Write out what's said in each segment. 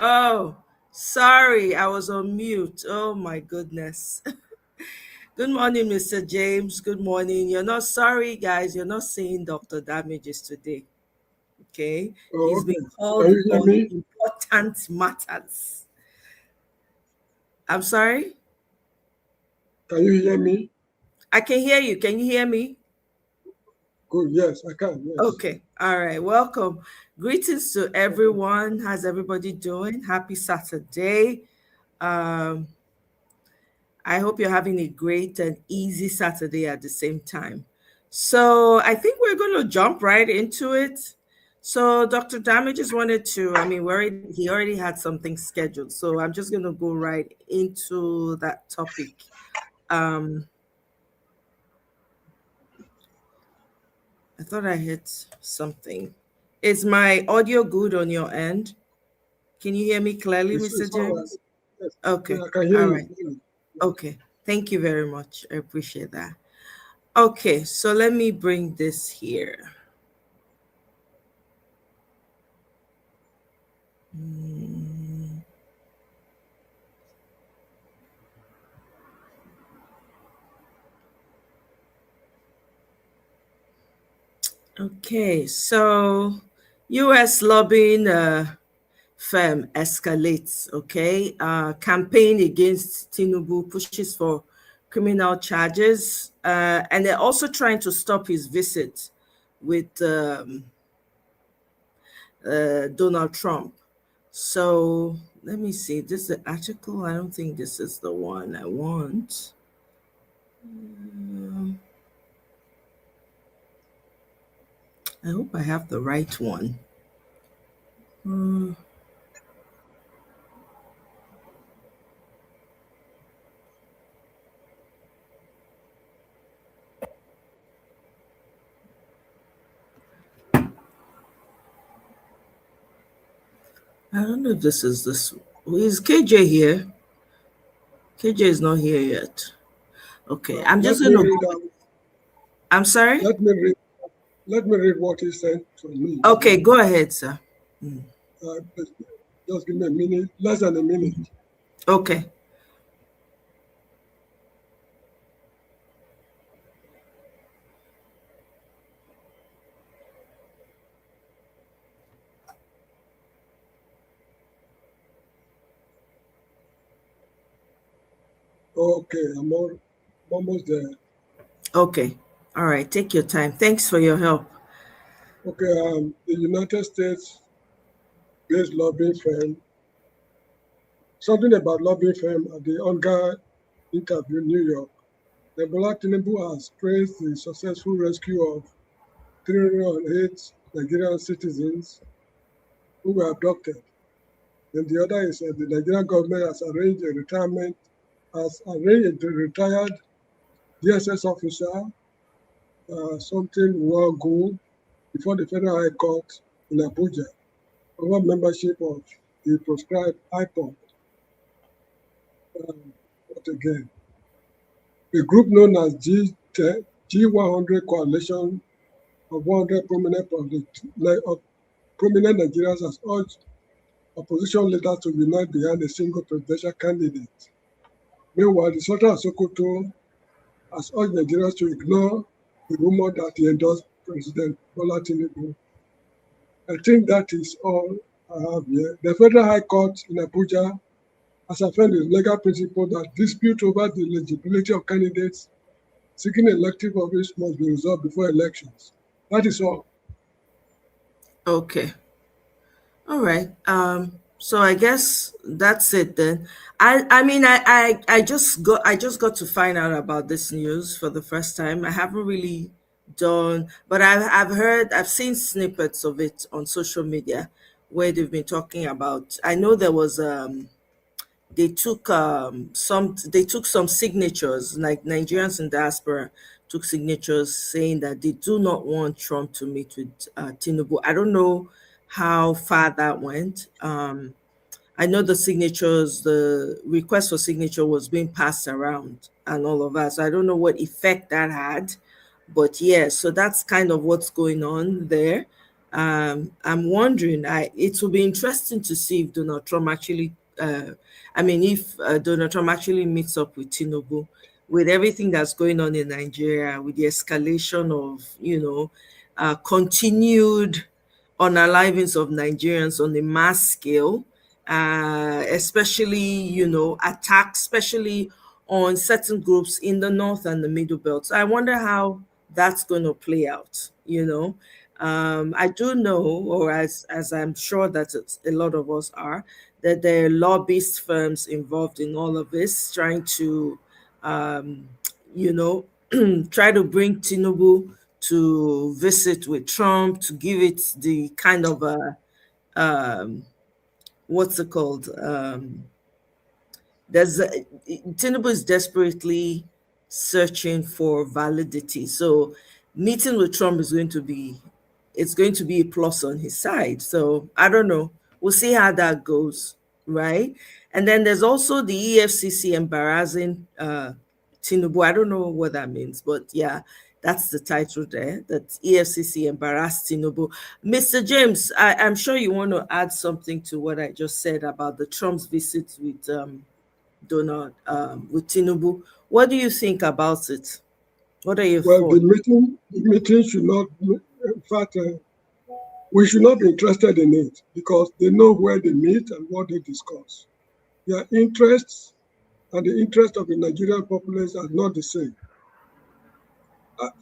Oh, sorry, I was on mute. Oh my goodness. Good morning, Mr. James. Good morning. You're not sorry, guys. You're not seeing Dr. Damages today. Okay. Oh, He's okay. been called Can you hear on me? important matters. I'm sorry? Can you hear me? I can hear you. Can you hear me? Good. Yes, I can. Yes. Okay. All right. Welcome. Greetings to everyone. How's everybody doing? Happy Saturday. Um, I hope you're having a great and easy Saturday at the same time. So I think we're going to jump right into it. So Dr. Damages wanted to, I mean, he already had something scheduled. So I'm just going to go right into that topic. Um, I thought I hit something. Is my audio good on your end? Can you hear me clearly, Mr. It's all right. James? Yes. Okay. Yeah, I can hear All you right. clearly. Okay. Thank you very much. I appreciate that. Okay, so let me bring this here. Mm, Okay, so U.S. lobbying firm escalates. Okay, campaign against Tinubu pushes for criminal charges, and they're also trying to stop his visit with Donald Trump. So let me see. This is the article. I don't think this is the one I want. Um, I hope I have the right one. Hmm. I don't know if this is this. Is KJ here? KJ is not here yet. Okay, I'm Let just me going to read go. out. I'm sorry? Let me read. Let me read what he sent to me. Okay, go ahead, sir. Mm. Just give me a minute, less than a minute. Okay. Okay, almost there. Okay. All right. Take your time. Thanks for your help. Okay, the United States-based lobbying firm, something about lobbying firm at the UNGA interview in New York. The Bola Tinubu has praised the successful rescue of 308 Nigerian citizens who were abducted. And the other is the Nigerian government has arranged a retired DSS officer, something Woro, before the Federal High Court in Abuja over membership of the proscribed IPOB. What again? A group known as G100 Coalition of 100 prominent Nigerians has urged opposition leaders to unite behind a single presidential candidate. Meanwhile, the Sultan of Sokoto has urged Nigerians to ignore the rumor that he endorsed President Bola Tinubu. I think that is all I have here. The Federal High Court in Abuja has affirmed the legal principle that dispute over the legibility of candidates seeking elective office must be resolved before elections. That is all. Okay. All right. So I guess that's it then. I mean I just got to find out about this news for the first time. I haven't really done, but I've seen snippets of it on social media where they've been talking about. I know there was they took some signatures, like Nigerians in diaspora took signatures saying that they do not want Trump to meet with Tinubu. I don't know how far that went. I know the request for signature was being passed around and all of that. So I don't know what effect that had. But yeah, so that's kind of what's going on there. I'm wondering, it will be interesting to see if Donald Trump actually, if Donald Trump actually meets up with Tinubu, with everything that's going on in Nigeria, with the escalation of, continued unalivings of Nigerians on a mass scale, especially, attacks, especially on certain groups in the north and the middle belt. So I wonder how that's going to play out, I do know, or as I'm sure that a lot of us are, that there are lobbyist firms involved in all of this, trying to, um, you know, try to bring Tinubu to visit with Trump, to give it the kind of a um, what's it called? Tinubu is desperately searching for validity. So meeting with Trump is going to be it's going to be a plus on his side. So I don't know. We'll see how that goes, right? And then there's also the EFCC embarrassing Tinubu. I don't know what that means, but yeah, that's the title there. That EFCC embarrassed Tinubu. Mr. James, I'm sure you want to add something to what I just said about the Trump's visit with Donald with Tinubu. What do you think about it? What are your Well, thoughts? the meeting should not, in fact, we should not be interested in it because they know where they meet and what they discuss. Their interests and the interest of the Nigerian populace are not the same.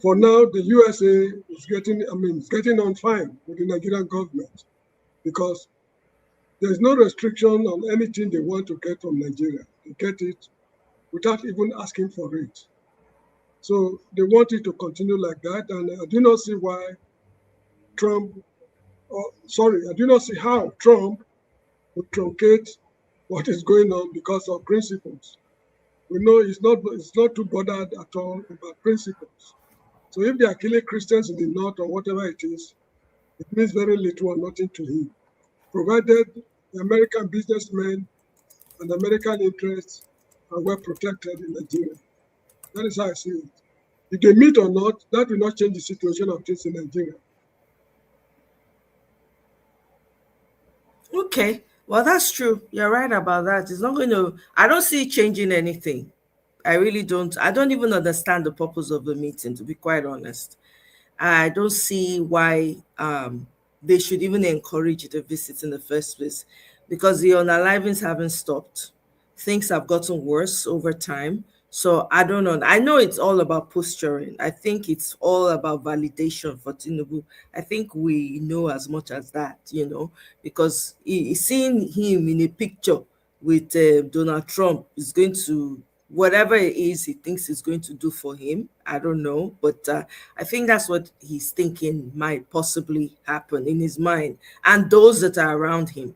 For now, the USA is getting on fine with the Nigerian government because there's no restriction on anything they want to get from Nigeria. They get it without even asking for it. So they want it to continue like that, and I do not see why Trump, I do not see how Trump would truncate what is going on because of principles. We know it's not too bothered at all about principles. So if they are killing Christians in the north or whatever it means very little or nothing to him, provided the American businessmen and American interests are well protected in Nigeria. That is how I see it. If they meet or not, that will not change the situation of things in Nigeria. Okay. Well, that's true. You're right about that. It's not going to, I don't see it changing anything. I really don't. I don't even understand the purpose of the meeting, to be quite honest. I don't see why they should even encourage the visit in the first place, because the unalivings haven't stopped. Things have gotten worse over time. So I don't know. I know it's all about posturing. I think it's all about validation for Tinubu. I think we know as much as that, because seeing him in a picture with Donald Trump is going to, whatever it is he thinks is going to do for him, I don't know, but I think that's what he's thinking might possibly happen in his mind, and those that are around him.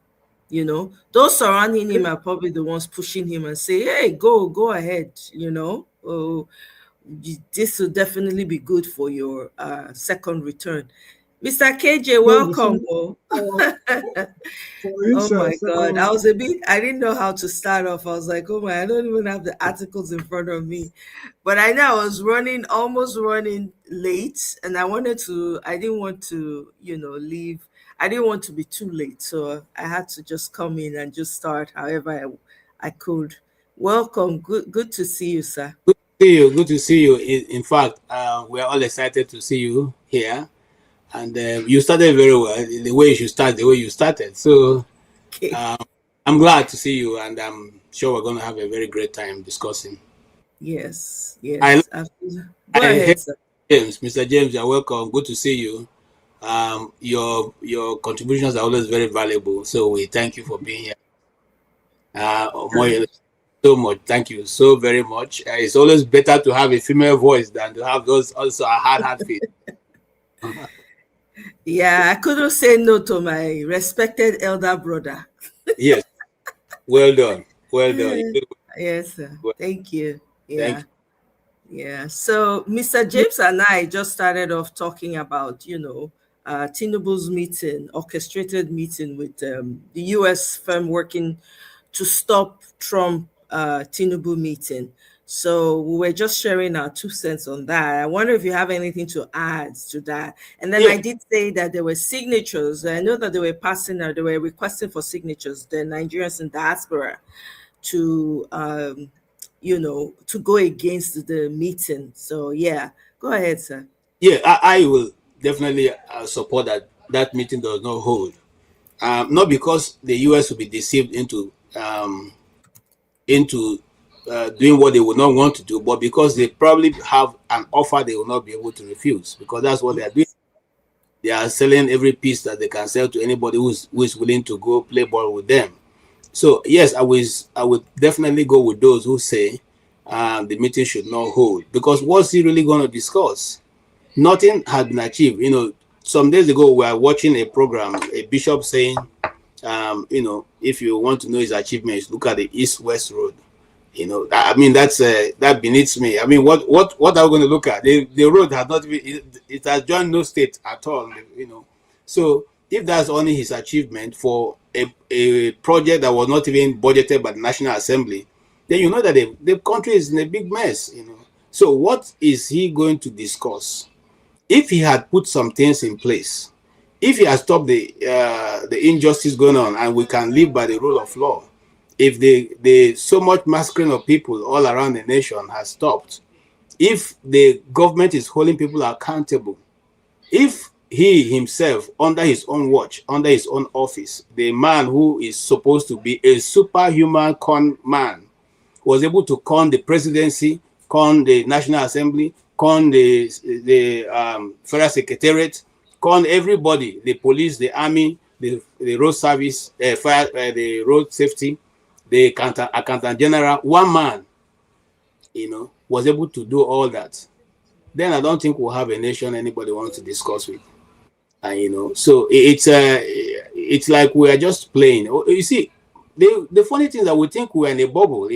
Those surrounding him are probably the ones pushing him and say, hey, go ahead. Oh, this will definitely be good for your second return. Mr. KJ, No, you welcome. see, Oh. for Oh my instance, God. I didn't know how to start off. I was like, oh my, I don't even have the articles in front of me. But I know I was almost running late, and I didn't want to, leave. I didn't want to be too late. So I had to just come in and just start however I could. Welcome. Good to see you, sir. Good to see you. Good to see you. In fact, we're all excited to see you here. And you started very well. The way you should start, the way you started. So Okay. I'm glad to see you, and I'm sure we're going to have a very great time discussing. Yes. I Absolutely. Go I ahead, sir. James, Mr. James, you're welcome. Good to see you. Your contributions are always very valuable. So we thank you for being here. So much. Thank you so very much. It's always better to have a female voice than to have those also a hard face. Yeah, I couldn't say no to my respected elder brother. Yes. Well done. Well done. Yes, sir. Well, Thank you. thank you. Yeah. So Mr. James and I just started off talking about, Tinubu's meeting, orchestrated meeting with the US firm working to stop Trump-Tinubu meeting. So we were just sharing our 2 cents on that. I wonder if you have anything to add to that. And then I did say that there were signatures. I know that they were requesting for signatures, the Nigerians in diaspora, to to go against the meeting. So yeah, go ahead, sir. Yeah, I will definitely support that meeting does not hold. Not because the US will be deceived into doing what they would not want to do, but because they probably have an offer they will not be able to refuse, because that's what they are doing. They are selling every piece that they can sell to anybody who is willing to go play ball with them. So yes, I would definitely go with those who say the meeting should not hold, because what's he really going to discuss? Nothing had been achieved. Some days ago we were watching a program, a bishop saying, if you want to know his achievements, look at the East-West Road. That beneath me. I mean, what are we going to look at? The road has not been, it has joined no state at all. So if that's only his achievement for a project that was not even budgeted by the National Assembly, then you know that the country is in a big mess. So what is he going to discuss? If he had put some things in place, if he has stopped the injustice going on, and we can live by the rule of law, if the so much massacring of people all around the nation has stopped, if the government is holding people accountable, if he himself, under his own watch, under his own office, the man who is supposed to be a superhuman con man, was able to con the presidency, con the National Assembly, con the Federal Secretariat, con everybody, the police, the army, the road service, the road safety, the accountant general, one man, was able to do all that, then I don't think we'll have a nation anybody wants to discuss with. And so it's like we are just playing. You see, the funny thing is that we think we're in a bubble.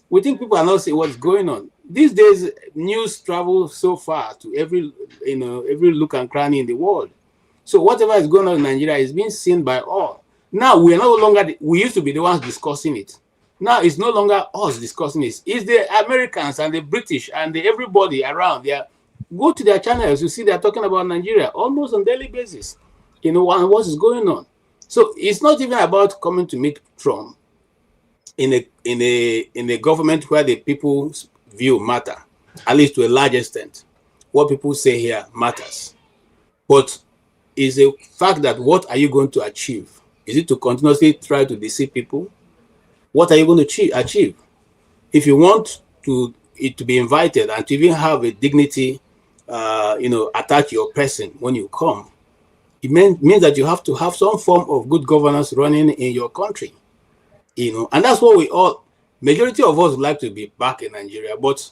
We think people are not seeing what's going on. These days, news travels so far to every look and cranny in the world. So whatever is going on in Nigeria is being seen by all. Now we are no longer. We used to be the ones discussing it. Now it's no longer us discussing it. It's the Americans and the British and everybody around. Go to their channels. You see they're talking about Nigeria almost on daily basis. What is going on. So it's not even about coming to meet Trump in a government where the people's view matter, at least to a large extent. What people say here matters. But it's a fact that what are you going to achieve? Is it to continuously try to deceive people? What are you going to achieve? If you want it to be invited and to even have a dignity, attach your person when you come, it means that you have to have some form of good governance running in your country. And that's what majority of us would like to be back in Nigeria, but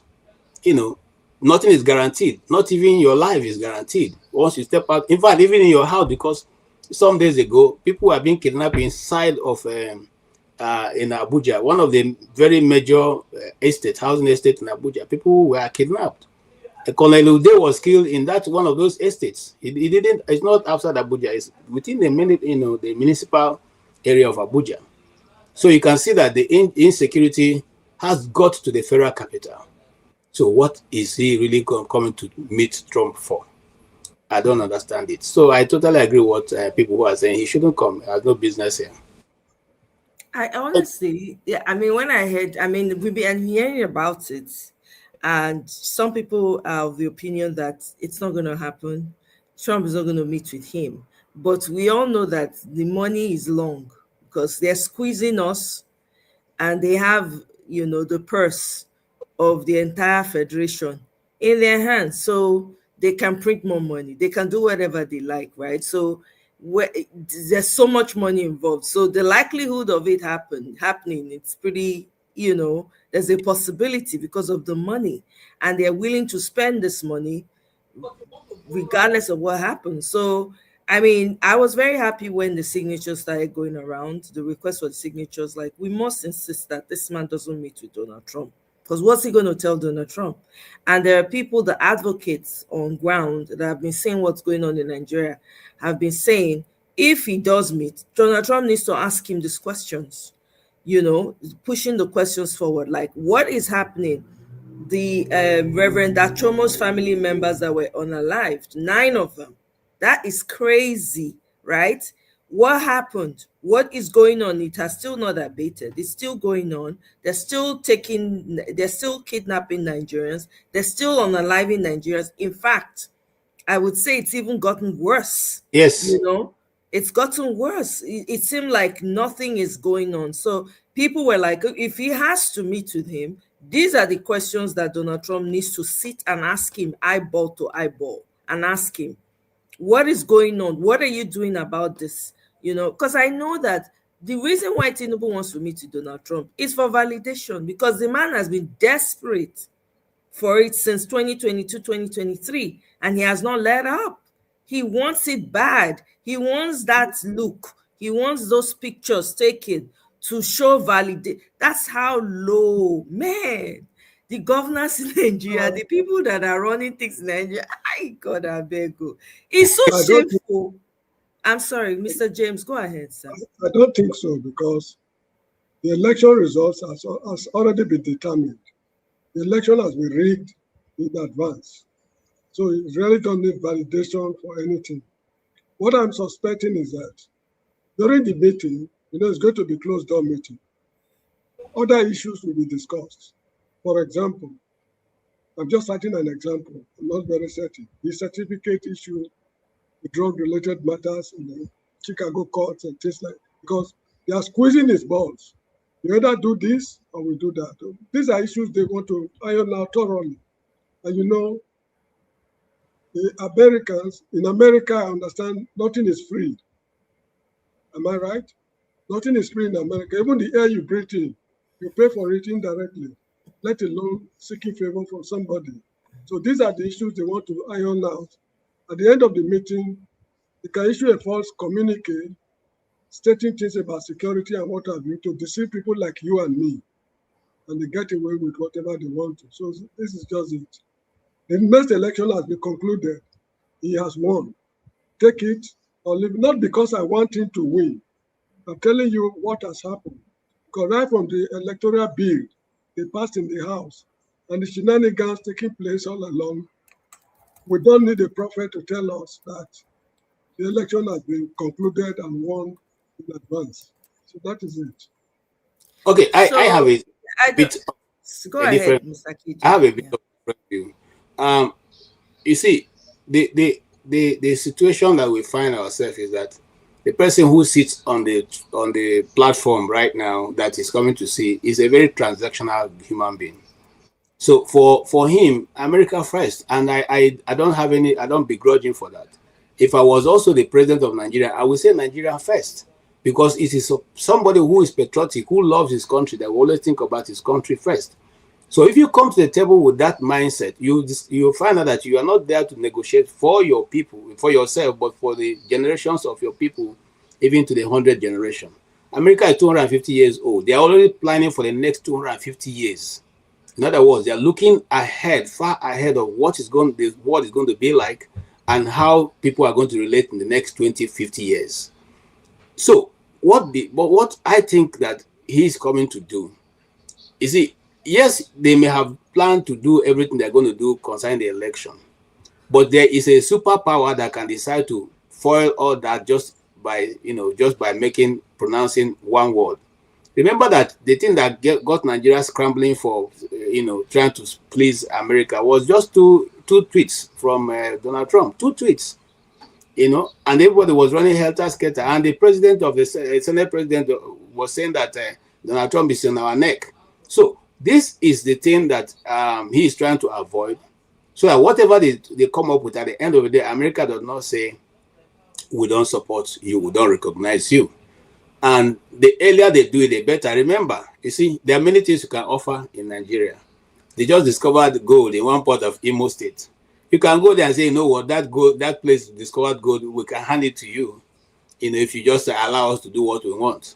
nothing is guaranteed. Not even your life is guaranteed once you step out. In fact, even in your house, because some days ago, people were being kidnapped inside of in Abuja, one of the very major housing estate in Abuja. People were kidnapped. Colonel Ude was killed in one of those estates. It's not outside Abuja. It's within the municipal area of Abuja. So you can see that the insecurity has got to the federal capital. So what is he really coming to meet Trump for? I don't understand it. So I totally agree with what people who are saying he shouldn't come. He has no business here. I honestly, when I heard, we've been hearing about it, and some people are of the opinion that it's not going to happen. Trump is not going to meet with him. But we all know that the money is long because they're squeezing us and they have, the purse of the entire federation in their hands. So they can print more money. They can do whatever they like, right? So there's so much money involved. So the likelihood of it happening, it's pretty, there's a possibility because of the money. And they're willing to spend this money regardless of what happens. So, I was very happy when the signatures started going around, the request for the signatures. Like, we must insist that this man doesn't meet with Donald Trump. Because what's he going to tell Donald Trump? And there are people, the advocates on ground that have been saying what's going on in Nigeria, have been saying, if he does meet, Donald Trump needs to ask him these questions, pushing the questions forward. Like, what is happening? The Reverend Dachomo's family members that were unalived, 9 of them. That is crazy, right? What happened? What is going on? It has still not abated. It's still going on. They're still kidnapping Nigerians. They're still unaliving Nigerians. In fact, I would say it's even gotten worse. Yes. It's gotten worse. It seemed like nothing is going on. So people were like, if he has to meet with him, these are the questions that Donald Trump needs to sit and ask him eyeball to eyeball and ask him, what is going on? What are you doing about this? Because I know that the reason why Tinubu wants to meet with Donald Trump is for validation, because the man has been desperate for it since 2022, 2023, and he has not let up. He wants it bad. He wants that look. He wants those pictures taken to show validate. That's how low, man. The governors in Nigeria, the people that are running things in Nigeria, God, I beg you. It's so shameful. I'm sorry, Mr. James, go ahead, sir. I don't think so, because the election results has already been determined. The election has been rigged in advance. So it really don't need validation for anything. What I'm suspecting is that during the meeting, it's going to be closed door meeting. Other issues will be discussed. For example, I'm just citing an example. I'm not very certain. The certificate issue, the drug-related matters in the Chicago courts and things like, because they are squeezing his balls. You either do this or we do that. These are issues they want to iron out thoroughly. And the Americans, in America, I understand nothing is free. Am I right? Nothing is free in America. Even the air you breathe in, you pay for it indirectly, let alone seeking favor from somebody. So these are the issues they want to iron out. At the end of the meeting, They can issue a false communique stating things about security and what have you to deceive people like you and me. And they get away with whatever they want to. So this is just it. The next election has been concluded. He has won. Take it or leave it. Not because I want him to win. I'm telling you what has happened. Because right from the electoral bill they passed in the House and the shenanigans taking place all along, we don't need a prophet to tell us that the election has been concluded and won in advance. So that is it. Okay, I have a bit of Go a ahead, different. Mr. Kiji. I have a bit Yeah. of a different view. You see, the situation that we find ourselves is that the person who sits on the platform right now that is coming to see is a very transactional human being. So for him, America first, and I don't begrudge him for that. If I was also the president of Nigeria, I would say Nigeria first, because it is somebody who is patriotic, who loves his country, that will always think about his country first. So if you come to the table with that mindset, you find out that you are not there to negotiate for your people, for yourself, but for the generations of your people, even to the 100th generation. America is 250 years old. They are already planning for the next 250 years. In other words, they are looking ahead, far ahead of what is going to be like and how people are going to relate in the next 20, 50 years. So what I think that he's coming to do is, yes, they may have planned to do everything they're going to do concerning the election, but there is a superpower that can decide to foil all that just by pronouncing one word. Remember that the thing that got Nigeria scrambling for, trying to please America was just two tweets from Donald Trump. Two tweets, and everybody was running helter-skelter. And the president of the Senate president was saying that Donald Trump is on our neck. So this is the thing that he is trying to avoid, so that whatever they come up with at the end of the day, America does not say, we don't support you, we don't recognize you. And the earlier they do it, the better. Remember, you see, there are many things you can offer in Nigeria. They just discovered gold in one part of Imo State. You can go there and say, you know what, that place discovered gold, we can hand it to you, if you just allow us to do what we want.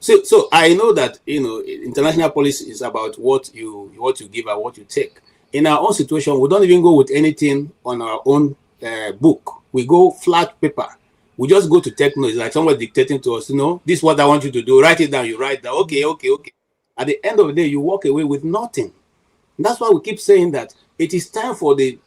So I know that international policy is about what you give and what you take. In our own situation, we don't even go with anything on our own book. We go flat paper. We just go to techno. It's like someone dictating to us, this is what I want you to do. Write it down. You write that. Okay. At the end of the day, you walk away with nothing. And that's why we keep saying that it is time for the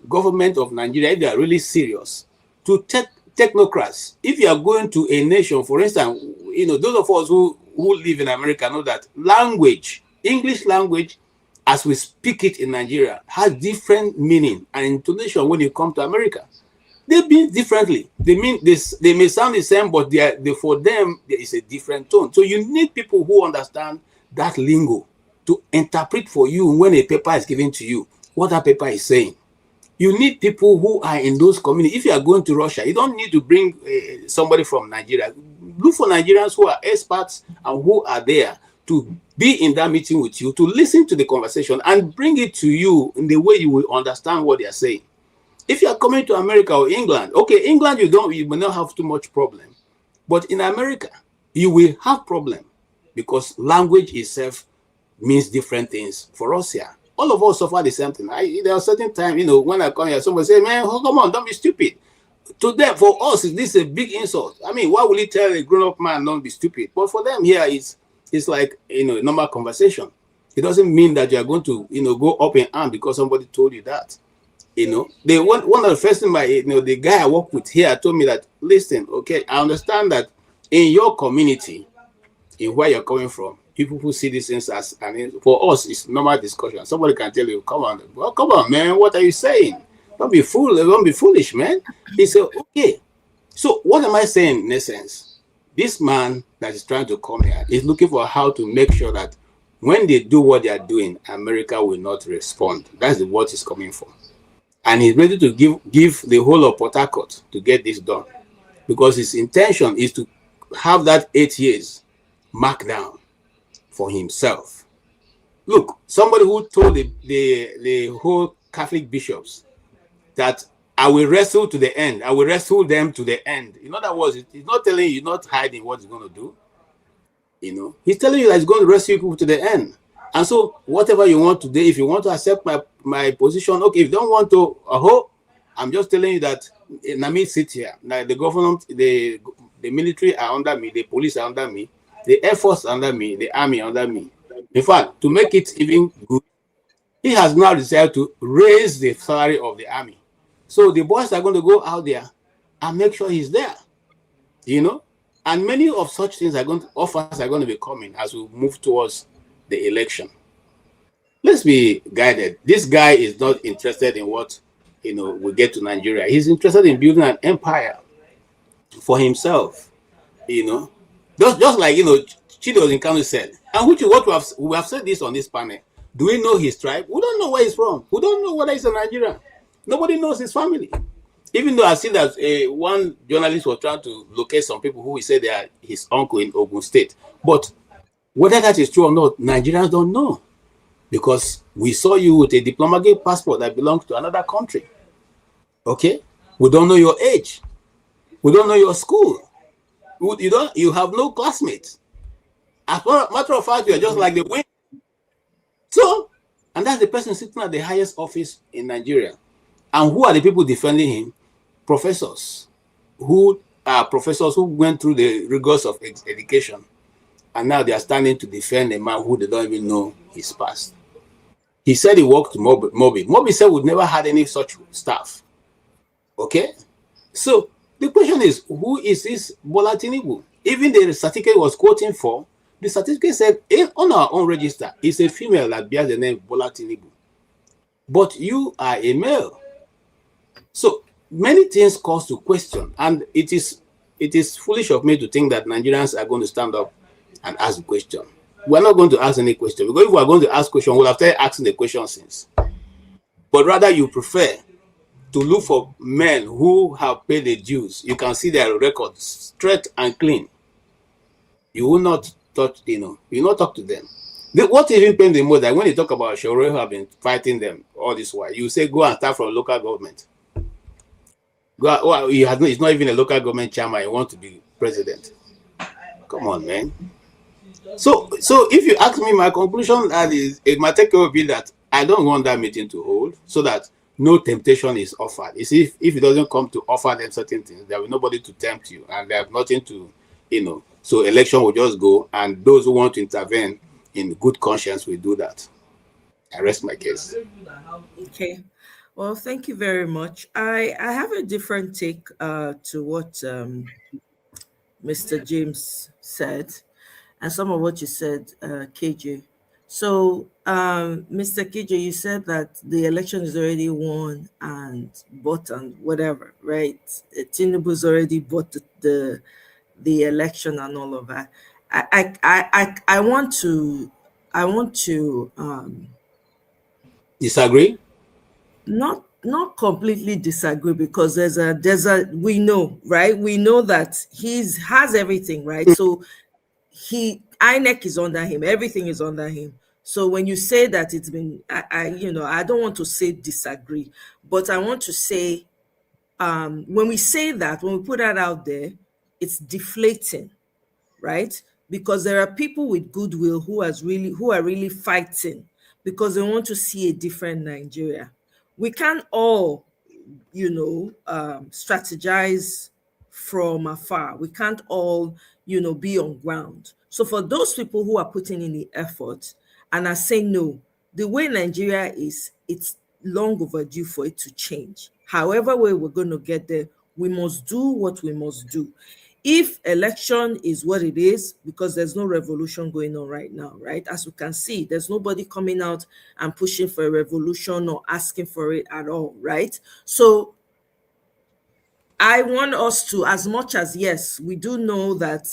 government of Nigeria, if they are really serious, to take technocrats. If you are going to a nation, for instance, those of us who live in America know that language, English language, as we speak it in Nigeria, has different meaning and intonation when you come to America. They mean differently. They mean this. They may sound the same, but for them there is a different tone. So you need people who understand that lingo to interpret for you when a paper is given to you what that paper is saying. You need people who are in those communities. If you are going to Russia, you don't need to bring somebody from Nigeria. Look for Nigerians who are experts and who are there to be in that meeting with you, to listen to the conversation and bring it to you in the way you will understand what they are saying. If you are coming to America or England, okay, England you may not have too much problem, but in America you will have problem because language itself means different things for us here. All of us suffer the same thing. There are certain times, when I come here, somebody say, "Man, come on, don't be stupid." To them, for us, this is a big insult. I mean, why would you tell a grown-up man don't be stupid? But for them here, it's like a normal conversation. It doesn't mean that you are going to go up in arms because somebody told you that. One of the first things the guy I work with here told me that, listen, okay, I understand that in your community, in where you're coming from, people who see these things as, for us, it's normal discussion. Somebody can tell you, come on, man, what are you saying? Don't be foolish, man. He said, okay. So what am I saying in essence? This man that is trying to come here is looking for how to make sure that when they do what they are doing, America will not respond. That's what he's coming for. And he's ready to give the whole of Port Harcourt to get this done, because his intention is to have that 8 years marked down for himself. Look, somebody who told the whole Catholic bishops that I will wrestle to the end. I will wrestle them to the end. In other words, he's not telling you, not hiding what he's going to do. He's telling you that he's going to wrestle you to the end. And so, whatever you want today, if you want to accept my position, okay. If you don't want to, I'm just telling you that Nami sit here. Now, the government, the military are under me, the police are under me, the Air Force under me, the Army under me. In fact, to make it even good, he has now decided to raise the salary of the Army. So the boys are going to go out there and make sure he's there, And many of such things offers are going to be coming as we move towards the election. Let's be guided. This guy is not interested in what, we get to Nigeria. He's interested in building an empire for himself, Just like, Chido in Kano said, and we have said this on this panel. Do we know his tribe? We don't know where he's from. We don't know whether he's a Nigerian. Nobody knows his family. Even though I see that one journalist was trying to locate some people who said they are his uncle in Ogun State. But whether that is true or not, Nigerians don't know. Because we saw you with a diplomatic passport that belongs to another country. Okay? We don't know your age. We don't know your school. You have no classmates. As a matter of fact, you are just like the wind. So, and that's the person sitting at the highest office in Nigeria. And who are the people defending him? Professors who went through the rigors of education. And now they are standing to defend a man who they don't even know his past. He said he worked to Mobi. Mobi said we've never had any such staff. Okay? So, the question is, who is this Bola Tinubu? Even the certificate was quoting for, the certificate said, on our own register, it's a female that bears the name Bola Tinubu. But you are a male. So, many things cause to question. And it is foolish of me to think that Nigerians are going to stand up and ask a question. We're not going to ask any question. Because if we're going to ask questions, we'll have started asking the question since. But rather, you prefer to look for men who have paid the dues. You can see their records straight and clean. You will not touch, you will not talk to them. What even pains the most that when you talk about Woro who have been fighting them all this while, you say go and start from local government. Well, it's not even a local government chairman. You want to be president. Come on, man. So if you ask me, my conclusion my takeaway will be that I don't want that meeting to hold so that no temptation is offered. You see, if it doesn't come to offer them certain things, there will be nobody to tempt you, and they have nothing to, So election will just go, and those who want to intervene in good conscience will do that. I rest my case. Okay. Well, thank you very much. I have a different take to what Mr. James said, and some of what you said, KJ. So, Mr. KJ, you said that the election is already won and bought and whatever, right? Tinubu's already bought the election and all of that. I want to Disagree? not completely disagree, because there's a we know, right? We know that has everything, right? So INEC is under him, everything is under him. So when you say that it's been, I don't want to say disagree, but I want to say, when we say that, when we put that out there, it's deflating, right? Because there are people with goodwill who are really fighting because they want to see a different Nigeria. We can't all, strategize from afar. We can't all, be on ground. So for those people who are putting in the effort and are saying, no, the way Nigeria is, it's long overdue for it to change. However way we're going to get there, we must do what we must do. If election is what it is, because there's no revolution going on right now, right? As we can see, there's nobody coming out and pushing for a revolution or asking for it at all, right? So I want us to, as much as, yes, we do know that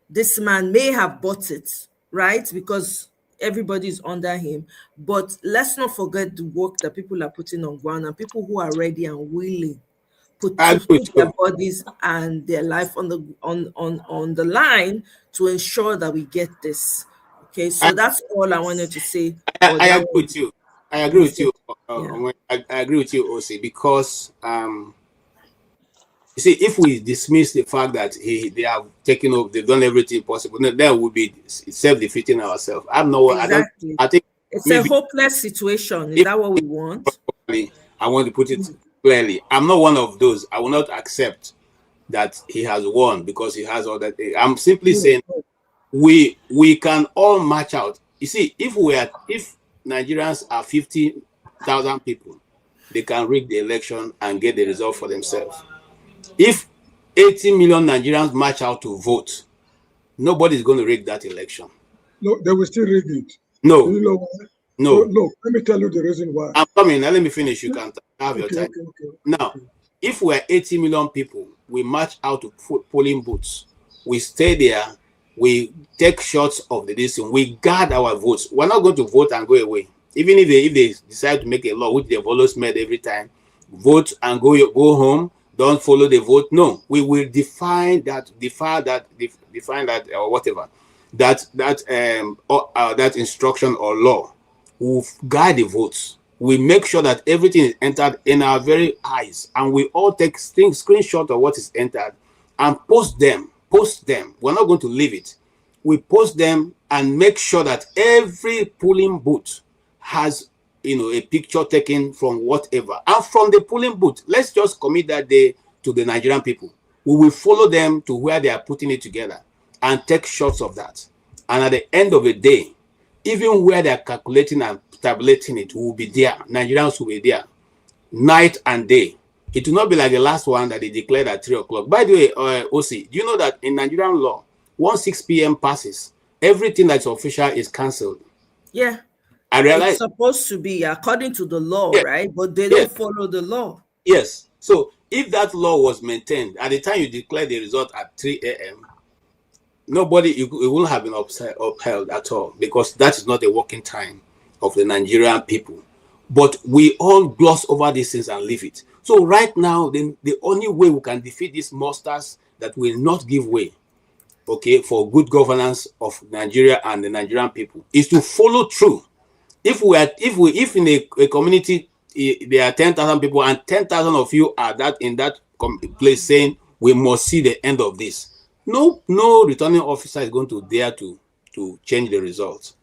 this man may have bought it, right? Because everybody's under him. But let's not forget the work that people are putting on ground and people who are ready and willing to put their bodies and their life on the line to ensure that we get this. Okay, so that's all I wanted to say. I agree with you. I agree with you. I agree with you, OC, because you see, if we dismiss the fact that they have taken over, they've done everything possible, then we'll be self-defeating ourselves. Exactly. I think It's a maybe hopeless situation. Is that what we want? I want to put it clearly. I'm not one of those. I will not accept that he has won because he has all that. I'm simply saying we can all match out. You see, if Nigerians are 50,000 people, they can rig the election and get the result for themselves. If 80 million Nigerians march out to vote, nobody's going to rig that election. No, they will still rig it. No. Do you know why? No. No. Let me tell you the reason why. I'm coming. Now let me finish. You can have your time. Now, if we're 80 million people, we march out to polling booths. We stay there. We take shots of the distance. We guard our votes. We're not going to vote and go away. Even if they decide to make a law, which they've always made every time, vote and go home. Don't follow the vote. No, we will define that or whatever that instruction or law. We'll guide the votes. We make sure that everything is entered in our very eyes, and we all take screenshot of what is entered and post them. We're not going to leave it. We post them and make sure that every polling booth has a picture taken from whatever. And from the polling booth, let's just commit that day to the Nigerian people. We will follow them to where they are putting it together and take shots of that. And at the end of the day, even where they are calculating and tabulating it, we will be there. Nigerians will be there night and day. It will not be like the last one that they declared at 3 o'clock. By the way, OC, do you know that in Nigerian law, once 6 p.m. passes, everything that's official is cancelled? Yeah. I realize it's supposed to be according to the law, right? But they don't follow the law. Yes. So if that law was maintained at the time you declare the result at 3 a.m., it wouldn't have been upheld at all, because that is not the working time of the Nigerian people. But we all gloss over these things and leave it. So right now, the only way we can defeat these monsters that will not give way, okay, for good governance of Nigeria and the Nigerian people, is to follow through. If in a community there are 10,000 people and 10,000 of you are in that place saying we must see the end of this, no returning officer is going to dare to change the results.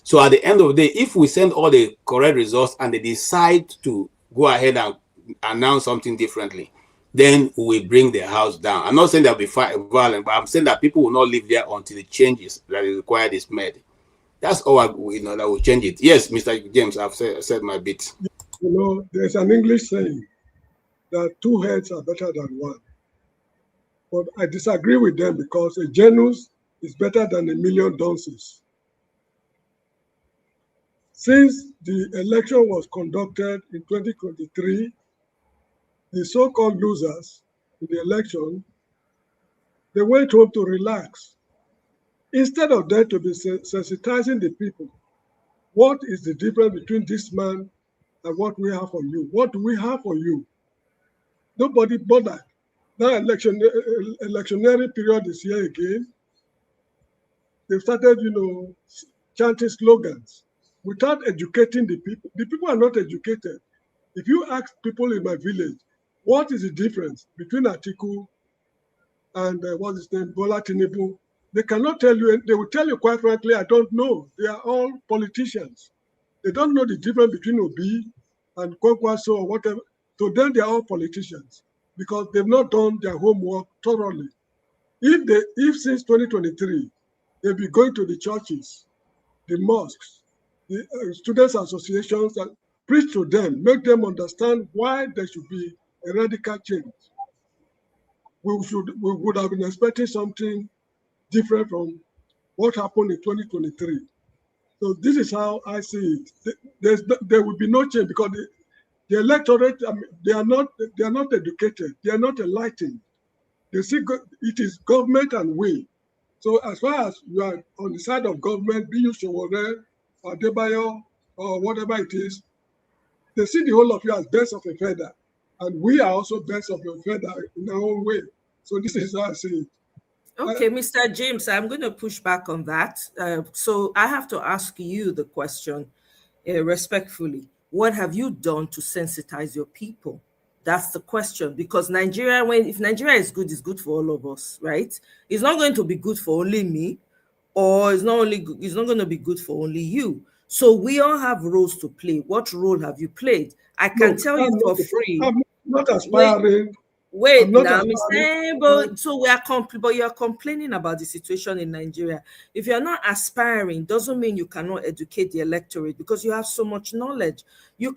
So at the end of the day, if we send all the correct results and they decide to go ahead and announce something differently, then we bring their house down. I'm not saying there'll be violent, but I'm saying that people will not live there until the changes that is required is made. That's all that will change it. Yes, Mr. James, I've said my bit. There's an English saying that 2 heads are better than 1. But I disagree with them, because a Janus is better than a million dunces. Since the election was conducted in 2023, the so-called losers in the election, they went home to relax. Instead of that, to be sensitizing the people, what is the difference between this man and what we have for you? What do we have for you? Nobody bothered. Now electionary period is here again. They've started, chanting slogans without educating the people. The people are not educated. If you ask people in my village, what is the difference between Atiku and what's his name, Bola Tinubu, they cannot tell you. They will tell you, quite frankly, I don't know. They are all politicians. They don't know the difference between Obi and Kwankwaso or whatever. To them, they are all politicians, because they've not done their homework thoroughly. If since 2023, they'll be going to the churches, the mosques, the students' associations, and preach to them, make them understand why there should be a radical change, we would have been expecting something different from what happened in 2023. So this is how I see it. There will be no change, because the electorate, they are not educated. They are not enlightened. They see it is government and we. So as far as you are on the side of government, be you Sowore or Adebayo or whatever it is, they see the whole of you as birds of a feather. And we are also birds of a feather in our own way. So this is how I see it. Okay, Mr. James, I'm going to push back on that. So I have to ask you the question respectfully. What have you done to sensitize your people? That's the question. Because Nigeria, if Nigeria is good, it's good for all of us, right? It's not going to be good for only me, or it's not going to be good for only you. So we all have roles to play. What role have you played? I can tell you for free. I'm not aspiring. Wait, I'm not now I'm aspiring. saying, but so we are but you're complaining about the situation in Nigeria. If you're not aspiring, doesn't mean you cannot educate the electorate, because you have so much knowledge. You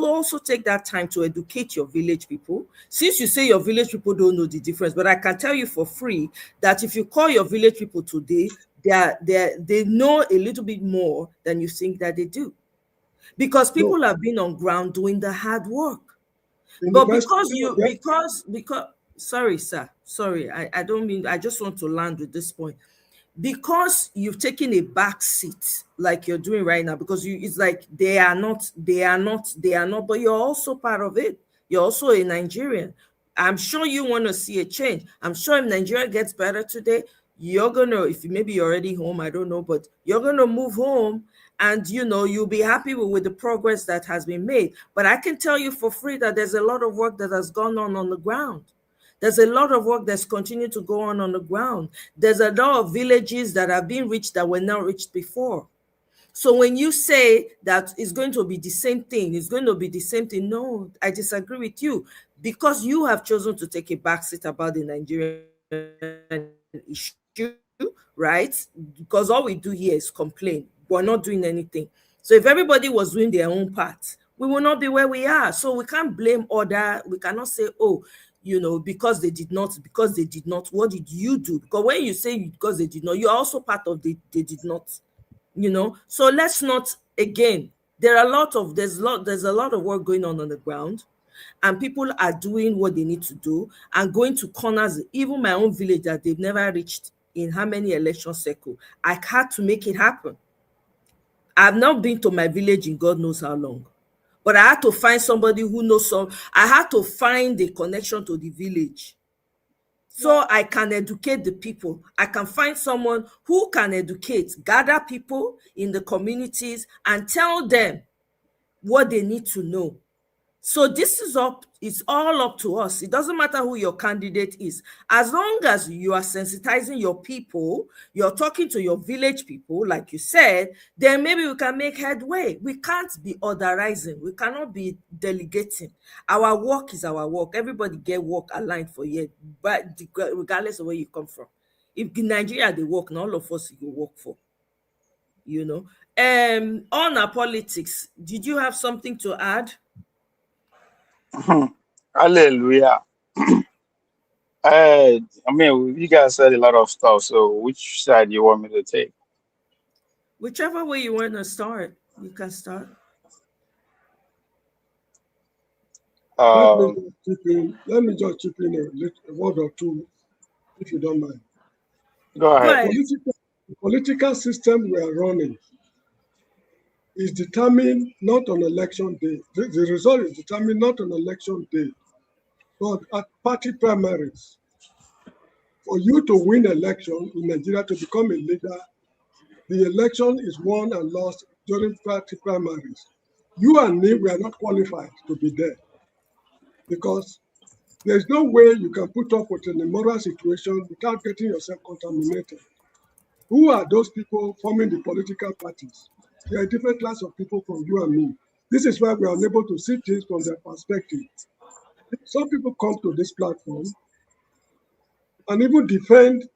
also take that time to educate your village people. Since you say your village people don't know the difference, but I can tell you for free that if you call your village people today, they know a little bit more than you think that they do, because people have been on ground doing the hard work. But because sorry, sir, sorry, I don't mean, I just want to land with this point. Because you've taken a back seat like you're doing right now, because it's like they are not, but you're also part of it. You're also a Nigerian. I'm sure you want to see a change. I'm sure if Nigeria gets better today, you're gonna, if maybe you're already home, I don't know, but you're gonna move home, and you'll be happy with the progress that has been made. But I can tell you for free that there's a lot of work that has gone on the ground. There's a lot of work that's continued to go on the ground. There's a lot of villages that have been reached that were not reached before. So when you say that it's going to be the same thing, no, I disagree with you, because you have chosen to take a backseat about the Nigerian issue, right? Because all we do here is complain. We're not doing anything. So if everybody was doing their own part, we will not be where we are. So we can't blame other. We cannot say, oh, because they did not. What did you do? Because when you say because they did not, you're also part of they did not. So let's not, again, there's a lot of work going on the ground, and people are doing what they need to do and going to corners. Even my own village that they've never reached in how many election cycles, I had to make it happen. I've not been to my village in God knows how long, but I had to find somebody who knows I had to find a connection to the village, so I can educate the people. I can find someone who can gather people in the communities and tell them what they need to know. So it's all up to us. It doesn't matter who your candidate is. As long as you are sensitizing your people, you're talking to your village people, like you said, then maybe we can make headway. We can't be otherizing. We cannot be delegating. Our work is our work. Everybody get work aligned for you, but regardless of where you come from. If in Nigeria they work, not all of us will work for. On our politics, did you have something to add? Hallelujah. I mean, you guys said a lot of stuff. So, which side you want me to take? Whichever way you want to start, you can start. Let me just chip in a word or two, if you don't mind. Go ahead. The political system we are running is determined not on election day. The result is determined not on election day, but at party primaries. For you to win election in Nigeria, to become a leader, the election is won and lost during party primaries. You and me, we are not qualified to be there, because there's no way you can put up with an immoral situation without getting yourself contaminated. Who are those people forming the political parties? They are a different class of people from you and me. This is why we are unable to see things from their perspective. Some people come to this platform and even defend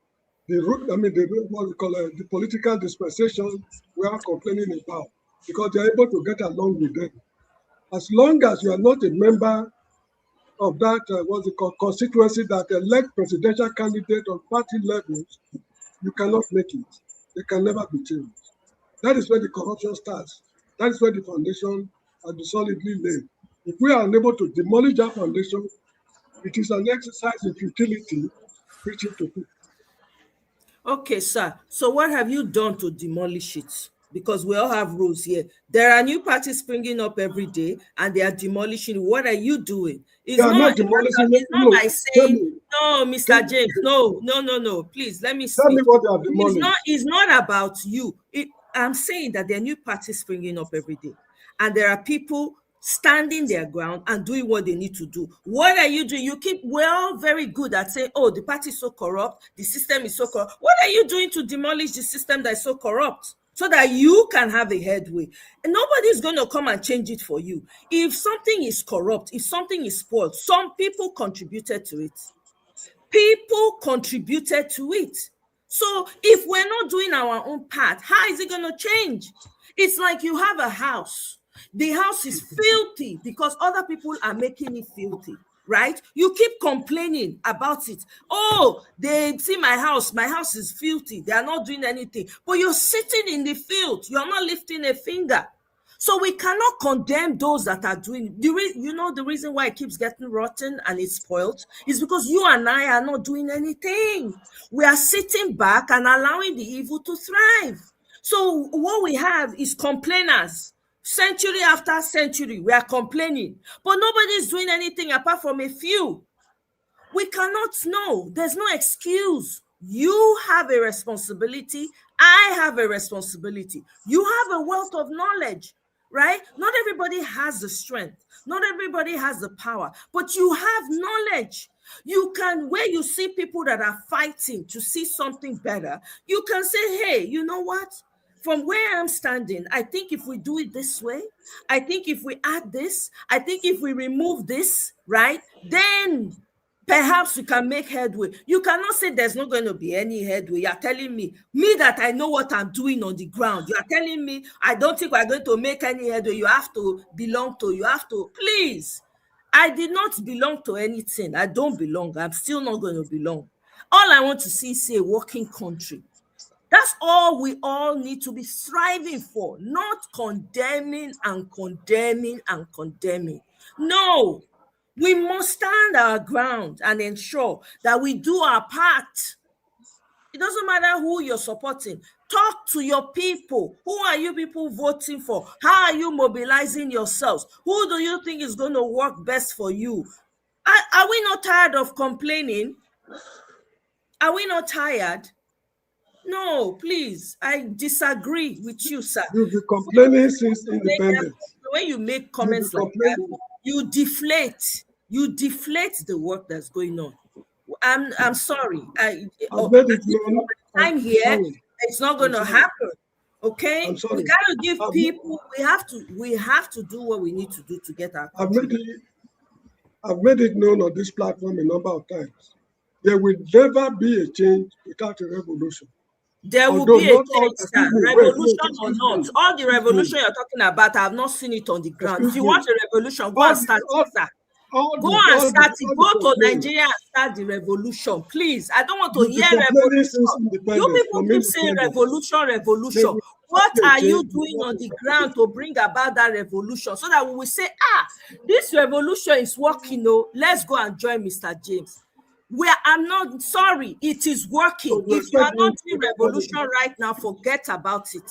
the political dispensation we are complaining about, because they are able to get along with them. As long as you are not a member of that constituency that elect presidential candidate on party levels, you cannot make it. They can never be changed. That is where the corruption starts. That is where the foundation has been solidly laid. If we are unable to demolish that foundation, it is an exercise in futility preaching to people. Okay, sir. So what have you done to demolish it? Because we all have rules here. There are new parties springing up every day, and they are demolishing. What are you doing? It's not by saying, no, Mr. James, no. Please, let me speak. Tell me what they are demolishing. It's not about you. I'm saying that there are new parties springing up every day. and there are people standing their ground and doing what they need to do. What are you doing? You keep, we're all very good at saying, oh, the party is so corrupt, the system is so corrupt. What are you doing to demolish the system that is so corrupt so that you can have a headway? And nobody's going to come and change it for you. If something is corrupt, if something is spoiled, some people contributed to it. People contributed to it. So if we're not doing our own part, how is it going to change? It's like you have a house. The house is filthy because other people are making it filthy, right? You keep complaining about it. Oh, they see my house is filthy. They are not doing anything. But you're sitting in the field. You're not lifting a finger. So we cannot condemn those that are doing. The reason why it keeps getting rotten and it's spoiled is because you and I are not doing anything. We are sitting back and allowing the evil to thrive. So what we have is complainers. Century after century, we are complaining, but nobody is doing anything apart from a few. We cannot know. There's no excuse. You have a responsibility. I have a responsibility. You have a wealth of knowledge, right? Not everybody has the strength. Not everybody has the power, but you have knowledge. You can, where you see people that are fighting to see something better, you can say, hey, you know what? From where I'm standing, I think if we do it this way, I think if we add this, I think if we remove this, right, then perhaps we can make headway. You cannot say there's not going to be any headway. You're telling me that I know what I'm doing on the ground. You're telling me I don't think we're going to make any headway. You have to belong to, please. I did not belong to anything. I don't belong. I'm still not going to belong. All I want to see is a working country. That's all we all need to be striving for, not condemning and condemning and condemning. No, we must stand our ground and ensure that we do our part. It doesn't matter who you're supporting. Talk to your people. Who are you people voting for? How are you mobilizing yourselves? Who do you think is going to work best for you? Are we not tired of complaining? Are we not tired? No, please, I disagree with you, sir. You've been complaining since independence. When you make comments like that, you deflate the work that's going on. I'm sorry. I'm here. It's not going to happen. Okay, we gotta give people. We have to do what we need to do to get our country. I've made it known on this platform a number of times. There will never be a change without a revolution. There will be a change, revolution or not. All the revolution you're talking about, I have not seen it on the ground. If you want a revolution, go and start it, sir. Go and start it. Go to Nigeria and start the revolution, please. I don't want to hear revolution. You people keep saying revolution. What are you doing on the ground to bring about that revolution so that we will say, this revolution is working, let's go and join Mr. James. I'm not sorry, it is working. If you are not doing revolution right now, forget about it.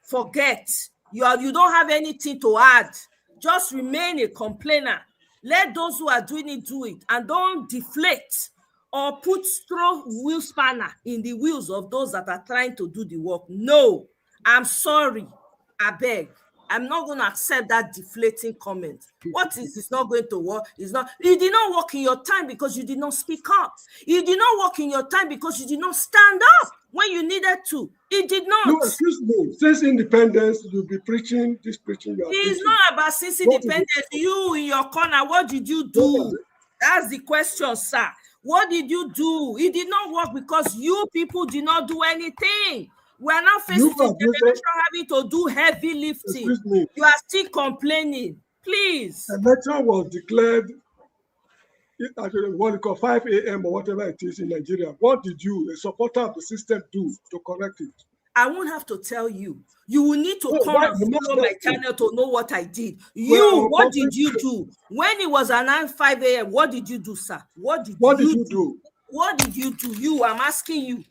Forget. You don't have anything to add. Just remain a complainer. Let those who are doing it do it, and don't deflate or throw wheel spanner in the wheels of those that are trying to do the work. No, I'm sorry. I beg. I'm not going to accept that deflating comment. What is it's not going to work? It's not. You did not work in your time because you did not speak up. You did not work in your time because you did not stand up when you needed to. It did not. No, excuse me. Since independence, you'll be preaching this preaching. It's not about since independence. You in your corner, what did you do? That's the question, sir. What did you do? It did not work because you people did not do anything. We are now facing the generation having to do heavy lifting. You are still complaining. Please. Election was declared at what you call 5 a.m. or whatever it is in Nigeria. What did you, a supporter of the system, do to correct it? I won't have to tell you. You will need to come and follow my channel to know what I did. What did you do? When it was announced 5 a.m., what did you do, sir? What did you do? What did you do? I'm asking you.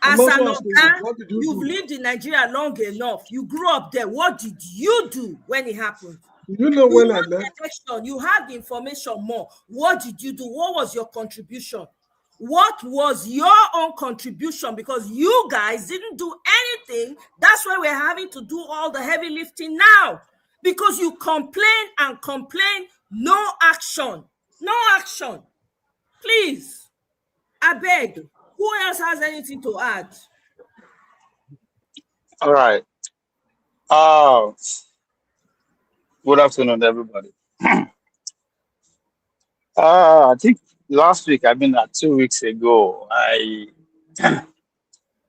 As an Oga, you've lived in Nigeria long enough. You grew up there. What did you do when it happened? You know when I left. You have the information more. What did you do? What was your contribution? What was your own contribution? Because you guys didn't do anything. That's why we're having to do all the heavy lifting now. because you complain and complain, no action. No action. Please, I beg. Who else has anything to add? All right. Good afternoon, everybody. I think last week, 2 weeks ago, I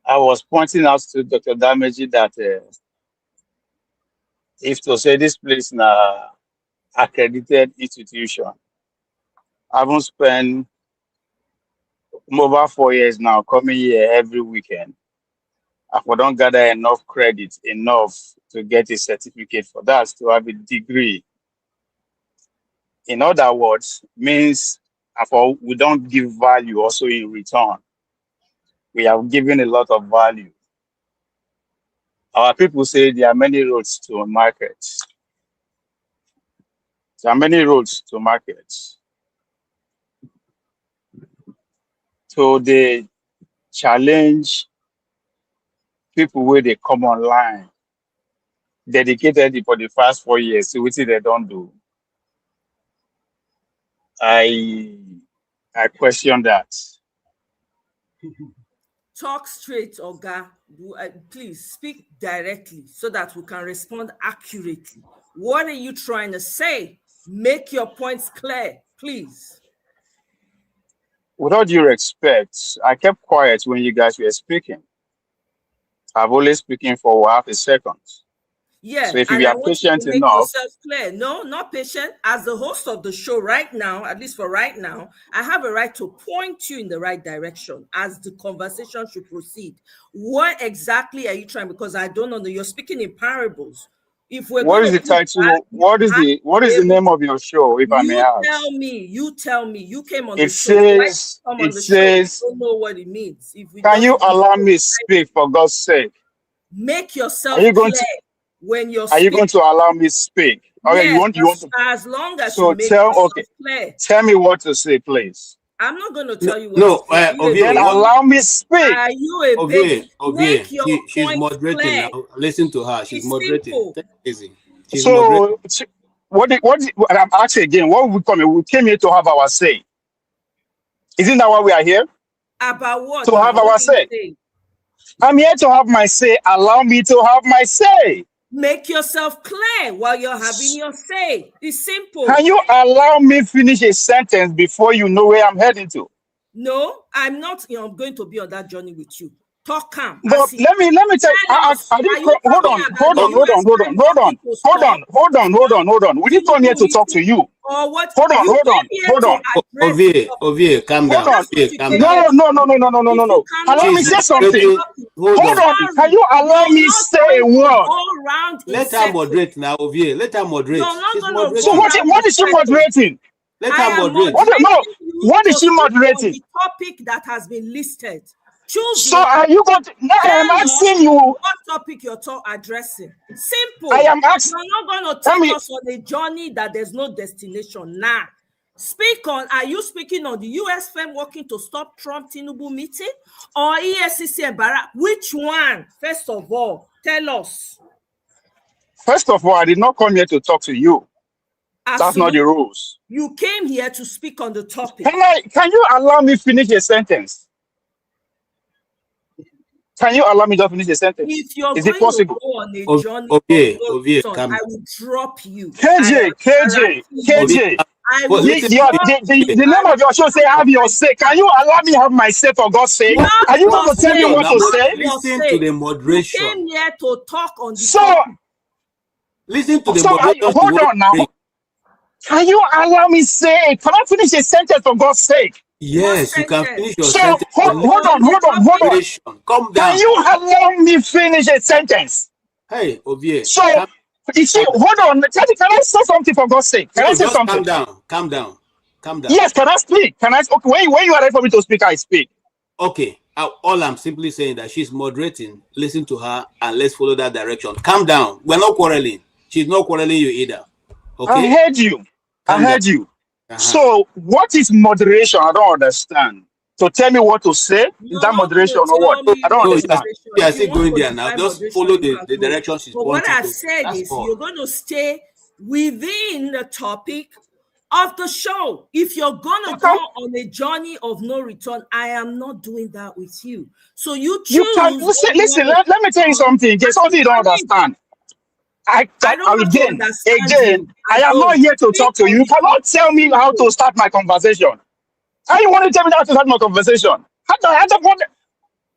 was pointing out to Dr. Dameji that if to say this place in a accredited institution, I haven't spent over 4 years now coming here every weekend. If we don't gather enough credit, enough to get a certificate for that, to have a degree. In other words, means we don't give value also in return. We have given a lot of value. Our people say there are many roads to market. There are many roads to market. So they challenge people where they come online, dedicated for the past 4 years, so which they don't do. I question that. Talk straight, Oga. Please speak directly so that we can respond accurately. What are you trying to say? Make your points clear, please. With all due respect, I kept quiet when you guys were speaking. I've only speaking for half a second. Yeah, so if and you I are want you patient to make enough, yourself clear. No, not patient. As the host of the show right now, at least for right now, I have a right to point you in the right direction as the conversation should proceed. What exactly are you trying? Because I don't know. You're speaking in parables. If we're what going is to the title? What is the name of your show, if I may ask? You tell me. You came on It the show. says, Come on it the show. says, You don't know what it means. If we can don't you allow me speak for God's sake? Make yourself Are you going clear when you're Are speaking. you going to allow me speak? Okay, Yes, you want to. as long as So you make yourself clear. tell me what to say, please. I'm not going to tell you what No, to say. Ovie, Then allow me speak. Are you a baby? Make your she's point moderating clear. now. Listen to her. She's It's moderating. simple. Take it easy. She's moderating. So what I'm asking again, what we come here? We came here to have our say. Isn't that why we are here? About what? To have our say. I'm here to have my say. Allow me to have my say. Make yourself clear while you're having your say. It's simple. Can you allow me finish a sentence before you know where I'm heading to? No, I'm not. I'm going to be on that journey with you. Talk calm. But let me tell you. Hold on. We didn't come here to talk to you. Or what? Hold on. Ovie, calm down. No. Allow me say something. Hold on. Can you allow me say a word? Let her moderate now, Ovie. Let her moderate. So what is she moderating? Let her moderate. What is she moderating? The topic that has been listed. Choose. So are you going to? Now I am asking you. What topic you're addressing? Simple. I am asking. You're not going to take us on a journey that there's no destination. Nah. Speak on. Are you speaking on the U.S. firm working to stop Trump-Tinubu meeting or EFCC and Barak? Which one? First of all, tell us. First of all, I did not come here to talk to you. That's not the rules. You came here to speak on the topic. Can you allow me finish a sentence? Can you allow me to finish a sentence? If you're Is it possible? To go on a journey I will drop you. KJ. The name of your show say have your say. Can you allow me have my say for God's sake? Are you going to tell me what to say? Listen to the moderation. You came here to talk on the topic. Listen to the moderation. Hold on now. Can you allow me say? Can I finish a sentence for God's sake? Yes, you can finish your sentence. Hold on. Calm down. Can you allow me finish a sentence? Hey, Ovie. So, hold on. Can I say something for God's sake? Can I say something? Calm down. Yes, can I speak? Okay, when you are ready for me to speak, I speak. Okay. All I'm simply saying that she's moderating. Listen to her and let's follow that direction. Calm down. We're not quarreling. She's not quarreling you either. Okay. I heard you. I heard you. So, what is moderation? I don't understand. to tell me what to say? Is You're that not going moderation to or what? tell me I don't No, understand. you are if you still want going to there now. define Just moderation, follow you the can go. directions she's But what pointing I've to. said That's is all. you're going to stay within the topic of the show. If you're going to go Okay. on a journey of no return, I am not doing that with you. So you You can choose listen. when you Listen. want to Let me tell you come something. There's something you don't and leave. understand. I don't want to understand Again, you. I am not don't. here to Speak talk to on you. You the cannot topic. tell me how to start my conversation. How you want to tell me how to start my conversation?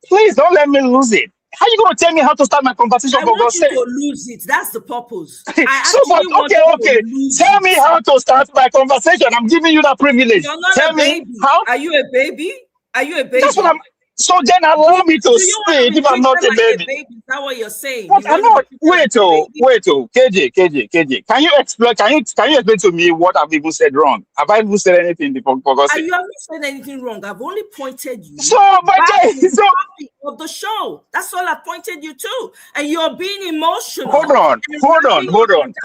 Please don't let me lose it. How you going to tell me how to start my conversation, I for want God's you to sake? lose it. That's the purpose. I So, but actually want you to okay. lose Tell me it. how to start my conversation. I'm giving you that privilege. You're not Tell a me baby. how. Are you a baby? Are you a That's what baby? I'm. So then allow me to Do you want to speak be if I'm not treated a like a baby. baby? Is that what you're saying? But You I'm want to be not. treated like a baby? KJ. Can you explain? Can you explain to me what I've even said wrong? Have I even said anything before? For God's sake? You haven't said anything wrong. I've only pointed you So, but back to the so topic of the show. That's all I pointed you to. And you're being emotional. hold on. And wrapping up on that.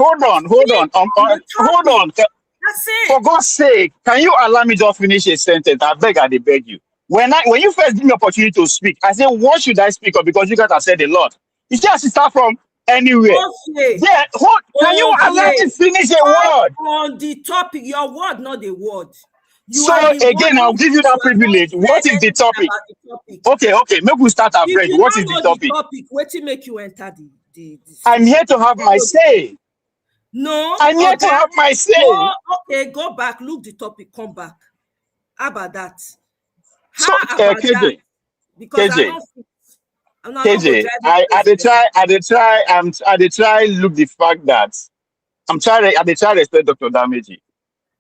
Hold on. On the Hold topic. on. That's For it. God's sake, can you allow me just finish a sentence? I beg you. When you first give me opportunity to speak, I said, what should I speak of? Because you guys have said a lot. You see, I should start from anywhere. Okay. Yeah, can you allow me finish a word? On the topic, your word, not the word. You So are the again, I'll one. give you that You have not privilege. What said is the anything topic? about the topic. Okay, maybe we start If afresh. you What is don't the know the topic? topic, what will make you enter the I'm discussion? here to have my say. No, I'm here to have my say. Go back, look the topic, come back. How about that? So, How about that? KJ, Because I don't fit. I'm not going to KJ, drive I dey try look the fact that I dey try respect Dr. Damage.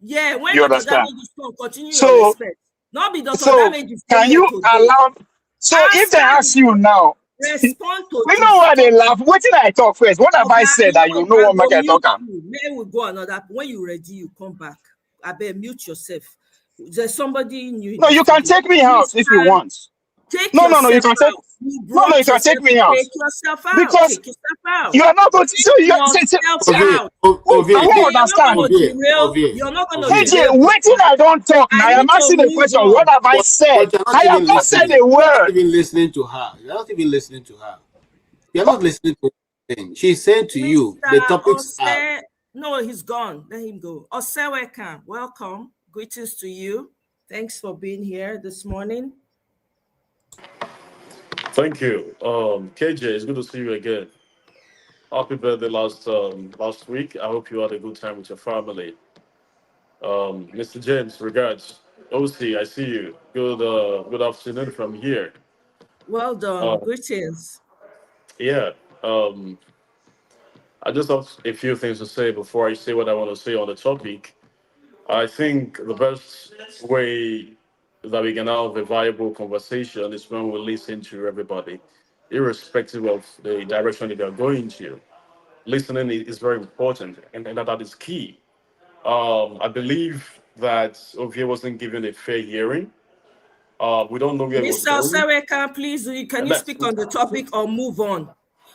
Yeah, when You Dr. understand? Damage is come, continue your So, respect. Not be Dr. so Damage is can here you today. allow? So if they Answer ask you the now, respond to we know this why they topic. laugh. What did I talk first? What have I said that you know I what go make I mute talk am? you. Then we go another. When you're ready, you come back. I better mute yourself. There's somebody new in No, the you can studio. take me out if you Mr. want. Take No, you yourself can take. out. You No, you brought can take yourself. me out Take yourself out. because Take yourself out. you are not going to. So Take you yourself Ovie, out. I Ovie, KJ, won't you're not understand. going to derail. Ovie, You're not going to Ovie. KJ, derail this waiting one. I don't talk now. I I am need to asking a move question. What on. have I said? But you're not I have even not said listening. a You're not word. even listening to her. You're not even listening to her. You're not listening to her. She's saying to you, the Mr. topics are. Ose, no, he's gone. Let him go. Oseweka, welcome. Greetings to you. Thanks for being here this morning. Thank you. KJ, it's good to see you again. Happy birthday last week. I hope you had a good time with your family. Mr. James, regards. OC, I see you. Good afternoon from here. Well done. Uh, Greetings. yeah. Um, I just have a few things to say before I say what I want to say on the topic. I think the best way that we can have a viable conversation is when we listen to everybody, irrespective of the direction that they're going to. Listening is very important, and that is key. I believe that Ovie wasn't given a fair hearing. We don't know where he was Mr. going. Oseweka, please, can And you that's speak on the topic or move on?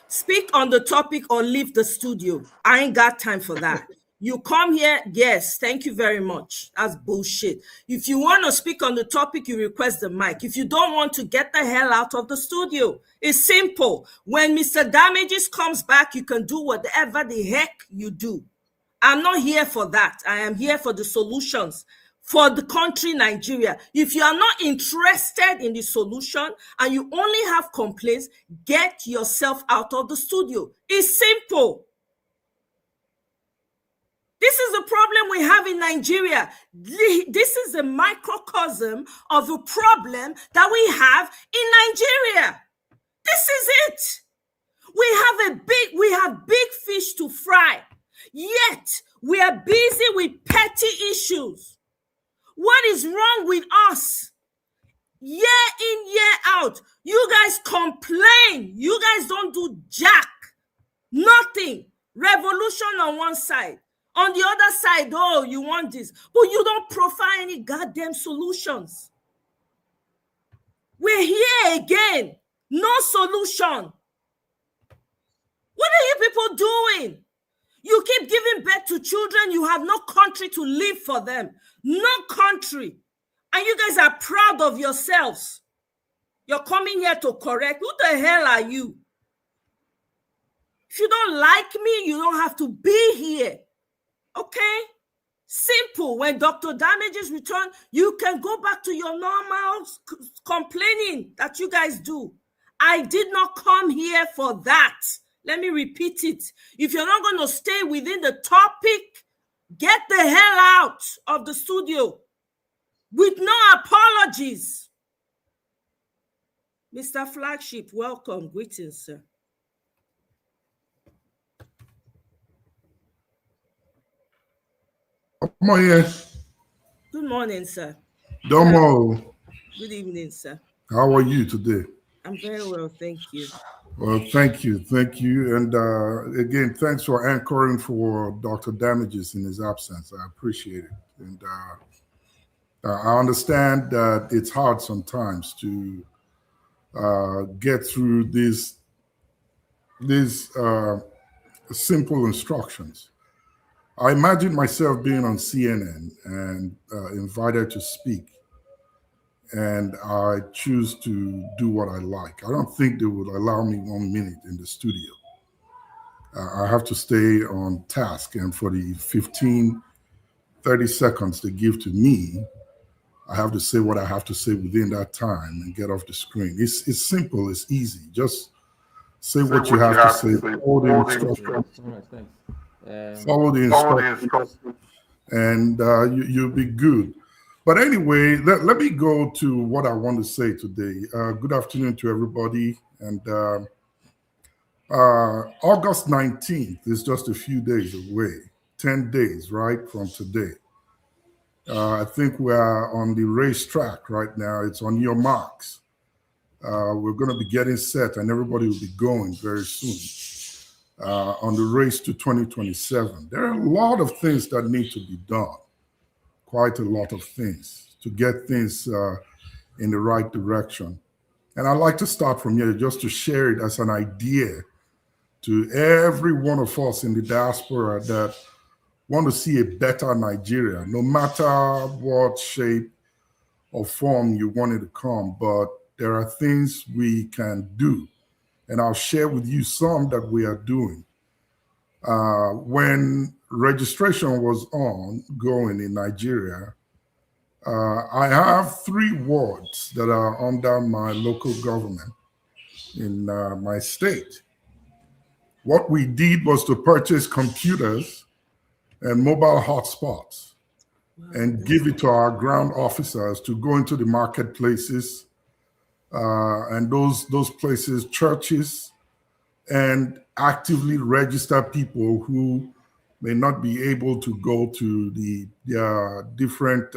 Speak on the topic or leave the studio. I ain't got time for that. You come here, yes, thank you very much. That's bullshit. If you want to speak on the topic, you request the mic. If you don't want to, get the hell out of the studio. It's simple. When Mr. Damages comes back, you can do whatever the heck you do. I'm not here for that. I am here for the solutions for the country, Nigeria. If you are not interested in the solution and you only have complaints, get yourself out of the studio. It's simple. This is the problem we have in Nigeria. This is a microcosm of a problem that we have in Nigeria. This is it. We have big fish to fry. Yet we are busy with petty issues. What is wrong with us? Year in, year out, you guys complain. You guys don't do jack. Nothing. Revolution on one side. On the other side, oh, you want this. But you don't profile any goddamn solutions. We're here again. No solution. What are you people doing? You keep giving birth to children. You have no country to live for them. No country. And you guys are proud of yourselves. You're coming here to correct. Who the hell are you? If you don't like me, you don't have to be here. Okay? Simple. When Dr. Damages return, you can go back to your normal complaining that you guys do. I did not come here for that. Let me repeat it. If you're not going to stay within the topic, get the hell out of the studio with no apologies. Mr. Flagship, welcome. Greetings, sir. Good morning, sir. Domo. Good evening, sir. How are you today? I'm very well, thank you. Well, thank you. And again, thanks for anchoring for Dr. Damages in his absence. I appreciate it. And I understand that it's hard sometimes to get through these simple instructions. I imagine myself being on CNN and invited to speak, and I choose to do what I like. I don't think they would allow me 1 minute in the studio. I have to stay on task, and for the 30 seconds they give to me, I have to say what I have to say within that time and get off the screen. It's simple, it's easy. Just say what you have to say, follow the instructions. Follow the instructions, and you'll be good. But anyway, let me go to what I want to say today. Good afternoon to everybody. And August 19th is just a few days away, 10 days, right, from today. I think we are on the racetrack right now. It's on your marks. We're going to be getting set, and everybody will be going very soon. On the race to 2027. There are a lot of things that need to be done, quite a lot of things to get things in the right direction. And I'd like to start from here just to share it as an idea to every one of us in the diaspora that want to see a better Nigeria, no matter what shape or form you want it to come. But there are things we can do. And I'll share with you some that we are doing. When registration was ongoing in Nigeria, I have 3 wards that are under my local government in my state. What we did was to purchase computers and mobile hotspots and give it to our ground officers to go into the marketplaces and those places, churches, and actively register people who may not be able to go to the different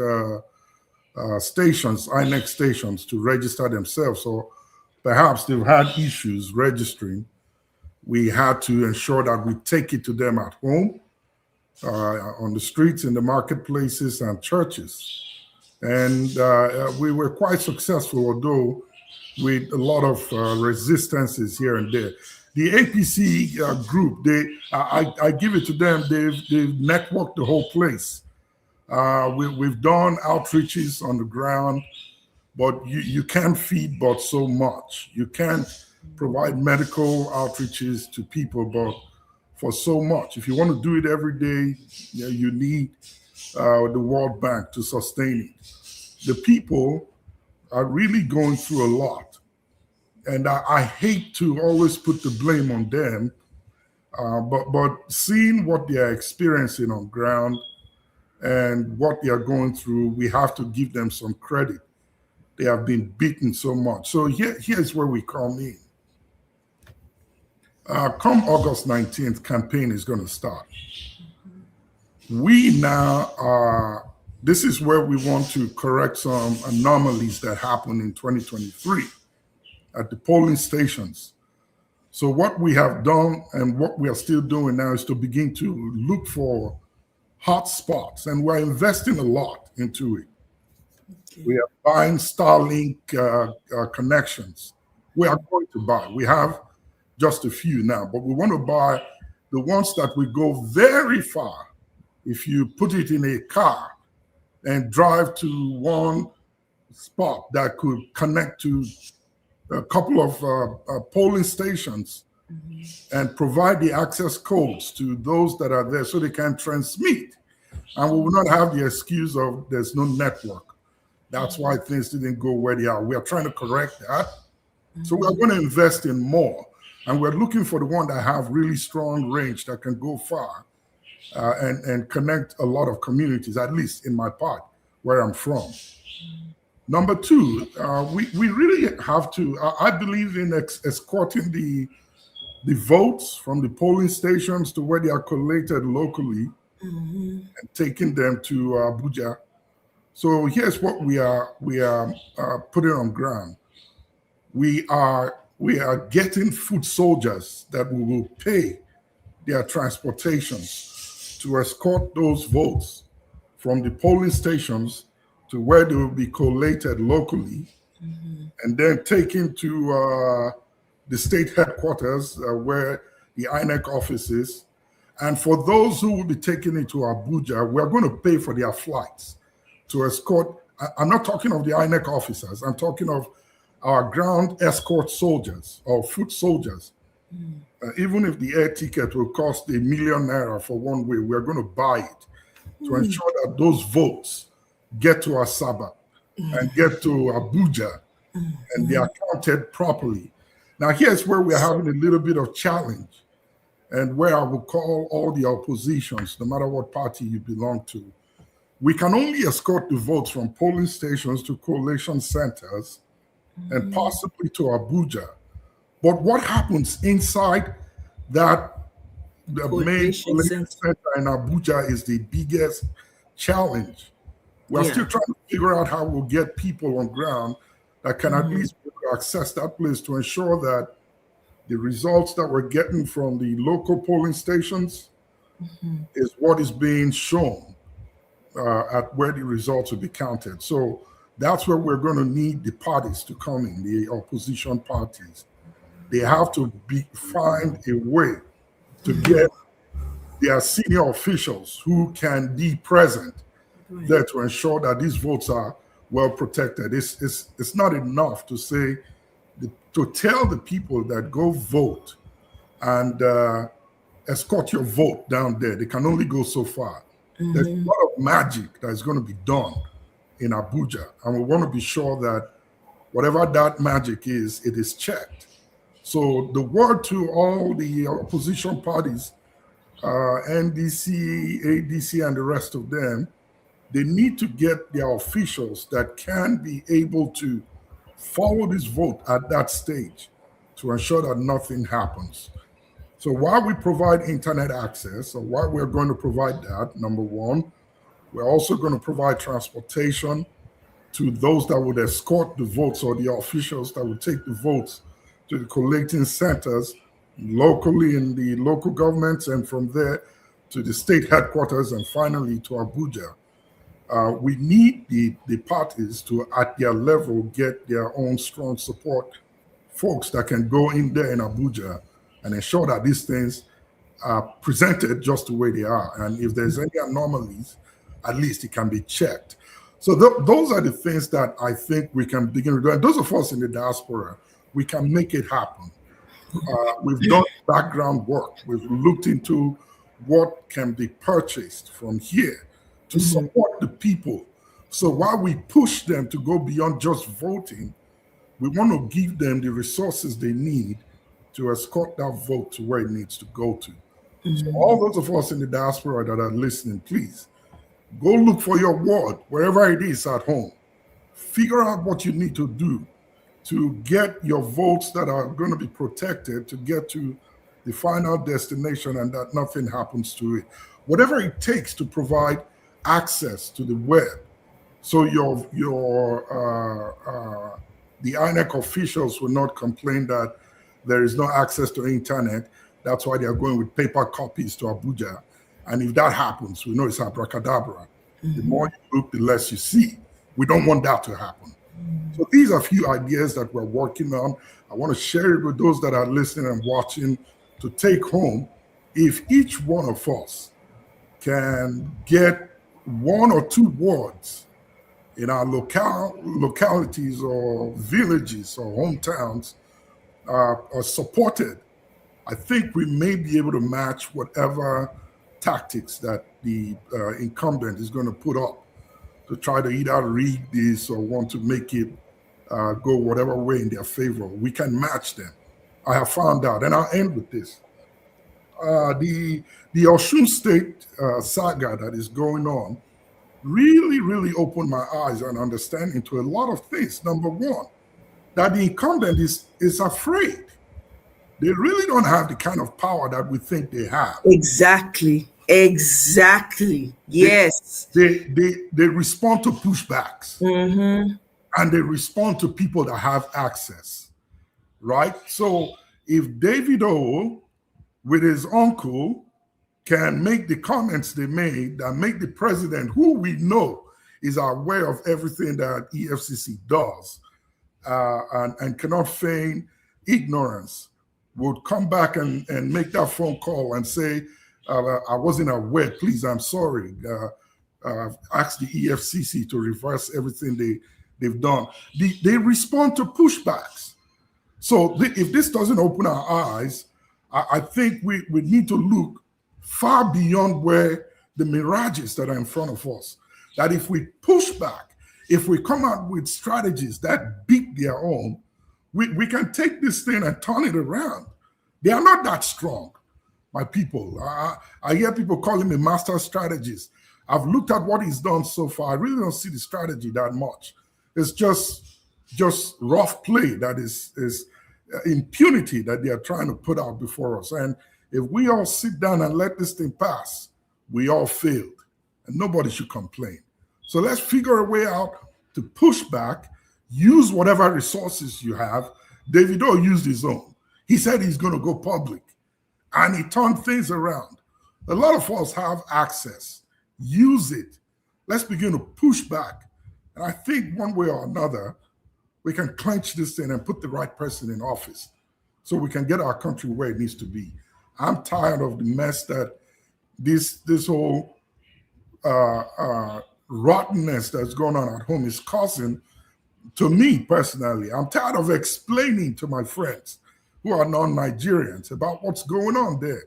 stations, INEC stations, to register themselves. So perhaps they've had issues registering. We had to ensure that we take it to them at home, on the streets, in the marketplaces, and churches. And we were quite successful, although with a lot of resistances here and there. The APC group, I give it to them, they've networked the whole place. We've done outreaches on the ground, but you can't feed but so much. You can't provide medical outreaches to people, but for so much. If you want to do it every day, you need the World Bank to sustain it. The people are really going through a lot. And I hate to always put the blame on them, but seeing what they are experiencing on ground and what they are going through, we have to give them some credit. They have been beaten so much. So here's where we come in. Come August 19th, campaign is going to start. We now are, this is where we want to correct some anomalies that happened in 2023 at the polling stations. So what we have done and what we are still doing now is to begin to look for hot spots, and we're investing a lot into it. Okay. We are buying Starlink connections. We are going to buy. We have just a few now, but we want to buy the ones that will go very far. If you put it in a car and drive to one spot that could connect to a couple of polling stations and provide the access codes to those that are there so they can transmit. And we will not have the excuse of there's no network. That's why things didn't go where they are. We are trying to correct that. So we're going to invest in more. And we're looking for the one that have really strong range that can go far and connect a lot of communities, at least in my part where I'm from. Number two, we really have to, I believe in escorting the votes from the polling stations to where they are collated locally and taking them to Abuja. So here's what we are putting on ground. We are getting foot soldiers that we will pay their transportations to escort those votes from the polling stations to where they will be collated locally and then taken to the state headquarters where the INEC office is. And for those who will be taken into Abuja, we're going to pay for their flights to escort. I'm not talking of the INEC officers. I'm talking of our ground escort soldiers or foot soldiers. Even if the air ticket will cost ₦1 million for one way, we're going to buy it to ensure that those votes get to Asaba and get to Abuja and they are counted properly. Now, here's where we're having a little bit of challenge and where I will call all the oppositions, no matter what party you belong to. We can only escort the votes from polling stations to collation centers and possibly to Abuja. But what happens inside that the main collation center in Abuja is the biggest challenge. We're still trying to figure out how we'll get people on ground that can at least access that place to ensure that the results that we're getting from the local polling stations is what is being shown at where the results will be counted. So that's where we're going to need the parties to come in, the opposition parties. They have to find a way to get their senior officials who can be present there to ensure that these votes are well protected. It's not enough to say, to tell the people that go vote and escort your vote down there. They can only go so far. There's a lot of magic that is going to be done in Abuja, and we want to be sure that whatever that magic is, it is checked. So the word to all the opposition parties, NDC, ADC, and the rest of them, they need to get their officials that can be able to follow this vote at that stage to ensure that nothing happens. So while we provide internet access, or while we're going to provide that, number one, we're also going to provide transportation to those that would escort the votes, or the officials that would take the votes to the collating centers locally in the local governments, and from there to the state headquarters, and finally to Abuja. We need the parties to, at their level, get their own strong support folks that can go in there in Abuja and ensure that these things are presented just the way they are. And if there's any anomalies, at least it can be checked. So those are the things that I think we can begin to do. And those of us in the diaspora, we can make it happen. We've done background work. We've looked into what can be purchased from here to support the people. So while we push them to go beyond just voting, we want to give them the resources they need to escort that vote to where it needs to go to. So all those of us in the diaspora that are listening, please go look for your ward, wherever it is at home. Figure out what you need to do to get your votes that are going to be protected to get to the final destination, and that nothing happens to it. Whatever it takes to provide access to the web, so the INEC officials will not complain that there is no access to the internet. That's why they are going with paper copies to Abuja. And if that happens, we know it's abracadabra. The more you look, the less you see. We don't want that to happen. So these are a few ideas that we're working on. I want to share it with those that are listening and watching to take home. If each one of us can get 1 or 2 wards in our localities or villages or hometowns are supported, I think we may be able to match whatever tactics that the incumbent is going to put up to try to either rig this or want to make it go whatever way in their favor. We can match them. I have found out, and I'll end with this. The Osun State saga that is going on really opened my eyes and understanding to a lot of things. Number one, that the incumbent is afraid. They really don't have the kind of power that we think they have. Exactly. Yes. They respond to pushbacks. Mm-hmm. And they respond to people that have access, right? So if Davido with his uncle can make the comments they made that make the president, who we know is aware of everything that EFCC does, and cannot feign ignorance, would come back and make that phone call and say, I wasn't aware, please, I'm sorry. Ask the EFCC to reverse everything they've done. They respond to pushbacks. So if this doesn't open our eyes, I think we need to look far beyond where the mirages that are in front of us. That if we push back, if we come out with strategies that beat their own, we can take this thing and turn it around. They are not that strong, my people. I hear people calling me master strategist. I've looked at what he's done so far. I really don't see the strategy that much. It's just rough play that is impunity that they are trying to put out before us. And if we all sit down and let this thing pass, we all failed, and nobody should complain. So let's figure a way out to push back, use whatever resources you have. Davido used his own. He said he's going to go public, and he turned things around. A lot of us have access. Use it. Let's begin to push back. And I think one way or another, we can clench this thing and put the right person in office so we can get our country where it needs to be. I'm tired of the mess that this whole rottenness that's going on at home is causing to me personally. I'm tired of explaining to my friends who are non-Nigerians about what's going on there.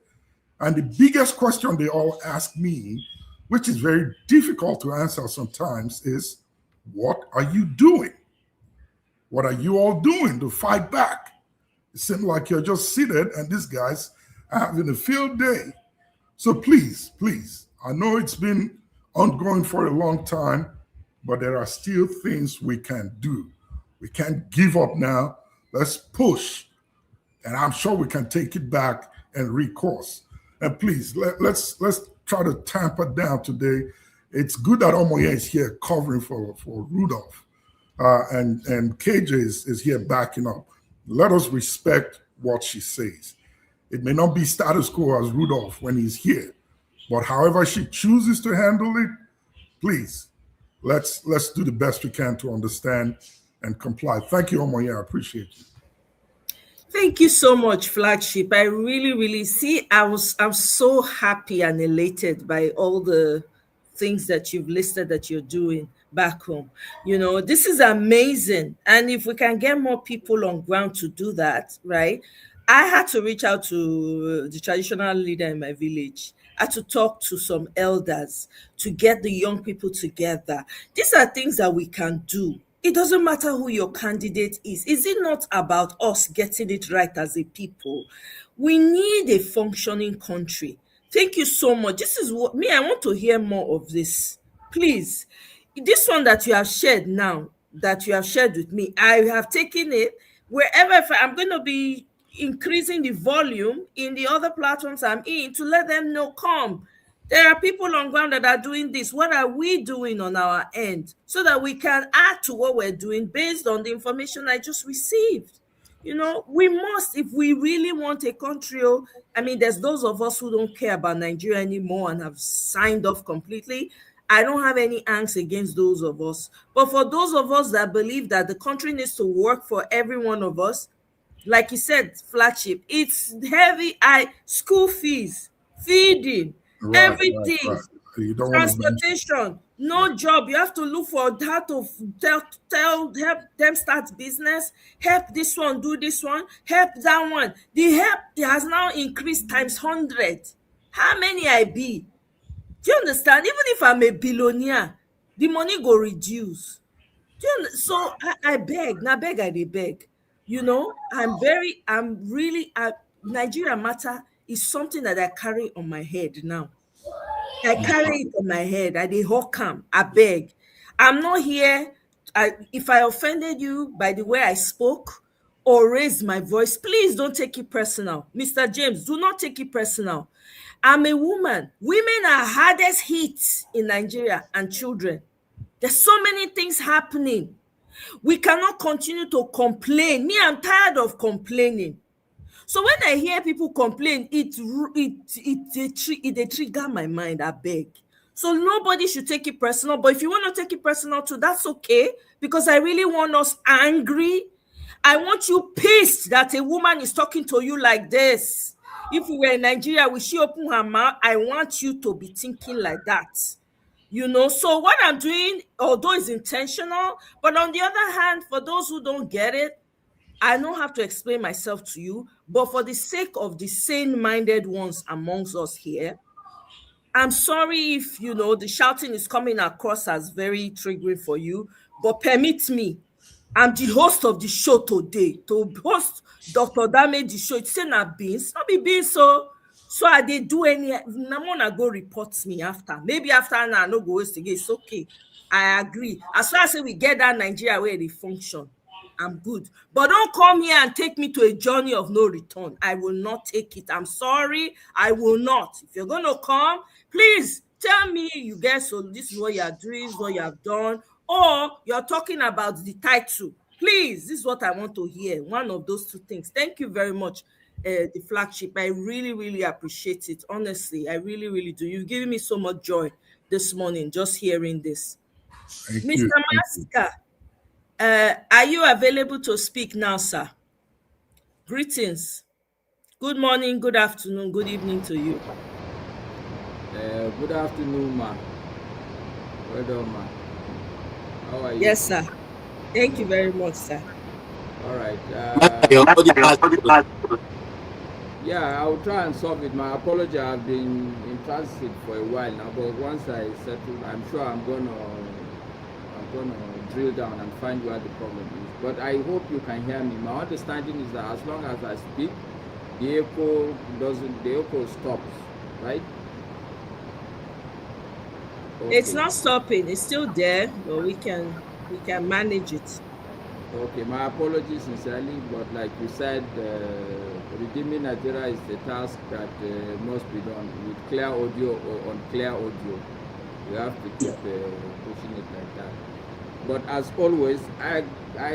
And the biggest question they all ask me, which is very difficult to answer sometimes, is, what are you doing? What are you all doing to fight back? It seems like you're just seated and these guys are having a field day. So please, I know it's been ongoing for a long time, but there are still things we can do. We can't give up now. Let's push. And I'm sure we can take it back and recourse. And please, let's try to tamper down today. It's good that Omoye is here covering for Rudolph. And KJ is here backing up. Let us respect what she says. It may not be status quo as Rudolph when he's here, but however she chooses to handle it, please, let's do the best we can to understand and comply. Thank you, Omoye. I appreciate you. Thank you so much, Flagship. I really see. I'm so happy and elated by all the things that you've listed that you're doing back home. This is amazing. And if we can get more people on ground to do that, right? I had to reach out to the traditional leader in my village. I had to talk to some elders to get the young people together. These are things that we can do. It doesn't matter who your candidate is. Is it not about us getting it right as a people? We need a functioning country. Thank you so much. This is what I want to hear more of this. Please. This one that you have shared now, that you have shared with me, I have taken it wherever. I'm going to be increasing the volume in the other platforms I'm in to let them know, come. There are people on ground that are doing this. What are we doing on our end so that we can add to what we're doing based on the information I just received? We must, if we really want a country. There's those of us who don't care about Nigeria anymore and have signed off completely. I don't have any angst against those of us. But for those of us that believe that the country needs to work for every one of us, like you said, Flagship, it's heavy. School fees, feeding, everything. Right. You don't want to mention. Transportation, no job. You have to look for how to help them start business, help this one do this one, help that one. The help has now increased times 100. How many I be? Do you understand? Even if I'm a billionaire, the money go reduce. So I beg, now beg I dey beg. I'm really Nigeria matter is something that I carry on my head now. I carry it on my head. I dey hawk am. I beg. I'm not here. If I offended you by the way I spoke or raised my voice, please don't take it personal. Mr. James, do not take it personal. I'm a woman. Women are hardest hit in Nigeria and children. There's so many things happening. We cannot continue to complain. Me, I'm tired of complaining. So when I hear people complain, it trigger my mind, I beg. So nobody should take it personal. But if you want to take it personal too, that's okay. Because I really want us angry. I want you pissed that a woman is talking to you like this. If we were in Nigeria, we she open her mouth. I want you to be thinking like that. So what I'm doing, although it's intentional, but on the other hand, for those who don't get it, I don't have to explain myself to you, but for the sake of the sane-minded ones amongst us here, I'm sorry if, the shouting is coming across as very triggering for you, but permit me. I'm the host of the show today. To host Dr. Damage the show, it's saying beans, not be beans, so I dey do any, no one go report me after. Maybe after now, I no go waste again. It's okay. I agree. As far as we get that Nigeria where they function, I'm good. But don't come here and take me to a journey of no return. I will not take it. I'm sorry. I will not. If you're going to come, please tell me you guys, so this is what you are doing, this is what you have done, or you're talking about the title. Please, this is what I want to hear. One of those two things. Thank you very much, the flagship. I really, really appreciate it. Honestly, I really, really do. You've given me so much joy this morning just hearing this. Thank Mr. you. Maska, are you available to speak now, sir? Greetings. Good morning, good afternoon, good evening to you. Good afternoon, ma. Well done, ma. How are you? Yes, sir. Thank you very much, sir. All right. Your Yeah, I'll try and solve it. My apology. I've been in transit for a while now, but once I settle, I'm sure I'm gonna drill down and find where the problem is. But I hope you can hear me. My understanding is that as long as I speak, the echo stops, right? Okay. It's not stopping. It's still there, but we can manage it. Okay, my apologies sincerely, but like you said, redeeming Nigeria is a task that must be done with clear audio or unclear audio. We have to keep pushing it like that. But as always, I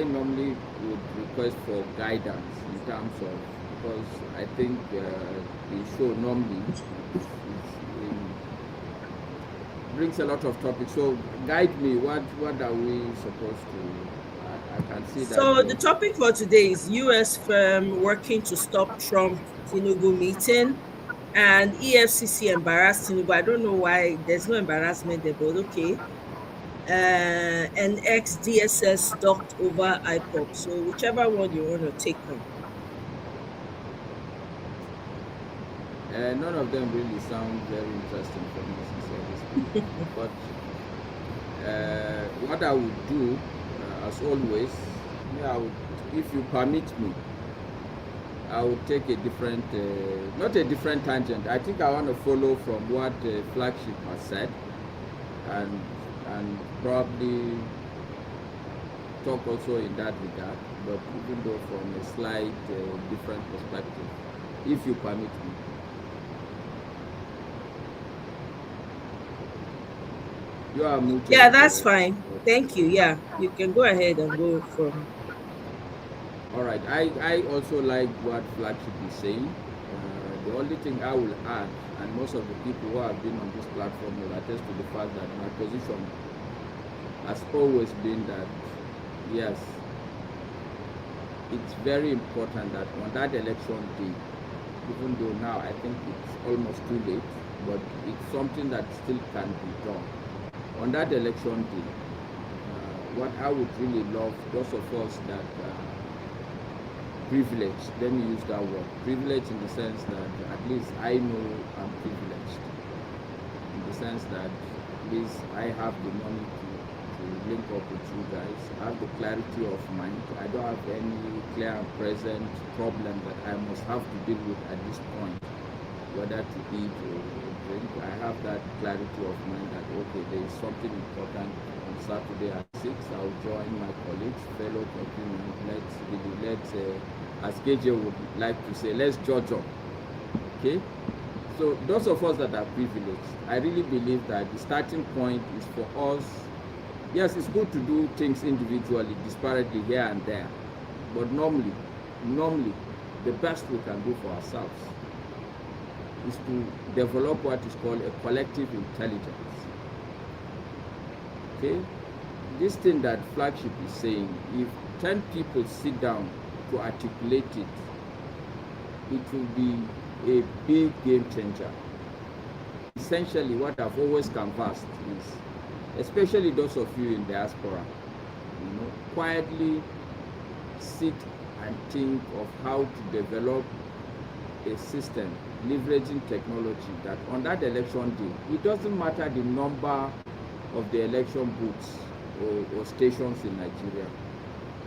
normally would request for guidance in terms of, because I think the show normally brings a lot of topics. So guide me. What are we supposed to? I can see that. So the topic for today is U.S. firm working to stop Trump-Tinubu meeting, and EFCC embarrassed Tinubu. I don't know why there's no embarrassment there, but okay. And Èx-DSS docked over IPOB. So whichever one you want to take on. None of them really sound very interesting for me, sincerely. But what I would do, as always, if you permit me, I would take a different, not a different tangent. I think I want to follow from what Flagship has said, and probably talk also in that regard, but even though from a slight different perspective, if you permit me. You are muted. Yeah, that's fine. Thank you. Yeah, you can go ahead and go from. All right. I also like what Flagship is saying. The only thing I will add, and most of the people who have been on this platform will attest to the fact that my position has always been that, yes, it's very important that on that election day, even though now I think it's almost too late, but it's something that still can be done. On that election day, what I would really love, those of us that privileged, let me use that word, privileged in the sense that at least I know I'm privileged, in the sense that at least I have the money to link up with you guys, I have the clarity of mind, I don't have any clear and present problem that I must have to deal with at this point, whether to eat or drink. I have that clarity of mind that, okay, there is something important on Saturday at 6, I'll join my colleagues, fellow countrymen, let's as KJ would like to say, let's judge up, okay? So those of us that are privileged, I really believe that the starting point is for us. Yes, it's good to do things individually, disparately here and there, but normally, the best we can do for ourselves is to develop what is called a collective intelligence, okay? This thing that flagship is saying, if 10 people sit down to articulate it, it will be a big game changer. Essentially, what I've always canvassed is, especially those of you in diaspora, quietly sit and think of how to develop a system leveraging technology that on that election day, it doesn't matter the number of the election booths or stations in Nigeria.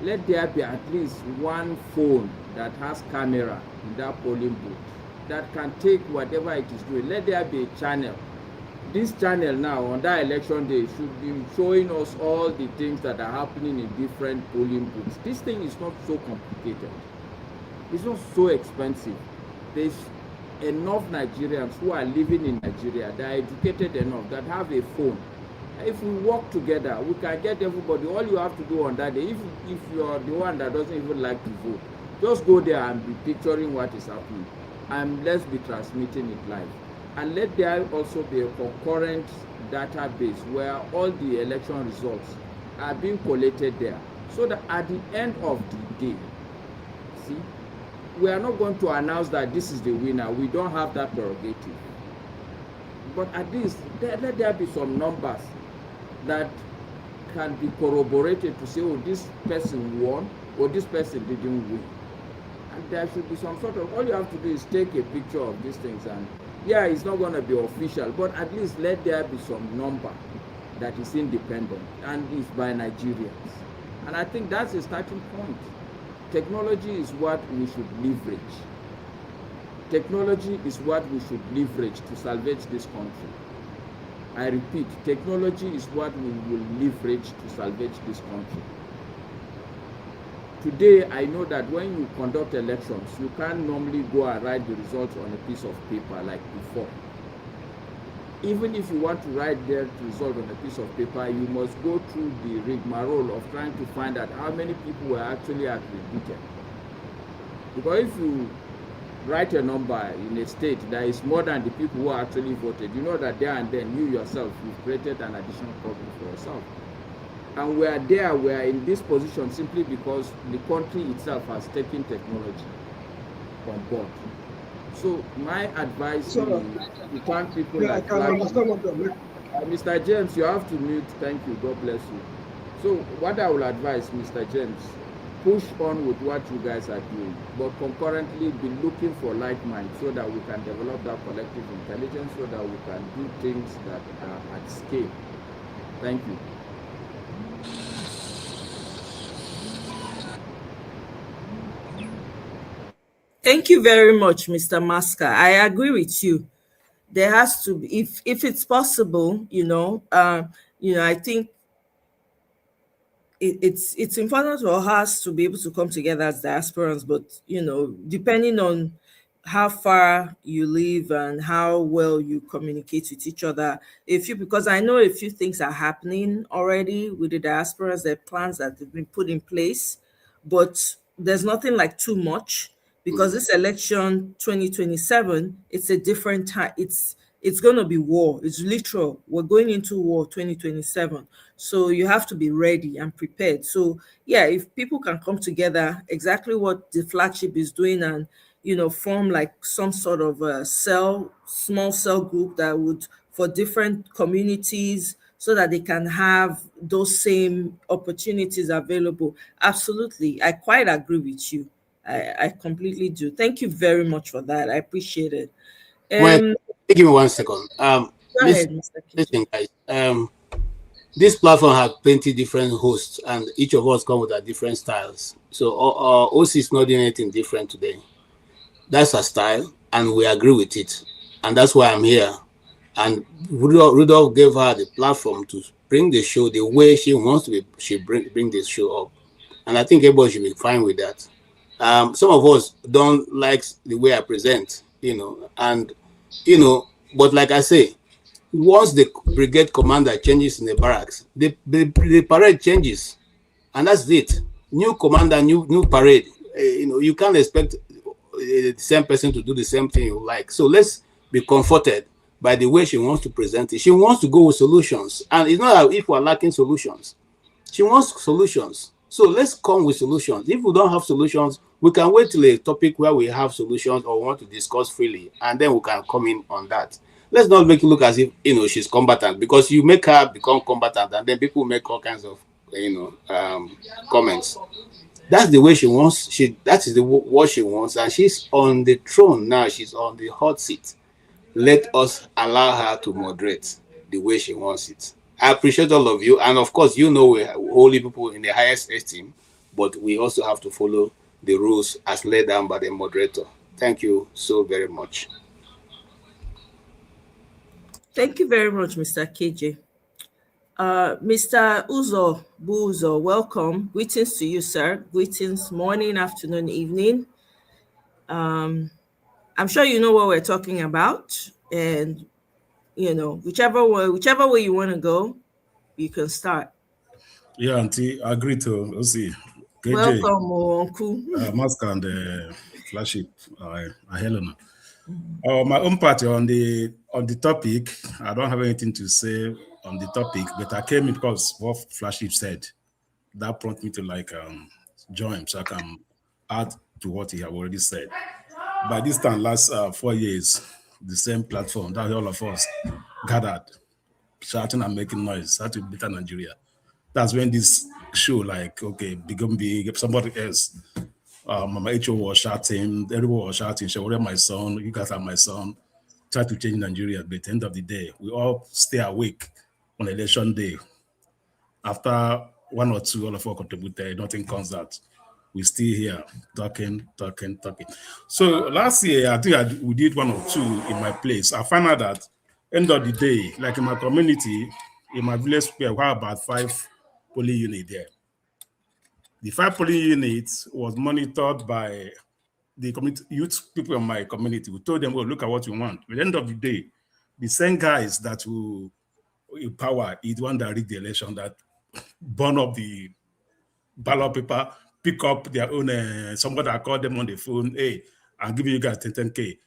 Let there be at least one phone that has camera in that polling booth that can take whatever it is doing. Let there be a channel. This channel now on that election day should be showing us all the things that are happening in different polling booths. This thing is not so complicated. It's not so expensive. There's enough Nigerians who are living in Nigeria that are educated enough, that have a phone. If we work together, we can get everybody. All you have to do on that day, if you're the one that doesn't even like to vote, just go there and be picturing what is happening, and let's be transmitting it live. And let there also be a concurrent database where all the election results are being collated there, so that at the end of the day, see, we are not going to announce that this is the winner. We don't have that prerogative. But at least let there be some numbers that can be corroborated to say, oh, this person won or this person didn't win. And there should be some sort of, all you have to do is take a picture of these things, and yeah, it's not going to be official, but at least let there be some number that is independent and is by Nigerians. And I think that's a starting point. Technology is what we should leverage. Technology is what we should leverage to salvage this country. I repeat, technology is what we will leverage to salvage this country. Today, I know that when you conduct elections, you can't normally go and write the results on a piece of paper like before. Even if you want to write the result on a piece of paper, you must go through the rigmarole of trying to find out how many people were actually accredited. Because if you write a number in a state that is more than the people who actually voted, you know that there and then you yourself, you've created an additional problem for yourself. And we are in this position simply because the country itself has taken technology on board. So my advice is to thank people like Mr. James, you have to mute. Thank you. God bless you. So what I will advise, Mr. James, push on with what you guys are doing, but concurrently be looking for like mind so that we can develop that collective intelligence, so that we can do things that are at scale. Thank you. Thank you very much, Mr. Maska. I agree with you. There has to be, if it's possible, I think it's important for us to be able to come together as diasporans, but depending on how far you live and how well you communicate with each other, because I know a few things are happening already with the diasporas, there are plans that have been put in place, but there's nothing like too much, because this election 2027, it's a different time. It's going to be war. It's literal. We're going into war 2027. So you have to be ready and prepared. So yeah, if people can come together, exactly what the flagship is doing, and form like some sort of a small cell group that would, for different communities, so that they can have those same opportunities available. Absolutely. I quite agree with you. I completely do. Thank you very much for that. I appreciate it. Well, give me 1 second. Go ahead, Mr. Listen, guys. This platform has plenty different hosts, and each of us come with our different styles. So OC is not doing anything different today. That's her style, and we agree with it, and that's why I'm here. And Rudolph gave her the platform to bring the show the way she wants to be. She bring this show up, and I think everybody should be fine with that. Some of us don't like the way I present, and but like I say, once the brigade commander changes in the barracks, the parade changes, and that's it. New commander, new parade. You can't expect the same person to do the same thing you like. So let's be comforted by the way she wants to present it. She wants to go with solutions, and it's not that if we're lacking solutions. She wants solutions. So let's come with solutions. If we don't have solutions, we can wait till a topic where we have solutions or want to discuss freely, and then we can come in on that. Let's not make it look as if she's combatant, because you make her become combatant, and then people make all kinds of comments. That's the way she wants. That is what she wants, and she's on the throne now. She's on the hot seat. Let us allow her to moderate the way she wants it. I appreciate all of you, and of course, we hold people in the highest esteem, but we also have to follow the rules as laid down by the moderator. Thank you so very much. Thank you very much, Mr. KJ. Mr. Buzo, welcome. Greetings to you, sir. Greetings, morning, afternoon, evening. I'm sure you know what we're talking about, and whichever way you want to go, you can start. Yeah, Auntie, I agree to OC. KJ, welcome, Uncle. Mask and flagship, Helena. My own party on the topic, I don't have anything to say on the topic, but I came in because what flagship said. That prompted me to join, so I can add to what he have already said. By this time, last 4 years, the same platform that all of us gathered, shouting and making noise, how to better Nigeria. That's when this show, become big. Somebody else, Mama H.O. was shouting, everyone was shouting, Shawara, my son, you guys are my son, try to change Nigeria. But at the end of the day, we all stay awake on election day. After one or two, all of us contributed, nothing comes out. We still here talking. So last year, I think we did 1 or 2 in my place. I found out that end of the day, like in my community, in my village square, we have about 5 polling units there. The 5 polling units was monitored by the community youth people in my community. We told them, well, look at what you want. At the end of the day, the same guys that will in power is the one that rigged the election, that burn up the ballot paper, pick up their own, somebody that called them on the phone, hey, I'm giving you guys 10K,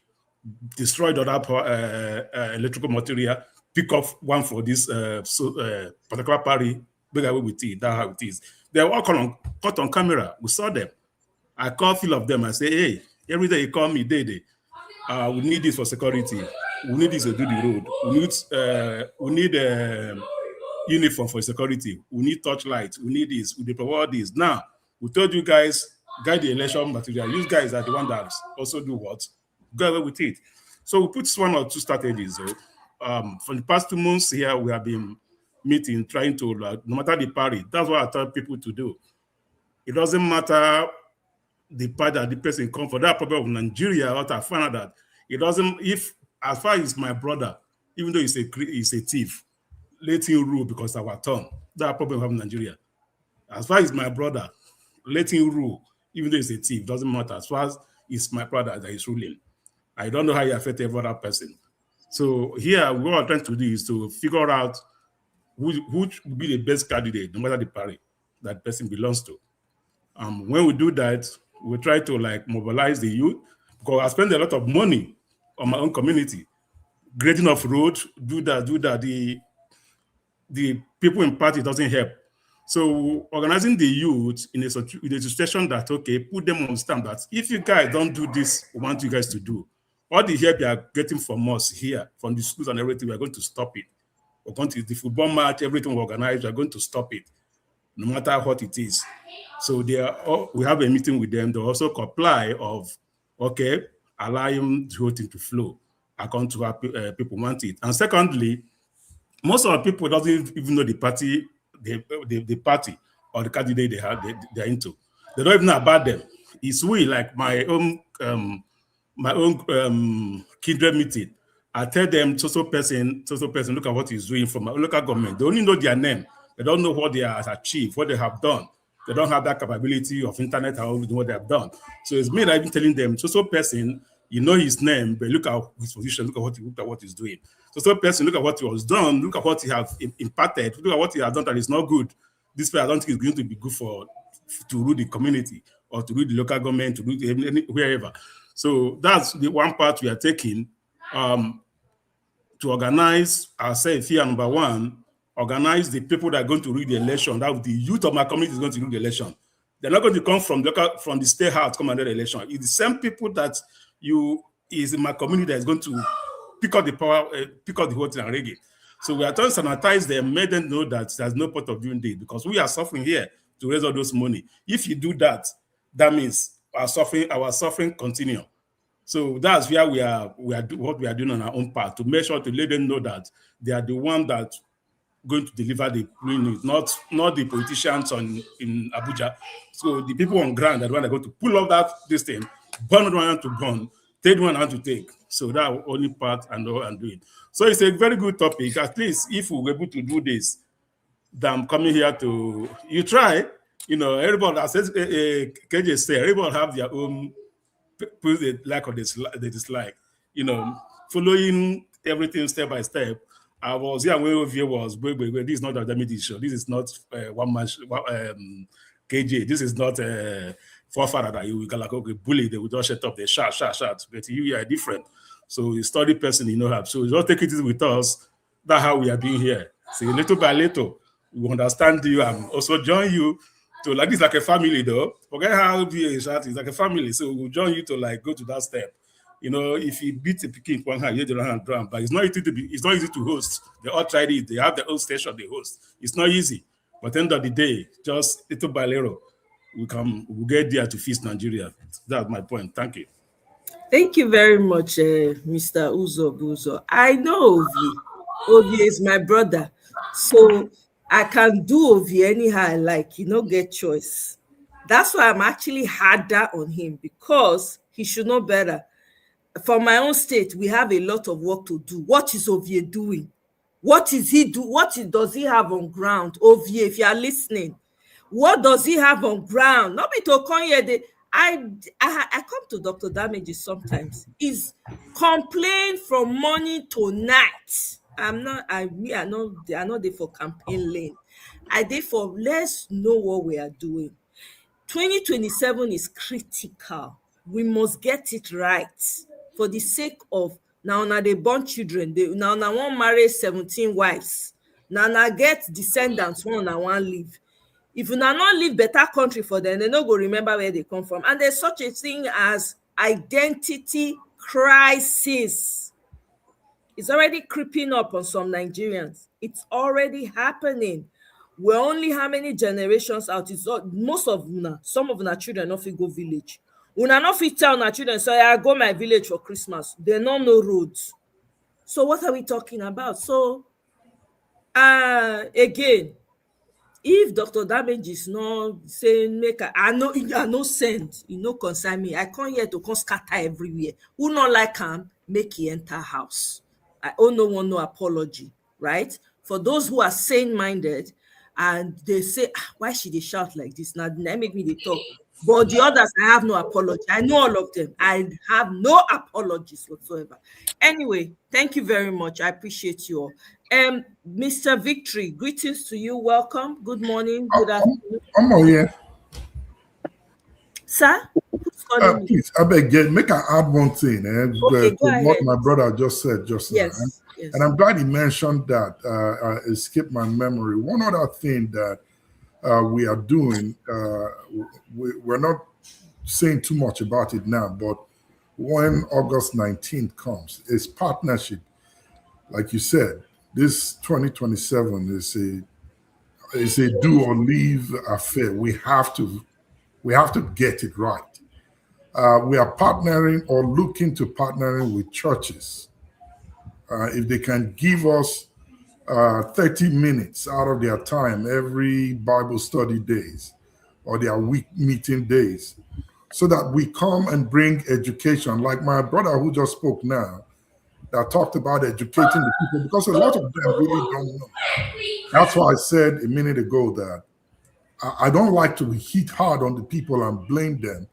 destroy the other electrical material, pick up one for this particular party, big away with it, that's how it is. They were all caught on camera. We saw them. I call a few of them. I say, hey, every day you call me, we need this for security. We need this to do the road. We need uniform for security. We need torchlight. We need this. We provide this. Now, we told you guys, guide the election material. You guys are the one that also do what? Go away with it. So we put 1 or 2 strategies. For the past 2 months here, we have been meeting, trying to, no matter the party, that's what I tell people to do. It doesn't matter the party that the person comes for. That problem of Nigeria, what I found out that it doesn't, if, as far as my brother, even though he's a thief, let him rule because our turn. That problem of Nigeria. As far as my brother, let him rule, even though he's a thief, doesn't matter. As far as it's my brother that is ruling. I don't know how he affects every other person. So here, what we're trying to do is to figure out who would be the best candidate, no matter the party that person belongs to. When we do that, we try to mobilize the youth, because I spend a lot of money on my own community, grading of road, do that. The people in party doesn't help. So organizing the youth in a situation that, okay, put them on stand that if you guys don't do this, we want you guys to do. All the help you are getting from us here, from the schools and everything, we are going to stop it. We're going to, the football match, everything we organize, we are going to stop it, no matter what it is. So we have a meeting with them. They also comply of, okay, allowing the whole thing to flow according to how people want it. And secondly, most of the people doesn't even know the party, the party or the candidate they're into. They don't even know about them. It's we, like my own kindred meeting. I tell them, so person, look at what he's doing for my local government. They only know their name. They don't know what they have achieved, what they have done. They don't have that capability of internet or what they have done. So it's me that I've been telling them, so person, you know his name, but look at his position, look at what he's doing. So person, look at what he was done, look at what he has impacted, look at what he has done that is not good. This way I don't think it's going to be good to rule the community or to rule the local government, to rule wherever. So that's the one part we are taking to organize ourselves here. Number one, organize the people that are going to read the election. That the youth of my community is going to read the election. They're not going to come from the state house to come and do the election. It's the same people that is in my community that is going to pick up the power, pick up the whole thing and rig it. So we are trying to sanitize them, make them know that there's no point of doing this because we are suffering here to raise all those money. If you do that, that means our suffering continue. So that's where we are what we are doing on our own part to make sure to let them know that they are the one that going to deliver the news, not the politicians in Abuja. So the people on ground are the one that are going to pull up this thing, burn one to burn, take one to take. So that only part and do it. So it's a very good topic. At least if we were able to do this, then I'm coming here to you try. You know, everybody as KJ say, everybody have their own people they like or they dislike. You know, following everything step by step. I was here when OVA was, this is not a damage show. This is not one man KJ. This is not a forefather that you can like okay, bully. They would just shut up. They shout. But you are different. So you study person, you know how. So you just take it with us. That's how we are being here. So little by little, we understand you and also join you to like this like a family though. Forget how OVA is like a family. So we'll join you to like go to that step. You know, if you beat a picking one hand, you don't have drum, but it's not easy to host. They all tried it. They have their own station they host. It's not easy. But at the end of the day, just little by little, we'll get there to feast Nigeria. That's my point. Thank you. Thank you very much, Mr. Uzo. I know Ovi. Ovi is my brother. So I can do Ovi anyhow I like. You know, get choice. That's why I'm actually harder on him because he should know better. For my own state, we have a lot of work to do. What is Ovie doing? What is he do? Does he have on ground? Ovie, if you are listening, what does he have on ground? Not be to come here. I come to Dr. Damages sometimes. He's complain from morning to night. I know they are not there for campaign lane. I there for let's know what we are doing. 2027 is critical. We must get it right. For the sake of now they born children, now one marry 17 wives, now get descendants one live. If you not live better country for them, they no go remember where they come from. And there's such a thing as identity crisis. It's already creeping up on some Nigerians. It's already happening. We're only how many generations out? It's not, most of them, some of our children not fit go village. Una no fit tell our children, so I go my village for Christmas. They don't know roads. So what are we talking about? So again, if Dr. Damage is not saying I no send, you know concern me. I come here to come scatter everywhere. Who not like him, make he enter house. I owe no one no apology, right? For those who are sane-minded and they say, why should they shout like this? Now that make me they talk. But the others, I have no apology. I know all of them. I have no apologies whatsoever. Anyway, thank you very much. I appreciate you all. Mr. Victory, greetings to you. Welcome. Good morning. Good afternoon. I'm all here. Sir? Please, I beg you, make I add one thing okay, to what my brother just said just now. Yes. And I'm glad he mentioned that. Escaped my memory. One other thing that we are doing, we're not saying too much about it now, but when August 19th comes, it's partnership. Like you said, this 2027 is a do or leave affair. We have to get it right. We are partnering or looking to partnering with churches. If they can give us 30 minutes out of their time every Bible study days or their week meeting days, so that we come and bring education, like my brother who just spoke now, that talked about educating the people, because a lot of them really don't know. That's why I said a minute ago that I don't like to hit hard on the people and blame them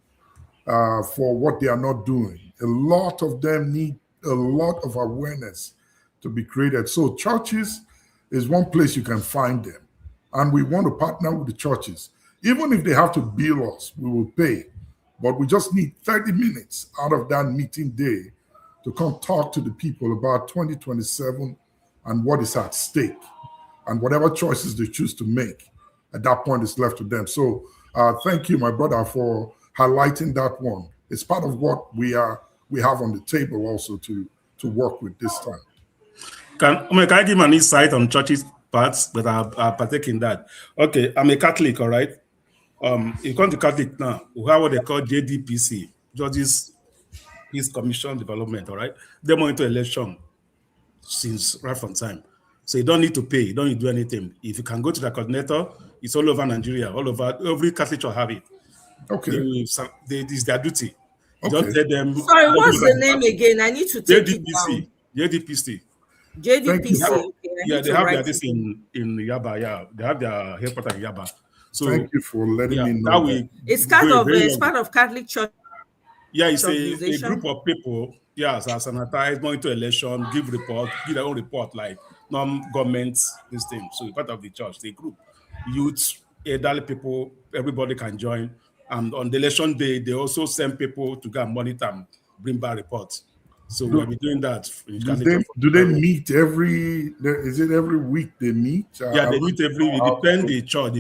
for what they are not doing. A lot of them need a lot of awareness to be created. So churches is one place you can find them. And we want to partner with the churches. Even if they have to bill us, we will pay. But we just need 30 minutes out of that meeting day to come talk to the people about 2027 and what is at stake. And whatever choices they choose to make, at that point is left to them. So thank you, my brother, for highlighting that one. It's part of what we have on the table also to work with this time. Can I give an insight on churches parts that are partake in that? Okay, I'm a Catholic, all right? If you come to Catholic now, we have what they call JDPC, Judges Peace Commission Development, all right? They monitor election since right from time. So you don't need to pay, you don't need to do anything. If you can go to the coordinator, it's all over Nigeria, all over, every Catholic will have it. Okay. It's their duty. Okay. Don't tell them. Sorry, what's the name again? I need to take it down. JDPC. JDPC. Okay, yeah, they have this in Yaba. Yeah, they have their headquarters in Yaba. So thank you for letting me know. It's part of Catholic Church. Yeah, it's a group of people. Yes, yeah, sanitize, monitor election, give their own report, like non-government this thing. So part of the church, the group, youth, elderly people, everybody can join. And on the election day, they also send people to go and monitor and bring back reports. So we'll be doing that. Do they meet is it every week they meet? Yeah, they meet every week. Depend the church,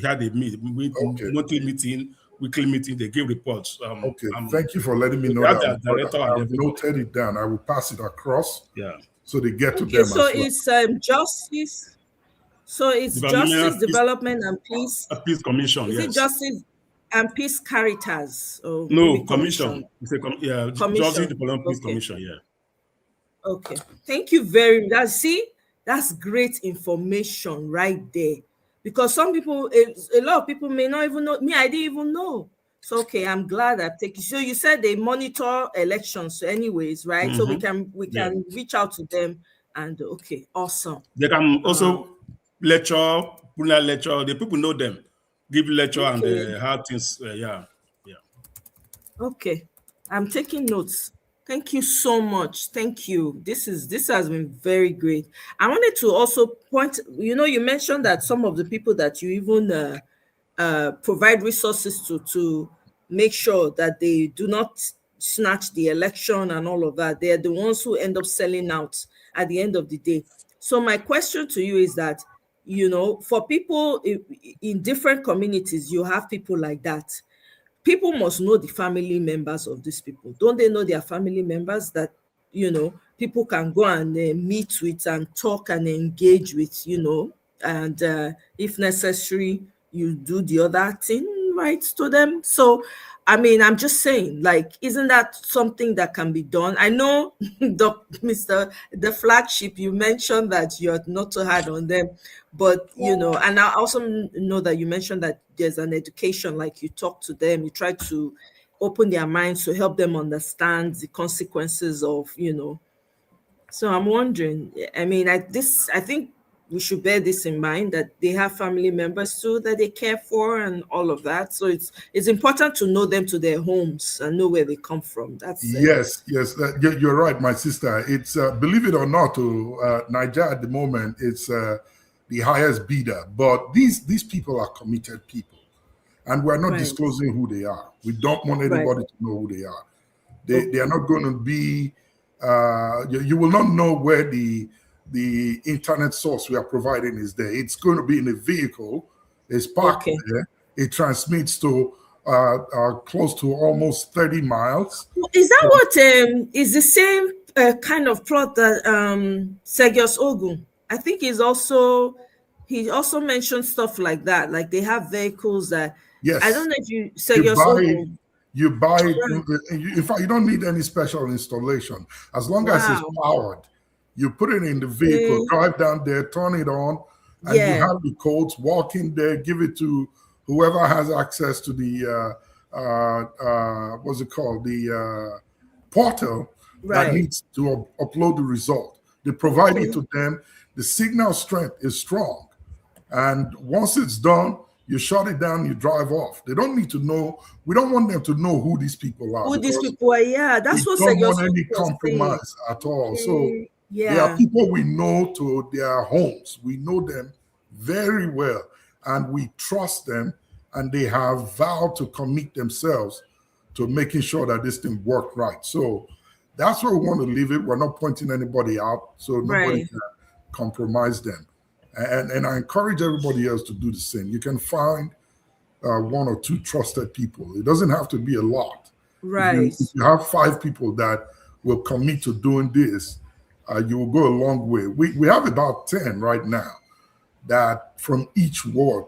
how they meet. Monthly meeting, weekly meeting, they give reports. Okay, thank you for letting me know that. I've noted it down. I will pass it across. Yeah. So they get to them. So it's justice. So it's Justice, Development and Peace. A Peace Commission. Is it Justice and Peace Caritas? Or no, Commission. It's a Commission. Justice, Development, Peace Commission. Yeah. Okay. Thank you very much. See, that's great information right there. Because some people, a lot of people may not even know. Me, I didn't even know. So okay, I'm glad I've taken. So you said they monitor elections, anyways, right? So we can reach out to them, and okay, awesome. They can also lecture, the people know them, give lecture and how things. Yeah. Okay, I'm taking notes. Thank you so much. Thank you. This has been very great. I wanted to also point. You mentioned that some of the people that you even provide resources to make sure that they do not snatch the election and all of that. They're the ones who end up selling out at the end of the day. So my question to you is that, for people in different communities, you have people like that. People must know the family members of these people. Don't they know their family members that, people can go and meet with and talk and engage with, and if necessary, you do the other thing right to them. So, I mean, I'm just saying, isn't that something that can be done? I know, the flagship, you mentioned that you're not too hard on them, but, and I also know that you mentioned that there's an education, like you talk to them, you try to open their minds to help them understand the consequences of, So I'm wondering, I mean, I think we should bear this in mind, that they have family members too that they care for and all of that. So it's important to know them to their homes and know where they come from. That's yes, you're right, my sister. It's believe it or not, Niger at the moment, it's the highest bidder. But these people are committed people, and we're not disclosing who they are. We don't want anybody to know who they are. They are not going to be. You will not know where the internet source we are providing is there. It's going to be in a vehicle is parked Okay. there. It transmits to close to almost 30 miles. Is that what is the same kind of plot that Segios Ogun? I think he also mentioned stuff like that. Like they have vehicles that Yes. I don't know if You Segios Ogun. buy in fact, you don't need any special installation. As long as it's powered, you put it in the vehicle, drive down there, turn it on, and you have the codes, walk in there, give it to whoever has access to the what's it called? The portal that needs to upload the result. They provide it to them. The signal strength is strong. And once it's done, you shut it down, you drive off. They don't need to know. We don't want them to know who these people are. Who these people are, yeah. That's what we don't Segios want any Ogun was compromise saying. at all. So there are people we know to their homes. We know them very well, and we trust them, and they have vowed to commit themselves to making sure that this thing worked right. So that's where we want to leave it. We're not pointing anybody out, so nobody can compromise them. And I encourage everybody else to do the same. You can find one or two trusted people. It doesn't have to be a lot. Right. If you have 5 people that will commit to doing this, you will go a long way. We have about 10 right now that from each ward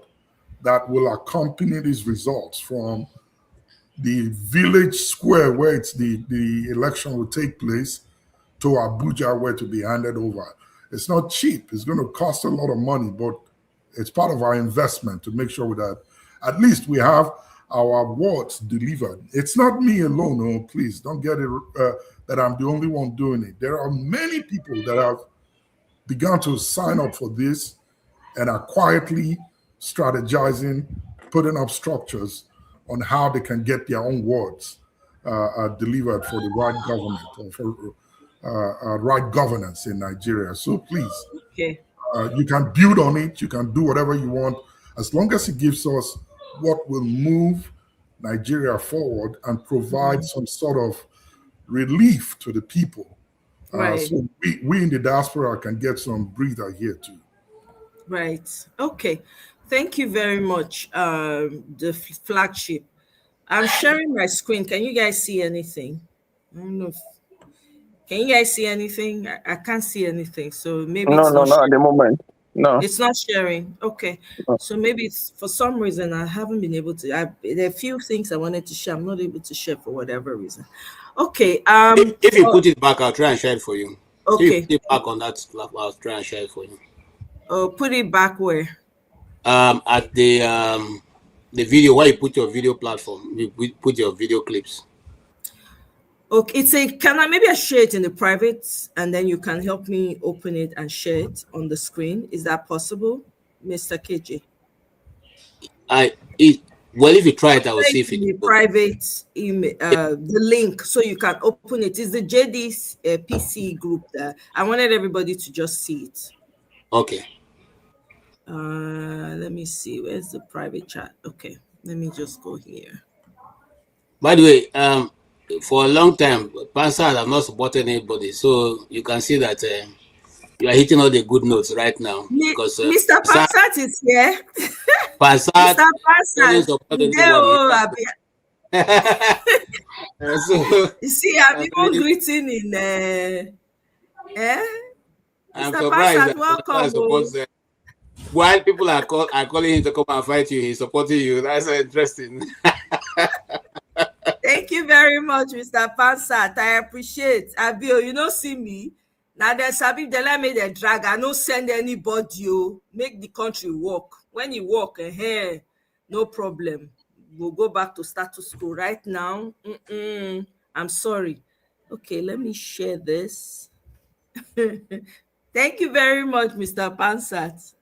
that will accompany these results from the village square where it's the election will take place to Abuja where to be handed over. It's not cheap. It's going to cost a lot of money, but it's part of our investment to make sure that at least we have our wards delivered. It's not me alone. Oh, please don't get it that I'm the only one doing it. There are many people that have begun to sign up for this and are quietly strategizing, putting up structures on how they can get their own wards delivered for the right government or for right governance in Nigeria. So please, you can build on it. You can do whatever you want, as long as it gives us what will move Nigeria forward and provide some sort of relief to the people. So we in the diaspora can get some breather here too. Right. Okay. Thank you very much, the flagship. I'm sharing my screen. Can you guys see anything? I don't know. Can you guys see anything? I can't see anything. So maybe No, it's not at the moment. No. It's not sharing. Okay. No. So maybe it's for some reason I haven't been able to. There are a few things I wanted to share. I'm not able to share for whatever reason. Okay. If you put it back, I'll try and share it for you. Okay. If you put it back on that stuff, I'll try and share it for you. Oh, put it back where? At the video, where you put your video platform, you put your video clips. Okay, can I maybe share it in the private and then you can help me open it and share it on the screen? Is that possible, Mr. KJ? Well, if you try it, I will see if it the private email, the link, so you can open it. Is the JD's PC group there? I wanted everybody to just see it. Okay. Let me see. Where's the private chat? Okay, let me just go here. By the way, for a long time, Pansat have not supported anybody, so you can see that you are hitting all the good notes right now. Because Mr. Pansat is here. Pansat, Mr. Pansat, so, you see, I'm even greeting in. I'm Mr. surprised Pansat, welcome. While people are calling him to come and fight you, he's supporting you. That's interesting. Thank you very much, Mr. Pansat. I appreciate. Abio, you don't see me. Now there's Sabib, they let me the drag. I don't send anybody. You make the country work. When you work, no problem. We'll go back to status quo right now. I'm sorry. Okay, let me share this. Thank you very much, Mr. Pansat.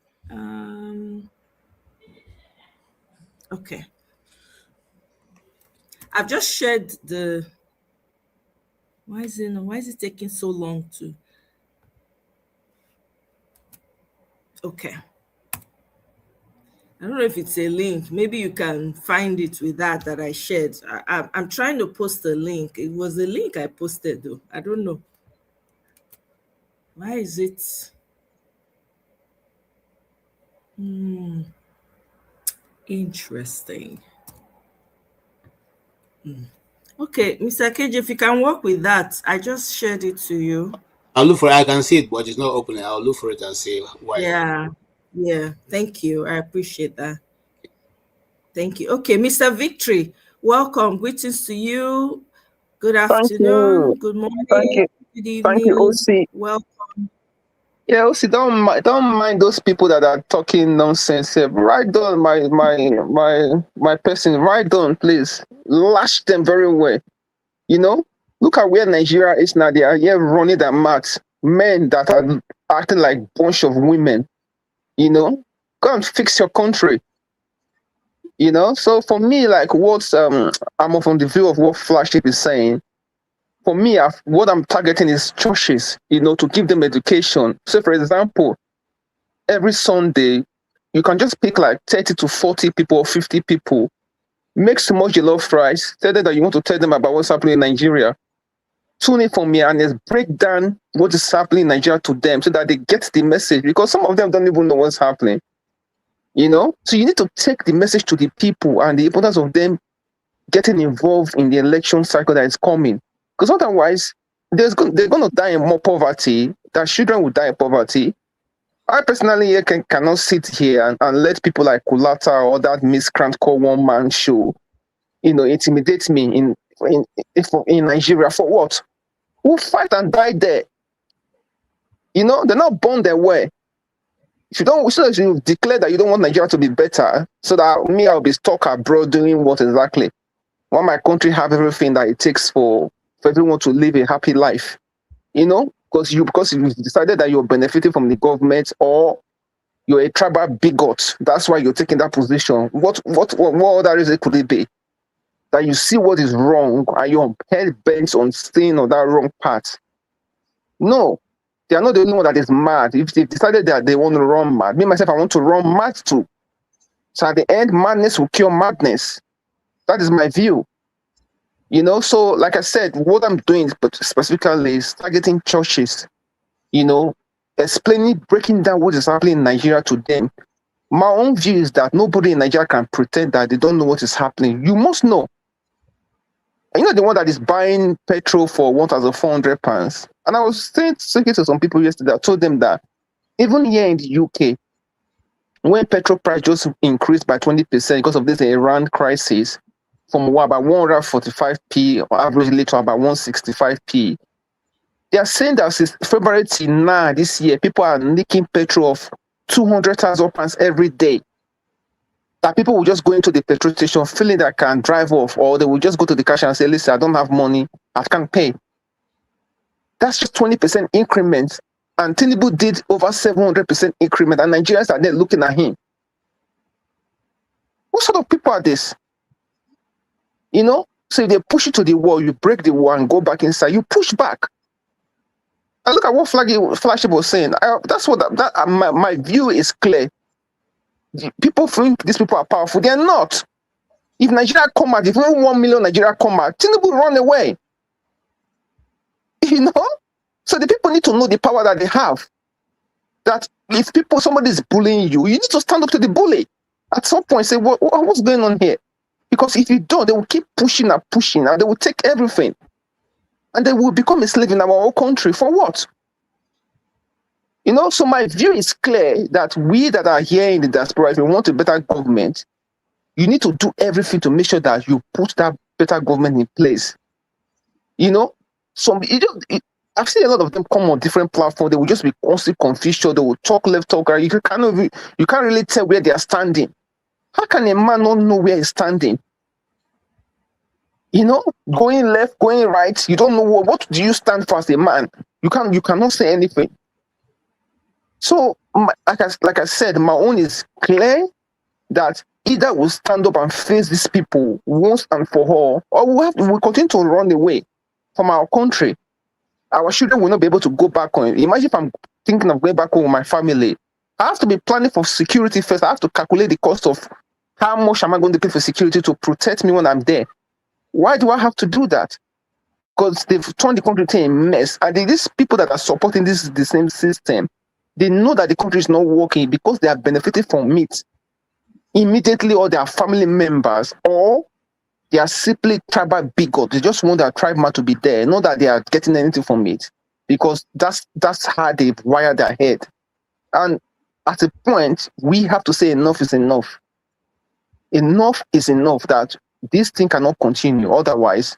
Okay. I've just shared the. Why is it taking so long to? Okay. I don't know if it's a link. Maybe you can find it with that I shared. I'm trying to post a link. It was a link I posted though. I don't know. Why is it? Interesting. Okay, Mr. KJ, if you can work with that, I just shared it to you. I'll look for it. I can see it, but it's not opening. I'll look for it and see why. Yeah, yeah. Thank you. I appreciate that. Thank you. Okay, Mr. Victory, welcome. Greetings to you. Good Thank afternoon. you. Good morning. Thank you. Good Thank you, evening. OC. Welcome. Yeah, OC, don't mind those people that are talking nonsense. Write down my person. Write down, please. Lash them very well. You know, look at where Nigeria is now. They are here running their mouths. Men that are acting like bunch of women. You know, go and fix your country. You know, so for me, like what's I'm from the view of what Flagship is saying. For me, what I'm targeting is churches, you know, to give them education. So, for example, every Sunday, you can just pick like 30 to 40 people or 50 people, make small jollof rice, tell them that you want to tell them about what's happening in Nigeria. Tune in for me and let's break down what is happening in Nigeria to them so that they get the message, because some of them don't even know what's happening. You know, so you need to take the message to the people and the importance of them getting involved in the election cycle that is coming. Because otherwise, they're going to die in more poverty. Their children will die in poverty. I personally cannot sit here and let people like Kulata or that miscreant called One Man Show, you know, intimidate me in Nigeria. For what? Who fight and die there? You know, they're not born their way. If you declare that you don't want Nigeria to be better, so that me, I'll be stuck abroad doing what exactly? While my country have everything that it takes for everyone to live a happy life, you know, because you've decided that you're benefiting from the government, or you're a tribal bigot. That's why you're taking that position. What other reason could it be? That you see what is wrong and you're hell bent on staying on that wrong path. No, they are not the only one that is mad. If they've decided that they want to run mad, me myself, I want to run mad too. So at the end, madness will cure madness. That is my view. You know, so like I said, what I'm doing specifically is targeting churches, you know, explaining, breaking down what is happening in Nigeria to them. My own view is that nobody in Nigeria can pretend that they don't know what is happening. You must know. And you know, the one that is buying petrol for £1,400. And I was speaking to some people yesterday, I told them that even here in the UK, when petrol price just increased by 20% because of this Iran crisis, from about 145p or averagely to about 165p. They are saying that since February till now this year, people are nicking petrol of £200,000 every day. That people will just go into the petrol station feeling that can drive off, or they will just go to the cash and say, listen, I don't have money, I can't pay. That's just 20% increment. And Tinubu did over 700% increment, and Nigerians are there looking at him. What sort of people are this? You know, so if they push you to the wall, you break the wall and go back inside, you push back. And look at what Flagship was saying. That's what my view is clear. People think these people are powerful. They're not. If Nigeria come out, if only 1 million Nigeria come out, Tinubu run away. You know? So the people need to know the power that they have. That if somebody is bullying you, you need to stand up to the bully. At some point, say, what's going on here? Because if you don't, they will keep pushing and pushing, and they will take everything. And they will become a slave in our own country. For what? You know, so my view is clear that we that are here in the diaspora, if we want a better government, you need to do everything to make sure that you put that better government in place. You know, I've seen a lot of them come on different platforms. They will just be constantly confused. They will talk left, talk right. You can't really tell where they are standing. How can a man not know where he's standing? You know, going left, going right, you don't know what do you stand for as a man. You cannot say anything. So, like I said, my own is clear that either we'll stand up and face these people once and for all, or we'll continue to run away from our country. Our children will not be able to go back home. Imagine if I'm thinking of going back home with my family. I have to be planning for security first. I have to calculate the cost of how much am I going to pay for security to protect me when I'm there. Why do I have to do that? Because they've turned the country into a mess. And these people that are supporting the same system, they know that the country is not working because they are benefiting from it. immediately or their family members, or they are simply tribal bigots. They just want their tribe man to be there, not that they are getting anything from it, because that's how they wire their head. And at a point, we have to say enough is enough. Enough is enough, that this thing cannot continue. Otherwise,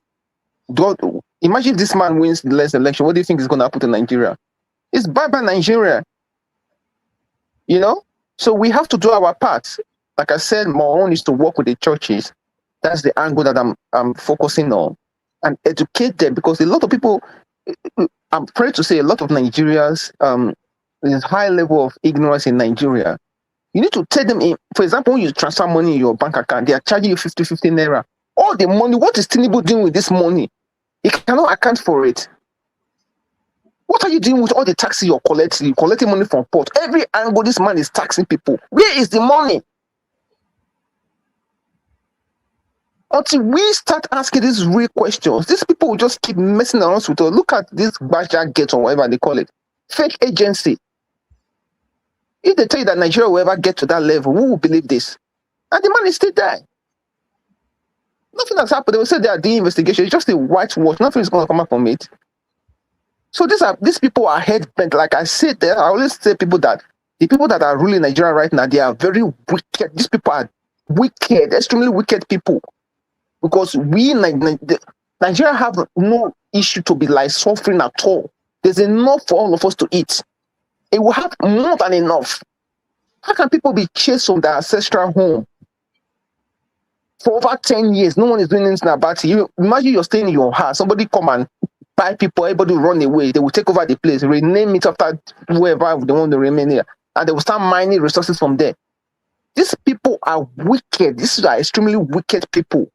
God, imagine if this man wins the last election. What do you think is going to happen to Nigeria? It's bye-bye Nigeria. You know? So we have to do our part. Like I said, my own is to work with the churches. That's the angle that I'm focusing on, and educate them, because a lot of people, I'm afraid to say, a lot of Nigerians, there's high level of ignorance in Nigeria. You need to tell them, for example, when you transfer money in your bank account, they are charging you 50 naira. All the money, what is Tinubu doing with this money? He cannot account for it. What are you doing with all the taxes you're collecting? You're collecting money from port. Every angle, this man is taxing people. Where is the money? Until we start asking these real questions, these people will just keep messing around with us. Look at this Baja Gate, or whatever they call it. Fake agency. If they tell you that Nigeria will ever get to that level, who will believe this? And the man is still there. Nothing has happened. They will say they are doing investigation. It's just a whitewash. Nothing is going to come up from it. So these people are head bent. Like I said there, I always say people that the people that are ruling Nigeria right now, they are very wicked. These people are wicked, extremely wicked people. Because Nigeria have no issue to be like suffering at all. There's enough for all of us to eat. It will have more than enough. How can people be chased from their ancestral home for over 10 years? No one is doing anything about it. You imagine you're staying in your house, somebody come and buy people, everybody will run away. They will take over the place, rename it after whoever they want to remain here, and they will start mining resources from there. These people are wicked. These are extremely wicked people.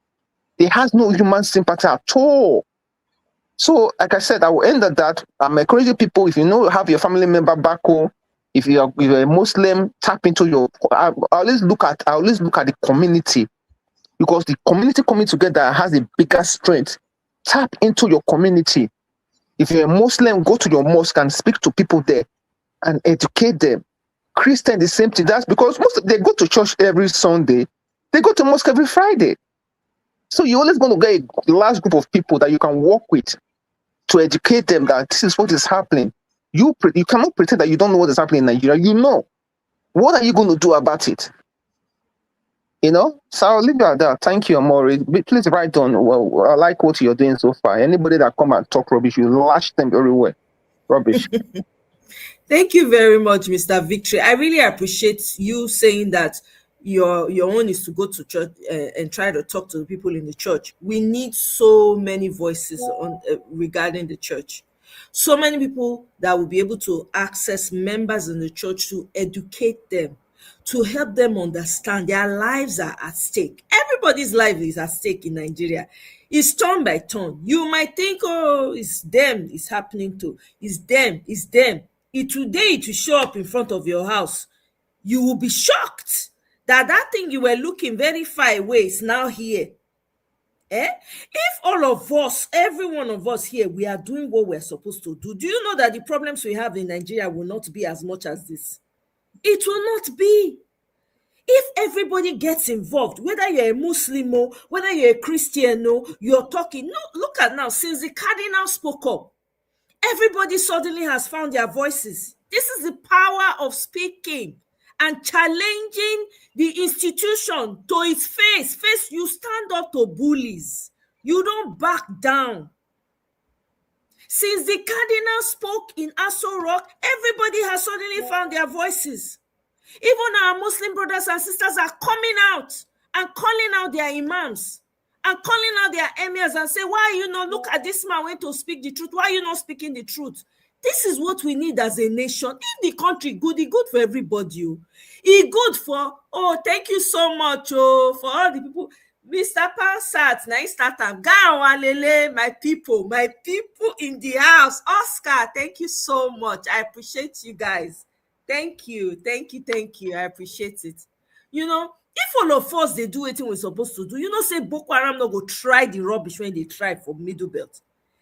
They have no human sympathy at all. So, like I said, I will end at that. I'm encouraging people, if you know, have your family member back home, if you're a Muslim, tap into your. I always look at the community, because the community coming together has a bigger strength. Tap into your community. If you're a Muslim, go to your mosque and speak to people there and educate them. Christian, the same thing. That's because they go to church every Sunday. They go to mosque every Friday. So you're always going to get a large group of people that you can work with to educate them that this is what is happening. You cannot pretend that you don't know what is happening in Nigeria. You know. What are you going to do about it? You know? So I'll leave you at that. Thank you, Amori. Please write on. Well, I like what you're doing so far. Anybody that come and talk rubbish, you lash them everywhere. Rubbish. Thank you very much, Mr. Victory. I really appreciate you saying that your own is to go to church and try to talk to the people in the church. We need so many voices on regarding the church. So many people that will be able to access members in the church to educate them, to help them understand their lives are at stake. Everybody's life is at stake in Nigeria. It's turn by turn. You might think, oh, it's them it's happening to. It's them. Today it will show up in front of your house. You will be shocked that thing you were looking very far away is now here. If all of us, every one of us here, we are doing what we're supposed to do you know that the problems we have in Nigeria will not be as much as this? It will not be. If everybody gets involved, whether you're a Muslim or whether you're a Christian or you're talking, no, look at now, since the cardinal spoke up, everybody suddenly has found their voices. This is the power of speaking and challenging the institution to its face. You stand up to bullies. You don't back down. Since the cardinal spoke in Aso Rock, everybody has suddenly found their voices. Even our Muslim brothers and sisters are coming out and calling out their imams and calling out their emirs and say, why are you not, look at this man went to speak the truth. Why are you not speaking the truth? This is what we need as a nation. If the country good, it's good for everybody. It's good for, thank you so much for all the people. Mr. Pansat, nice start up. My people in the house. Oscar, thank you so much. I appreciate you guys. Thank you. I appreciate it. You know, if all of us, they do anything we're supposed to do, you know, say Boko Haram not go try the rubbish when they try for Middle Belt.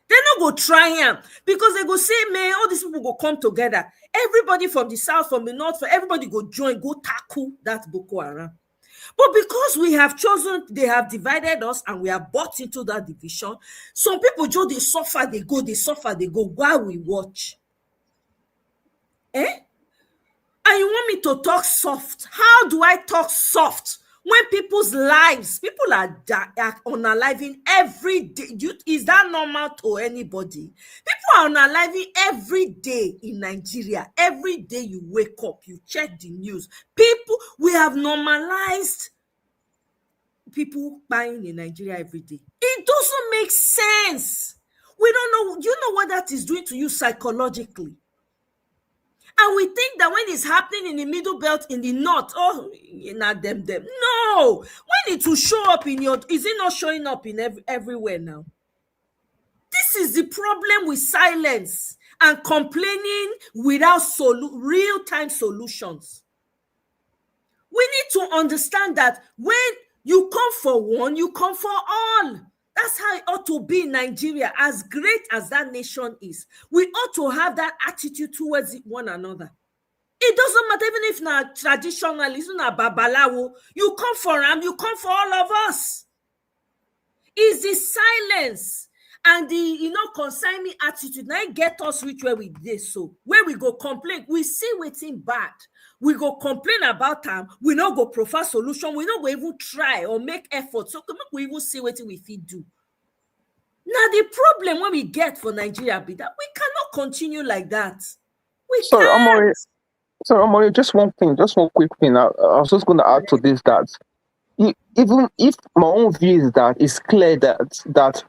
They not go try him because they go say, man, all these people go come together. Everybody from the south, from the north, everybody go join, go tackle that Boko Haram. But because we have chosen, they have divided us and we have bought into that division, some people just they suffer, they go while we watch. And you want me to talk soft? How do I talk soft when people's lives, people are unaliving every day? Is that normal to anybody? People are unaliving every day in Nigeria. Every day you wake up, you check the news. We have normalized people buying in Nigeria every day. It doesn't make sense. We don't know. You know what that is doing to you psychologically? And we think that when it's happening in the middle belt in the north, not them. No, when it will show up in your, is it not showing up in everywhere now? This is the problem with silence and complaining without real-time solutions. We need to understand that when you come for one, you come for all. That's how it ought to be in Nigeria. As great as that nation is, we ought to have that attitude towards one another. It doesn't matter even if not traditionalist, not babalawo. You come for them, you come for all of us. It's the silence and the consign me attitude now get us reach where we did. So where we go complain, we see waiting bad. We go complain about them. We not go prefer solution. We not go even try or make effort. So we even see what we fit do. Now the problem when we get for Nigeria be that we cannot continue like that. We can't. Sorry, Omori, just one quick thing. I was just going to add to this that even if my own view is that it's clear that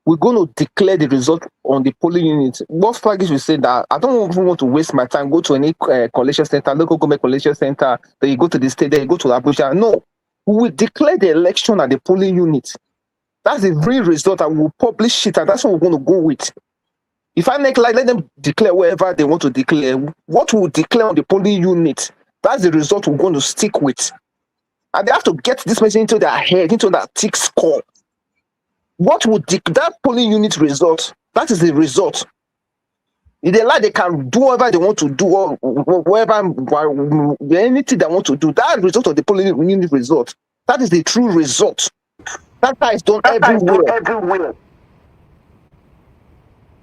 we're going to declare the result on the polling unit. What flag is we say that I don't even want to waste my time, go to any collation center, local government collation center, then you go to the state, then you go to Abuja. No, we will declare the election at the polling unit. That's the real result, and we'll publish it, and that's what we're going to go with. If I make let them declare wherever they want to declare, what we'll declare on the polling unit, that's the result we're going to stick with. And they have to get this message into their head, into that thick skull. What would that polling unit result? That is the result. If they like, they can do whatever they want to do, or whatever, anything they want to do. That result of the polling unit result, that is the true result. That is done everywhere.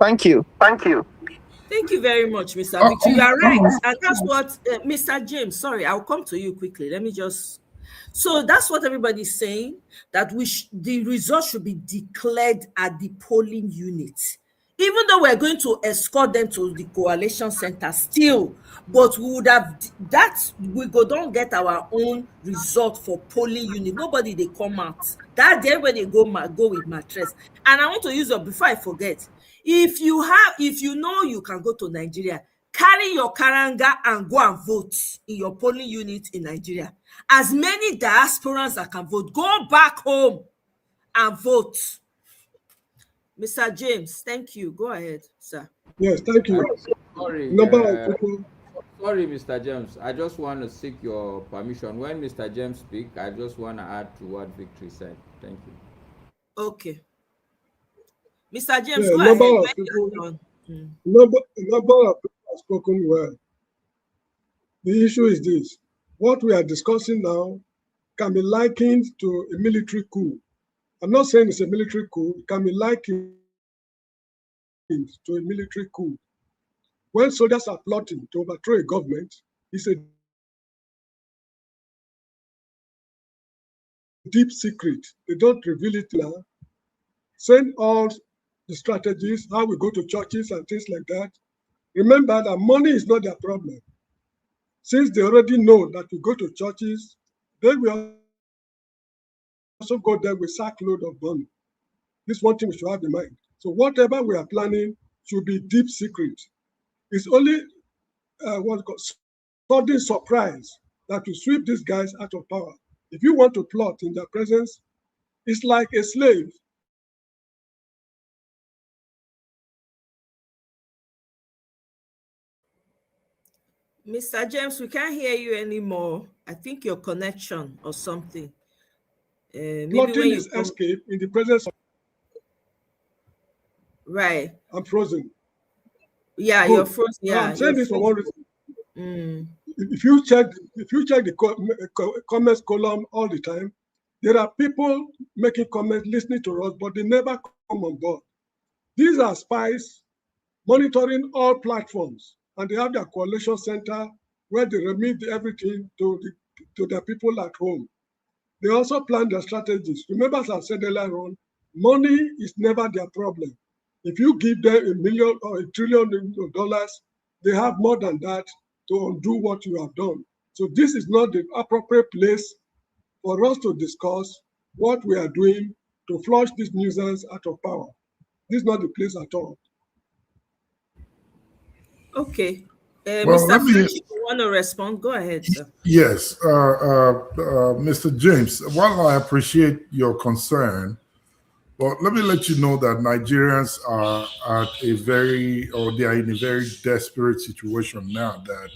Thank you. Thank you very much, Mr. Victor. You are right. And that's what, Mr. James, sorry, I'll come to you quickly. Let me just... So that's what everybody's saying, that the results should be declared at the polling unit. Even though we're going to escort them to the coalition center still, but we would have we don't get our own result for polling unit. Nobody they come out. That day when they go with mattress. And I want to use before I forget, if you know you can go to Nigeria, carry your karanga and go and vote in your polling unit in Nigeria. As many diasporans that can vote, go back home and vote. Mr. James, thank you. Go ahead, sir. Yes, thank you. Sorry, sorry, Mr. James. I just want to seek your permission. When Mr. James speaks, I just want to add to what Victory said. Thank you. Okay. Mr. James, go ahead. Number of people have spoken well. The issue is this. What we are discussing now can be likened to a military coup. I'm not saying it's a military coup. It can be likened to a military coup. When soldiers are plotting to overthrow a government, it's a deep secret. They don't reveal it now. Send all the strategies, how we go to churches and things like that. Remember that money is not their problem. Since they already know that we go to churches, they will also go there with sackload of money. This is one thing we should have in mind. So whatever we are planning should be deep secret. It's only sudden surprise that will sweep these guys out of power. If you want to plot in their presence, it's like a slave. Mr. James, we can't hear you anymore. I think your connection or something. Plotting is escape in the presence of... Right. I'm frozen. Yeah, Good. you're frozen. Yeah, I'm saying this for one reason. If you check the comments column all the time, there are people making comments, listening to us, but they never come on board. These are spies monitoring all platforms, and they have their coalition center where they remit everything to their people at home. They also plan their strategies. Remember, as I said earlier on, money is never their problem. If you give them $1 million or $1 trillion, they have more than that to undo what you have done. So this is not the appropriate place for us to discuss what we are doing to flush this nuisance out of power. This is not the place at all. Okay. Well, Mr. French, if you want to respond, go ahead, sir. Yes, Mr. James, while I appreciate your concern, but let me let you know that Nigerians are they are in a very desperate situation now, that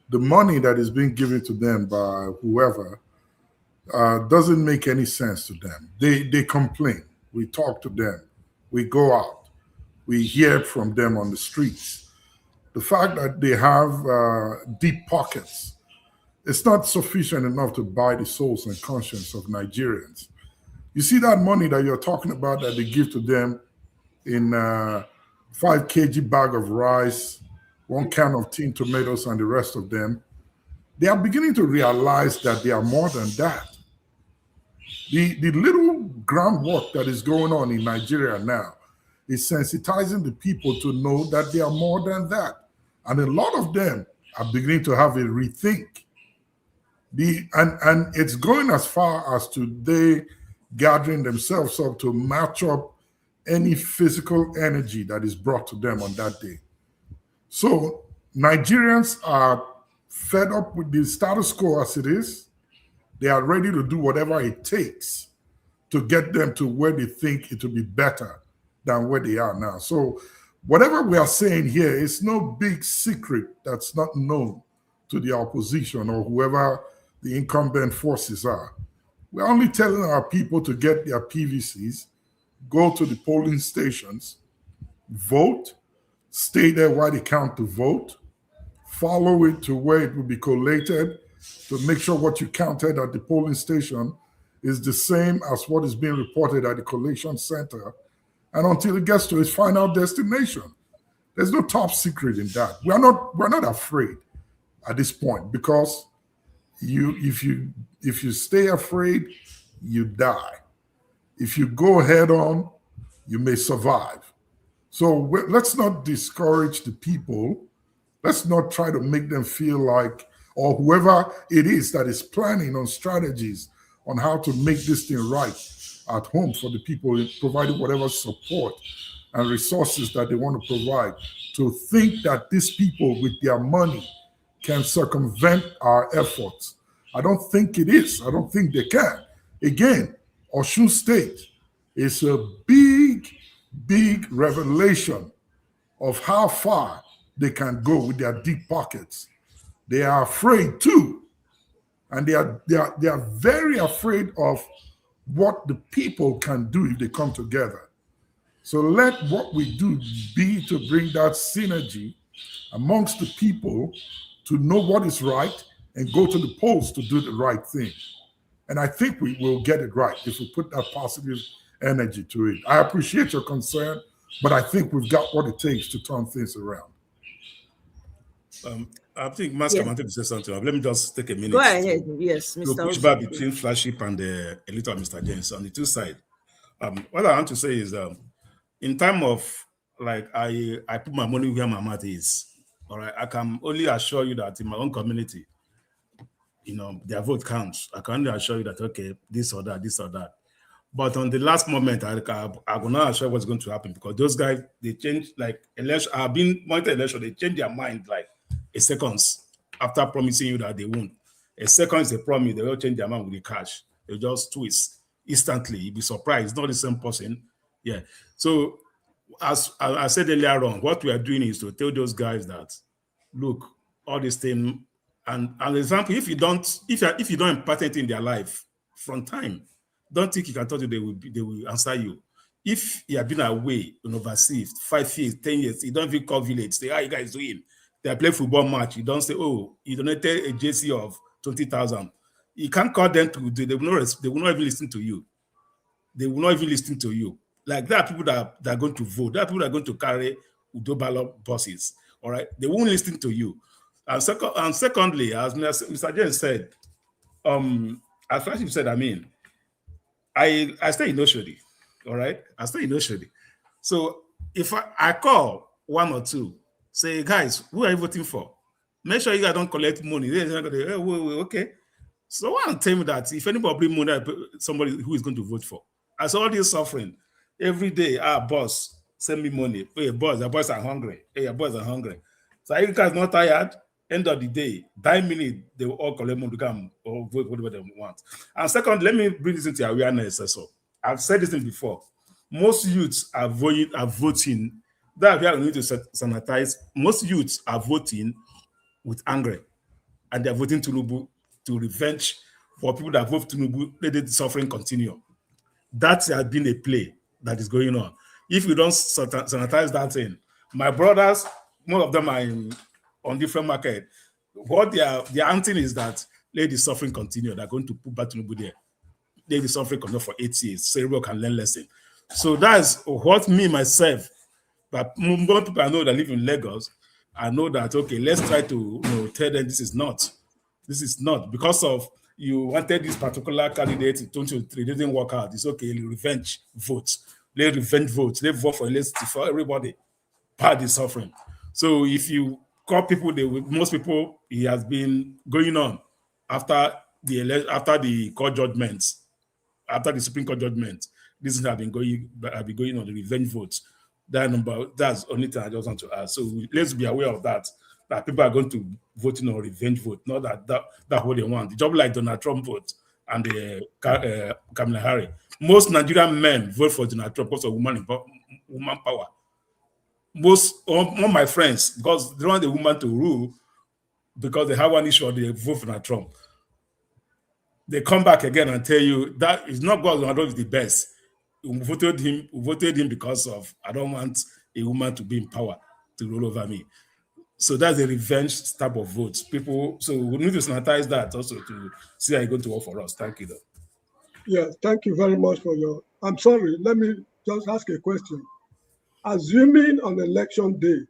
the money that is being given to them by whoever doesn't make any sense to them. They complain. We talk to them. We go out. We hear from them on the streets. The fact that they have deep pockets, it's not sufficient enough to buy the souls and conscience of Nigerians. You see that money that you're talking about that they give to them in 5 kg bag of rice, 1 can of tin tomatoes, and the rest of them, they are beginning to realize that they are more than that. The little groundwork that is going on in Nigeria now is sensitizing the people to know that they are more than that. And a lot of them are beginning to have a rethink. And it's going as far as to they gathering themselves up to match up any physical energy that is brought to them on that day. So Nigerians are fed up with the status quo as it is. They are ready to do whatever it takes to get them to where they think it will be better than where they are now. So whatever we are saying here is no big secret that's not known to the opposition or whoever the incumbent forces are. We're only telling our people to get their PVCs, go to the polling stations, vote, stay there while they count the vote, follow it to where it will be collated to make sure what you counted at the polling station is the same as what is being reported at the collation center, and until it gets to its final destination. There's no top secret in that. We're not afraid at this point, because if you stay afraid, you die. If you go head on, you may survive. So let's not discourage the people. Let's not try to make them feel like, or whoever it is that is planning on strategies on how to make this thing right at home for the people, providing whatever support and resources that they want to provide, to think that these people with their money can circumvent our efforts. I don't think it is. I don't think they can. Again, Osun State is a big, big revelation of how far they can go with their deep pockets. They are afraid too. And they are very afraid of what the people can do if they come together. So let what we do be to bring that synergy amongst the people to know what is right and go to the polls to do the right thing. And I think we will get it right if we put that positive energy to it. I appreciate your concern, but I think we've got what it takes to turn things around. I think Master wanted to say something. Let me just take a minute. Go ahead. Yes, Mr. To push back between Flagship and a little Mr. James on the two sides. What I want to say is, in time of, like, I put my money where my mouth is. All right, I can only assure you that in my own community, their vote counts. I can only assure you that, okay, this or that, this or that. But on the last moment, I will not assure what's going to happen, because those guys, they change, like, election. I've been monitoring election, they change their mind like a seconds after promising you that they won't. A second is a promise, they will change their mind with the cash. They just twist instantly. You'll be surprised. It's not the same person. Yeah. So as I said earlier on, what we are doing is to tell those guys that, look, all this thing, and an example, if you don't impart it in their life from time, don't think you can talk to them, they will answer you. If you have been away and overseas 5 years, 10 years, you don't even call village, say, how you guys doing? they play football match, you don't say, oh, you donated a JC of 20,000. You can't call them to do, they will not even listen to you. They will not even listen to you. Like there are people that are going to vote. There are people that are going to carry Udo ballot buses. All right, they won't listen to you. And secondly, as Mr. James said, as Flagship said, I mean, I stay in Oshodi. All right, I stay in Oshodi. So if I call one or two, say, guys, who are you voting for? Make sure you guys don't collect money. They're not gonna, okay. So one tell me that if anybody bring money, somebody who is going to vote for. I saw all this suffering every day. Boss, send me money. Hey, boss, the boys are hungry. Hey, your boys are hungry. So you guys not tired. End of the day, 9 minutes, they will all collect money to come or vote whatever they want. And second, let me bring this into awareness also. I've said this thing before. Most youths are voting. That we are going to sanitize. Most youths are voting with anger, and they're voting Tinubu to revenge for people that vote Tinubu. Let the suffering continue. That has been a play that is going on. If you don't sanitize that thing, my brothers, most of them are on different market. What their hunting is that let the suffering continue. They're going to put back Tinubu there. Let the suffering continue for 8 years. So everyone can learn lesson. So that's what me myself. But more people I know that live in Lagos, I know that okay, let's try to tell them this is not because of you wanted this particular candidate in 2023, didn't work out. It's okay, revenge votes. Let revenge votes. Let vote for everybody. Part is suffering. So if you call people, most people it has been going on after the court judgments, after the Supreme Court judgment. This have been going on the revenge votes. That's the only thing I just want to add. So let's be aware of that people are going to vote on revenge vote, not that what they want. The job like Donald Trump vote and the Kamala Harris. Most Nigerian men vote for Donald Trump because of woman power. All my friends, because they want the woman to rule, because they have one issue, they vote for Donald Trump. They come back again and tell you that it's not because Donald Trump is the best. We voted him because of I don't want a woman to be in power to rule over me. So that's a revenge type of vote. So we need to sanitize that also to see how it's going to work for us. Thank you, though. Yes, thank you very much for your. I'm sorry, let me just ask a question. Assuming on election day,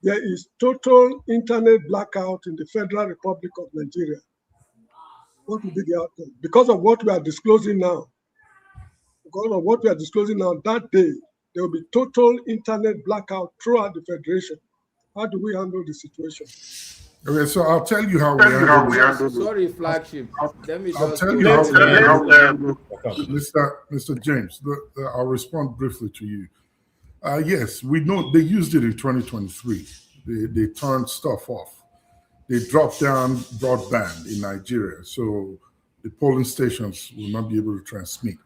there is total internet blackout in the Federal Republic of Nigeria, what will be the outcome? Because of what we are disclosing now, that day, there will be total internet blackout throughout the Federation. How do we handle the situation? Okay, so I'll tell you how we handle it. Sorry, Flagship. Let me I'll just tell you how we handle it. Mr. James, I'll respond briefly to you. Yes, we know they used it in 2023. They turned stuff off. They dropped down broadband in Nigeria, so the polling stations will not be able to transmit.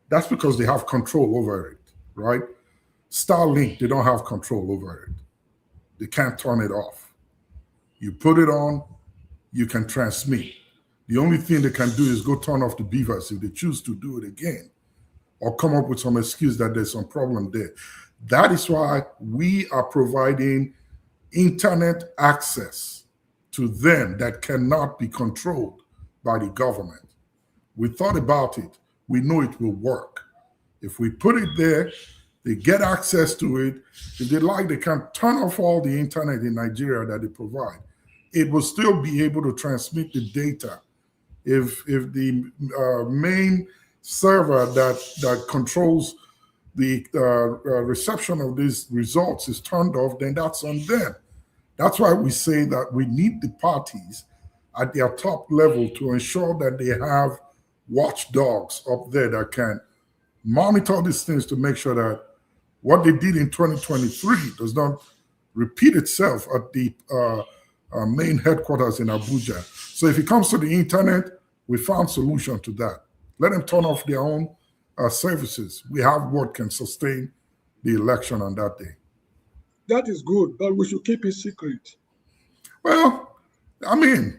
That's because they have control over it, right? Starlink, they don't have control over it. They can't turn it off. You put it on, you can transmit. The only thing they can do is go turn off the beavers if they choose to do it again, or come up with some excuse that there's some problem there. That is why we are providing internet access to them that cannot be controlled by the government. We thought about it. We know it will work. If we put it there, they get access to it. If they like, they can turn off all the internet in Nigeria that they provide. It will still be able to transmit the data. If the main server that controls the reception of these results is turned off, then that's on them. That's why we say that we need the parties at their top level to ensure that they have watchdogs up there that can monitor these things to make sure that what they did in 2023 does not repeat itself at the main headquarters in Abuja. So if it comes to the internet, we found solution to that. Let them turn off their own services. We have what can sustain the election on that day. That is good, but we should keep it secret. Well, I mean,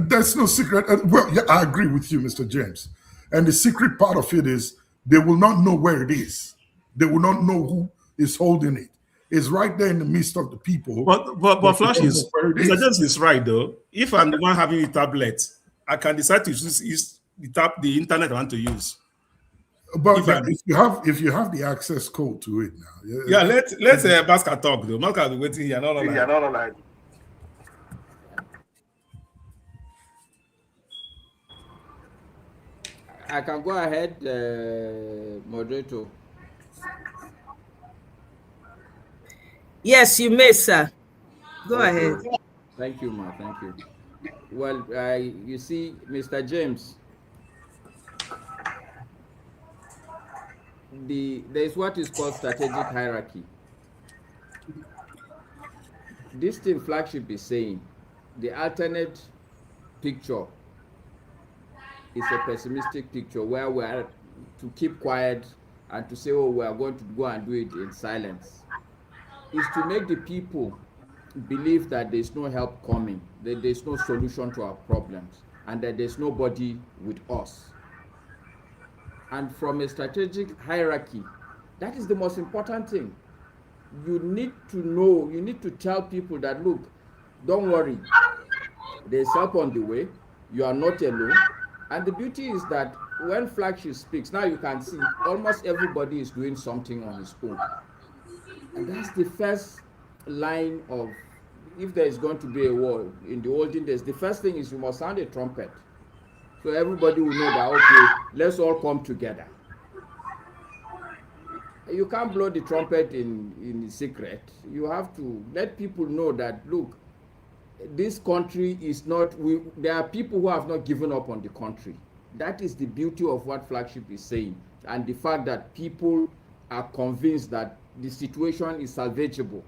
there's no secret. Well, yeah, I agree with you, Mr. James. And the secret part of it is they will not know where it is. They will not know who is holding it. It's right there in the midst of the people. But Flash is, where it Mr. is. James is right though. If I'm the one having a tablet, I can decide to use the internet I want to use. But if you have the access code to it now. Yeah, let's Basca talk though. Basca is waiting here. No, like. I can go ahead, moderator. Yes, you may, sir. Go ahead. Thank you, ma. Thank you. Well, you see, Mr. James, there is what is called strategic hierarchy. This thing Flagship is saying, the alternate picture is a pessimistic picture where we are to keep quiet and to say, oh, we are going to go and do it in silence. Is to make the people believe that there's no help coming, that there's no solution to our problems, and that there's nobody with us. And from a strategic hierarchy, that is the most important thing. You need to know, you need to tell people that, look, don't worry, there's help on the way, you are not alone. And the beauty is that when Flagship speaks, now you can see almost everybody is doing something on his own. And that's the first line of, if there is going to be a war in the olden days, the first thing is you must sound a trumpet. So everybody will know that, okay, let's all come together. You can't blow the trumpet in secret. You have to let people know that, look, this country is not, there are people who have not given up on the country. That is the beauty of what Flagship is saying, and the fact that people are convinced that the situation is salvageable.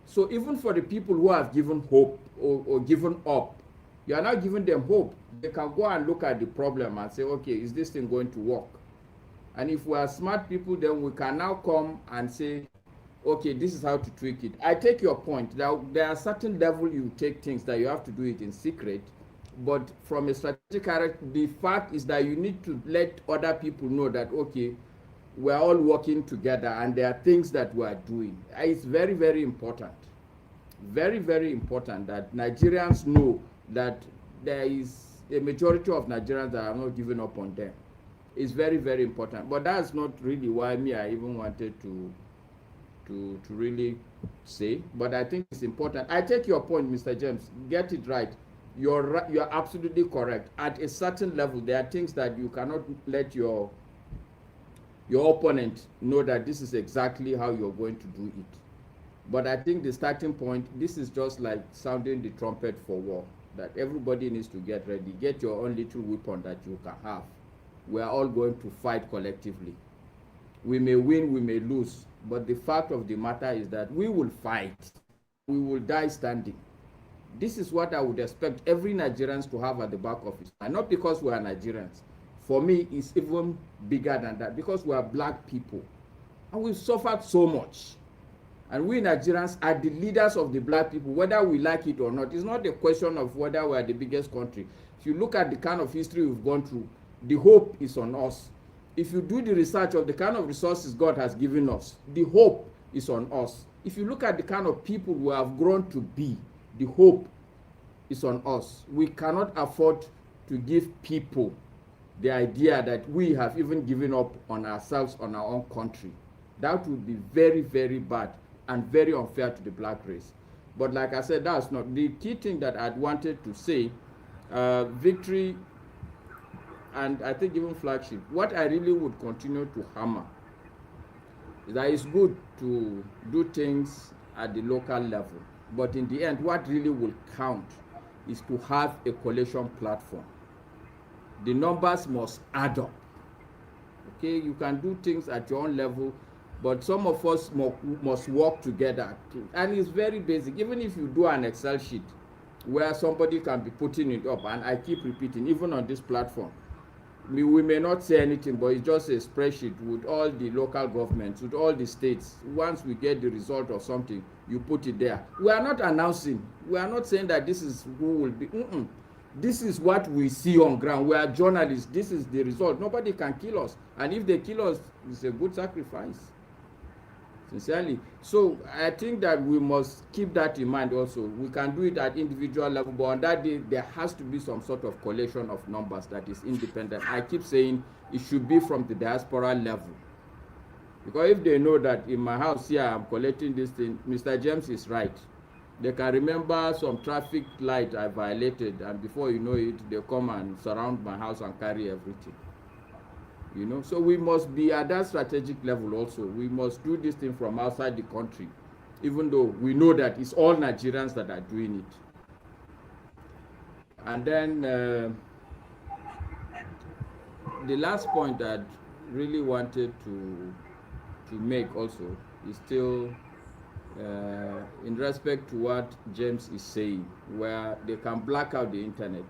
So even for the people who have given hope or given up, you are now giving them hope. They can go and look at the problem and say, okay, is this thing going to work? And if we are smart people, then we can now come and say, okay, this is how to tweak it. I take your point. There are certain level you take things that you have to do it in secret, but from a strategic character, the fact is that you need to let other people know that, okay, we're all working together and there are things that we are doing. It's very, very important. Very, very important that Nigerians know that there is a majority of Nigerians that are not giving up on them. It's very, very important. But that's not really why I even wanted to really say. But I think it's important. I take your point, Mr. James. Get it right. You're absolutely correct. At a certain level, there are things that you cannot let your opponent know that this is exactly how you're going to do it. But I think the starting point, this is just like sounding the trumpet for war, that everybody needs to get ready. Get your own little weapon that you can have. We are all going to fight collectively. We may win, we may lose, but the fact of the matter is that we will fight. We will die standing. This is what I would expect every Nigerian to have at the back of his mind. Not because we are Nigerians. For me, it's even bigger than that, because we are black people. And we've suffered so much. And we Nigerians are the leaders of the black people, whether we like it or not. It's not a question of whether we are the biggest country. If you look at the kind of history we've gone through, the hope is on us. If you do the research of the kind of resources God has given us, the hope is on us. If you look at the kind of people we have grown to be, the hope is on us. We cannot afford to give people the idea that we have even given up on ourselves, on our own country. That would be very, very bad and very unfair to the black race. But like I said, that's not the key thing that I'd wanted to say. Victory, and I think even Flagship, what I really would continue to hammer is that it's good to do things at the local level, but in the end, what really will count is to have a coalition platform. The numbers must add up. Okay, you can do things at your own level, but some of us must work together. And it's very basic. Even if you do an Excel sheet where somebody can be putting it up, and I keep repeating, even on this platform, we may not say anything, but it's just a spreadsheet with all the local governments, with all the states. Once we get the result of something, you put it there. We are not announcing. We are not saying that this is who will be. This is what we see on ground. We are journalists. This is the result. Nobody can kill us. And if they kill us, it's a good sacrifice. It's Sincerely. So I think that we must keep that in mind also. We can do it at individual level, but on that day, there has to be some sort of collation of numbers that is independent. I keep saying it should be from the diaspora level. Because if they know that in my house here, I'm collecting this thing, Mr. James is right. They can remember some traffic light I violated, and before you know it, they come and surround my house and carry everything. You know, so we must be at that strategic level also. We must do this thing from outside the country, even though we know that it's all Nigerians that are doing it. And then the last point that I really wanted to make also is still in respect to what James is saying, where they can black out the internet.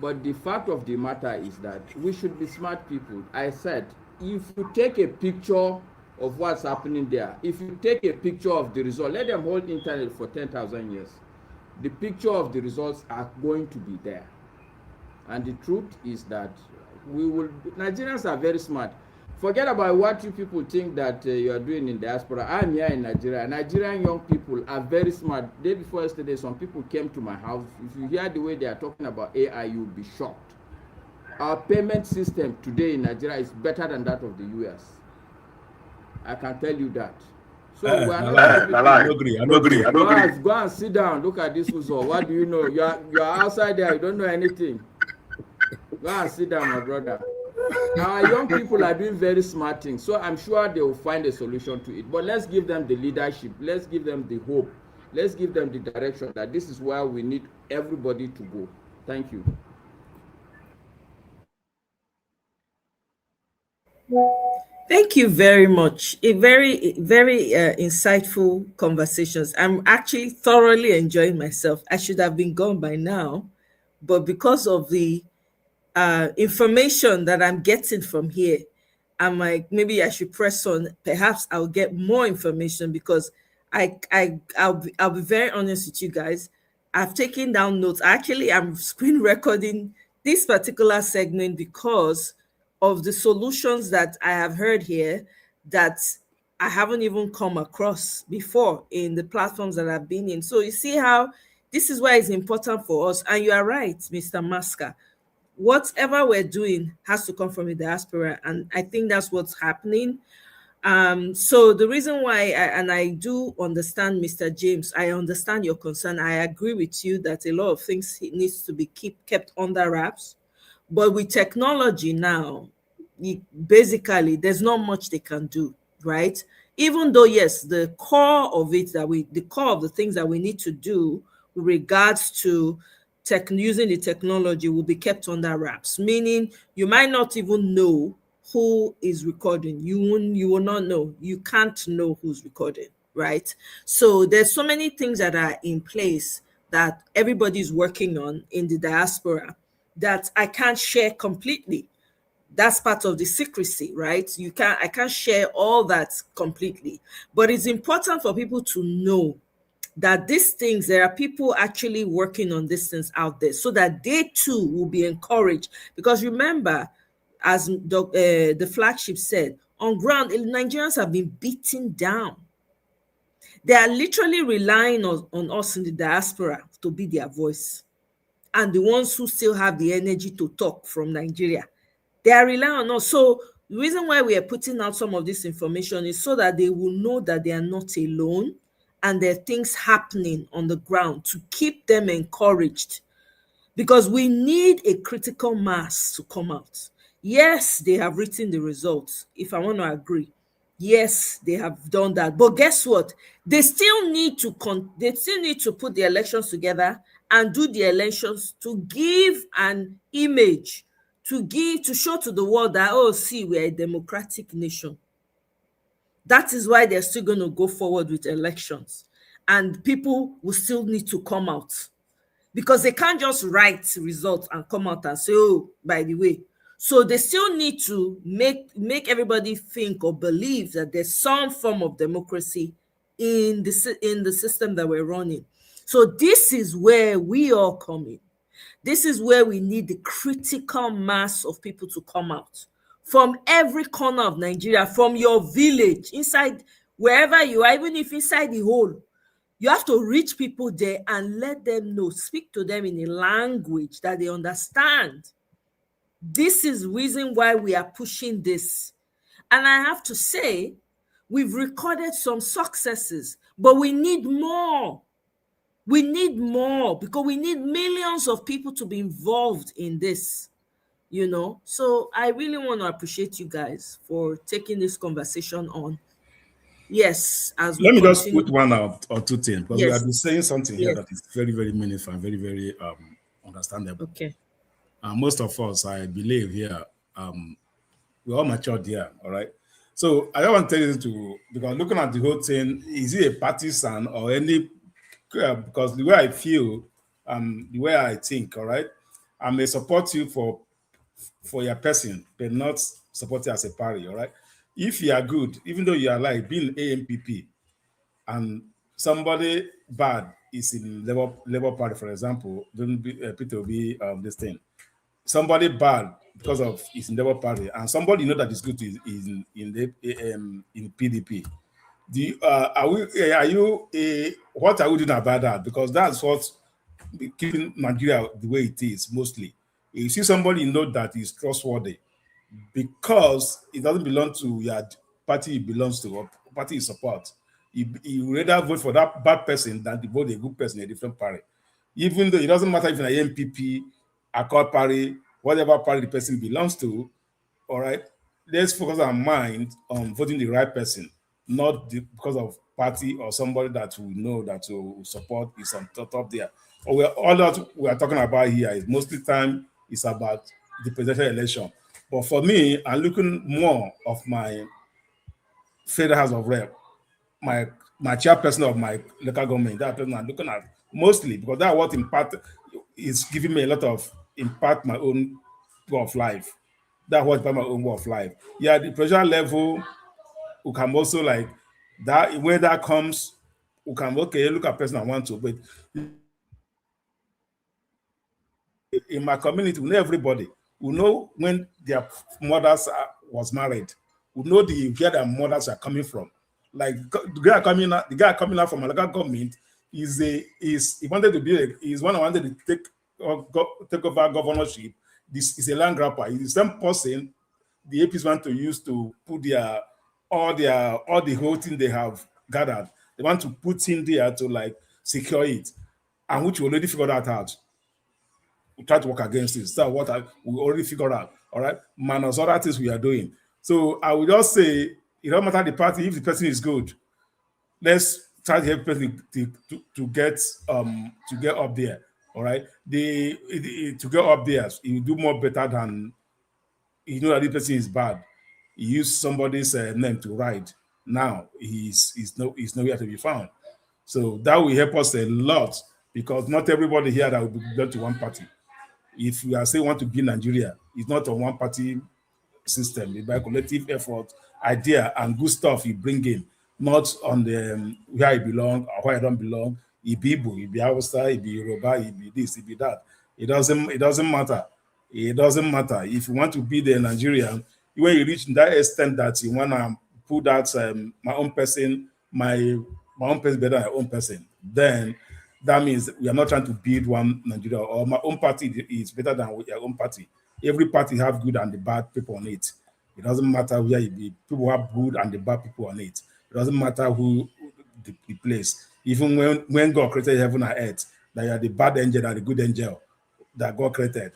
But the fact of the matter is that we should be smart people. I said, if you take a picture of what's happening there, if you take a picture of the result, let them hold internet for 10,000 years. The picture of the results are going to be there. And the truth is that Nigerians are very smart. Forget about what you people think that you are doing in diaspora. I'm here in Nigeria. Nigerian young people are very smart. Day before yesterday, some people came to my house. If you hear the way they are talking about AI, you'll be shocked. Our payment system today in Nigeria is better than that of the US. I can tell you that. So we are not I agree. Go and sit down. Look at this result. What do you know? You are outside there. You don't know anything. Go and sit down, my brother. Our young people are doing very smart things, so I'm sure they will find a solution to it. But let's give them the leadership, let's give them the hope, let's give them the direction that this is where we need everybody to go. Thank you. Thank you very much. A very, very insightful conversations. I'm actually thoroughly enjoying myself. I should have been gone by now, but because of the information that I'm getting from here, I'm like, maybe I should press on. Perhaps I'll get more information, because I'll be very honest with you guys. I've taken down notes. Actually, I'm screen recording this particular segment because of the solutions that I have heard here that I haven't even come across before in the platforms that I've been in. So you see how this is why it's important for us. And you are right, Mr. Masker. Whatever we're doing has to come from the diaspora, and I think that's what's happening. So the reason why, I do understand, Mr. James, I understand your concern. I agree with you that a lot of things needs to be kept under wraps, but with technology now, basically there's not much they can do, right? Even though, yes, the core of the things that we need to do with regards to using the technology will be kept under wraps, meaning you might not even know who is recording. You will not know. You can't know who's recording, right? So there's so many things that are in place that everybody's working on in the diaspora that I can't share completely. That's part of the secrecy, right? I can't share all that completely, but it's important for people to know that these things, there are people actually working on these things out there, so that they too will be encouraged. Because remember, as the flagship said, on ground, Nigerians have been beaten down. They are literally relying on us in the diaspora to be their voice. And the ones who still have the energy to talk from Nigeria, they are relying on us. So the reason why we are putting out some of this information is so that they will know that they are not alone, and there are things happening on the ground to keep them encouraged, because we need a critical mass to come out. Yes, they have written the results, if I want to agree. Yes, they have done that. But guess what? They still need to put the elections together and do the elections to give an image, to show to the world that, oh, see, we're a democratic nation. That is why they're still going to go forward with elections. And people will still need to come out, because they can't just write results and come out and say, oh, by the way. So they still need to make everybody think or believe that there's some form of democracy in the system that we're running. So this is where we all come in. This is where we need the critical mass of people to come out from every corner of Nigeria, from your village, inside Wherever you are, even if inside the hole, you have to reach people there and let them know, speak to them in a language that they understand. This is the reason why we are pushing this. And I have to say, we've recorded some successes, but we need more. We need more because we need millions of people to be involved in this, you know. So I really want to appreciate you guys for taking this conversation on. Yes, as we Let me just continue. put one out or two things, because we Yes. have been saying something here Yes. that is very, very meaningful and very, very understandable. Okay. Most of us, I believe here, we're all matured here, all right? So I don't want to tell you to, because looking at the whole thing, is it a partisan or any, because the way I feel, the way I think, all right, I may support you for your person, but not support you as a party, all right? If you are good, even though you are like being AMPP, and somebody bad is in Labour Party, for example, don't be Peter will be this thing. Somebody bad because of is in Labour Party, and somebody you know that is good is in PDP. What are we doing about that? Because that's what's keeping Nigeria the way it is mostly. You see somebody you know that is trustworthy because it doesn't belong to your party it belongs to or party you support. You rather vote for that bad person than to vote a good person in a different party. Even though it doesn't matter if you're an MPP, Accord party, whatever party the person belongs to, all right, let's focus our mind on voting the right person, not because of party or somebody that we know that will support is on top there. Or all that we are talking about here is mostly time is about the presidential election. But for me, I'm looking more of my federal house of rep, my chairperson of my local government. That person I'm looking at mostly because that's what impact is giving me a lot of impact my own way of life. That's what impact my own way of life. Yeah, the pressure level, we can also like that when that comes, we can okay look at person I want to, but in my community, we know everybody. We know when their mothers was married. We know where their mothers are coming from. Like the guy coming out from a local government he wanted to be he's one who wanted to take over governorship. This is a land grabber. He's the same person the APs want to use to put all the whole thing they have gathered. They want to put in there to like secure it, and which we already figured that out. We try to work against it. So we already figured out. All right, minus other things we are doing. So I would just say it don't matter the party if the person is good. Let's try to help person to get up there. All right, to get up there, you do more better than you know that this person is bad. He used somebody's name to ride. Now he's nowhere to be found. So that will help us a lot because not everybody here that will be belong to one party. If we are saying want to be Nigeria, it's not a one party system. It's by collective effort, idea, and good stuff you bring in, not on the where I belong or where I don't belong. It be Igbo, it be Hausa, it be Yoruba, it be this, it be that. It doesn't matter. It doesn't matter. If you want to be the Nigerian, when you reach that extent that you wanna put that my own person better than my own person, then that means we are not trying to build one Nigeria or my own party is better than your own party. Every party have good and the bad people on it. It doesn't matter where you be. People have good and the bad people on it. It doesn't matter who the place. Even when God created heaven and earth, that you are the bad angel and the good angel that God created.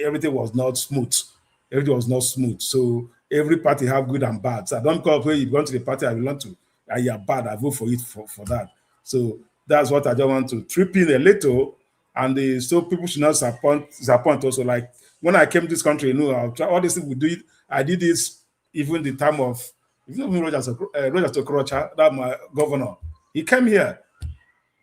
Everything was not smooth. Everything was not smooth. So every party have good and bad. So I don't call where you belong to the party I belong to. And you're bad, I vote for it for that. So that's what I just want to trip in a little. And so people should not disappoint also. Like when I came to this country, you know, all these things we do it. I did this even the time of Roger Okorocha, that my governor. He came here.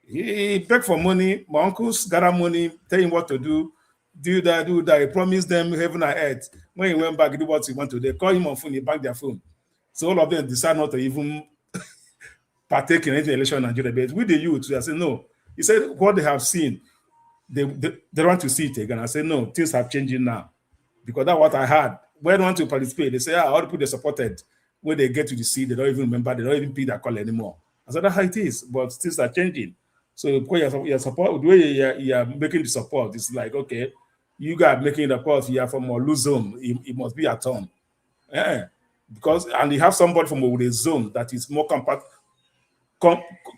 He begged for money. My uncles gather money, tell him what to do. Do that. He promised them heaven and earth. When he went back, he did what he wanted. They call him on phone, he banked their phone. So all of them decide not to even partake in any election in Nigeria. But with the youth, I said, no. He said, what they have seen, they want to see it again. I said, no, things are changing now. Because that's what I had. When I want to participate, they say, all the people they supported, when they get to the seat, they don't even remember, they don't even pick their call anymore. I said, that's how it is, but things are changing. So because your support, the way you're making the support, it's like, okay, you guys making the support, you're from a loose zone, it must be a turn. Yeah. Because, and you have somebody from a zone that is more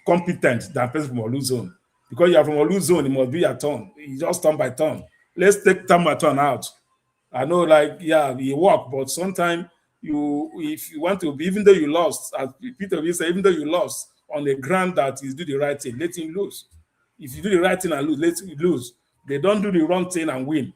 competent than person from a loose zone. Because you are from a loose zone, it must be a turn. It's just turn by turn. Let's take turn by turn out. I know, like, yeah, you work, but sometimes if you want to be, even though you lost, as Peter will say, even though you lost on the ground that is do the right thing, let him lose. If you do the right thing and lose, let him lose. They don't do the wrong thing and win.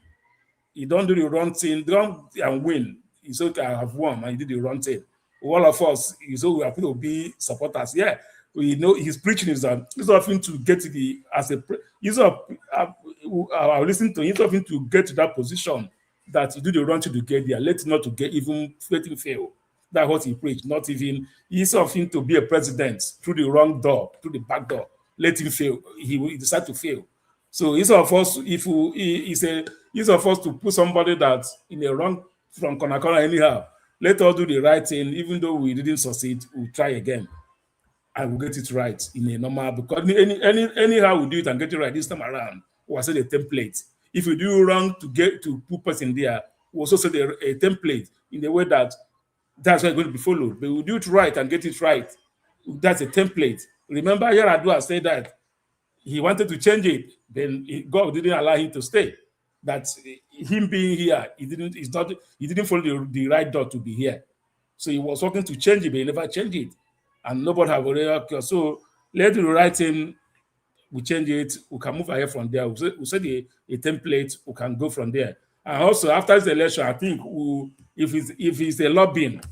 You don't do the wrong thing, don't and win. It's okay, I have won, and you did the wrong thing. All of us, so we are going to be supporters. Yeah, we know his preaching is that he's often to get to the as a he's listen to, he's often to get to that position that you do the wrong thing to get there. Let not to get even let him fail. That's what he preached. Not even he's often to be a president through the wrong door, through the back door. Let him fail. He will decide to fail. So each of us, if each of us to put somebody that in a wrong from corner anyhow, let us do the right thing, even though we didn't succeed, we'll try again. I will get it right in a normal, because anyhow we do it and get it right this time around, we'll say the template. If you do wrong to get to put person there, we'll also say a template in the way that that's going to be followed. But we'll do it right and get it right. That's a template. Remember, Yaradua said that he wanted to change it, then God didn't allow him to stay. That him being here, he didn't follow the right door to be here. So he was working to change it, but he never changed it. And nobody have already. So let's do the right thing, we change it, we can move ahead from there. We'll set a template, we can go from there. And also after this election, I think if it's a lobbying,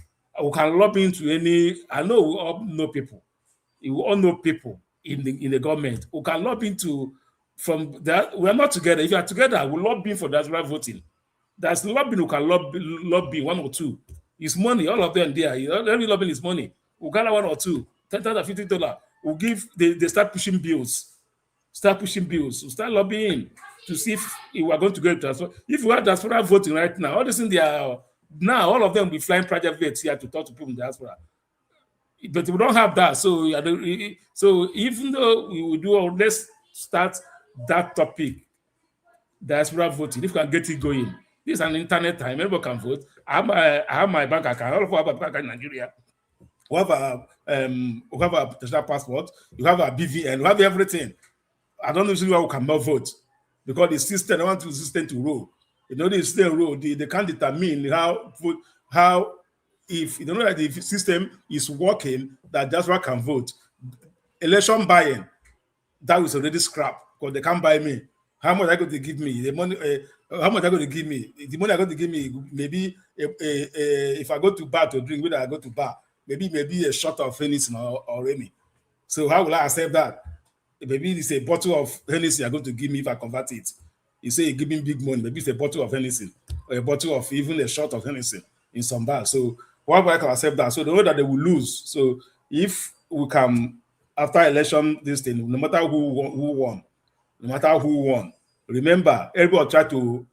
we can lobby into any. I know we all know people. We all know people in the government who can lobby into from that. We are not together. If you are together, we'll lobby for that right voting. There's lobbying who can lobby one or two. It's money, all of them there. Every lobbying is money. We'll gather one or two, $10, $50. We'll give, they start pushing bills. We'll start lobbying to see if we are going to get transfer. If we have diaspora voting right now, all this in there, now all of them will be flying private jets here to talk to people in diaspora. But we don't have that. So even though we will do, let's start that topic, diaspora voting. If we can get it going, this is an internet time. Everybody can vote. I have my bank account. All of us have a bank account in Nigeria. We have a potential passport. You have a BVN. We have everything. I don't know why we cannot vote, because the system, I want the system to roll. You know, the system roll. They can't determine how if you don't know that the system is working, that that's what can vote. Election buying, that was already scrapped because they can't buy me. How much are going to give me? The money. How much are going to give me? The money are going to give me, maybe if I go to bar to drink, whether I go to bar, maybe a shot of Hennessy or Remy. So how will I accept that? Maybe it's a bottle of Hennessy you're going to give me if I convert it. You say you give me big money, maybe it's a bottle of Hennessy or a bottle of even a shot of Hennessy in some bars. So why would I can accept that? So they know that they will lose. So if we can, after election, this thing, no matter who won, remember, everybody try to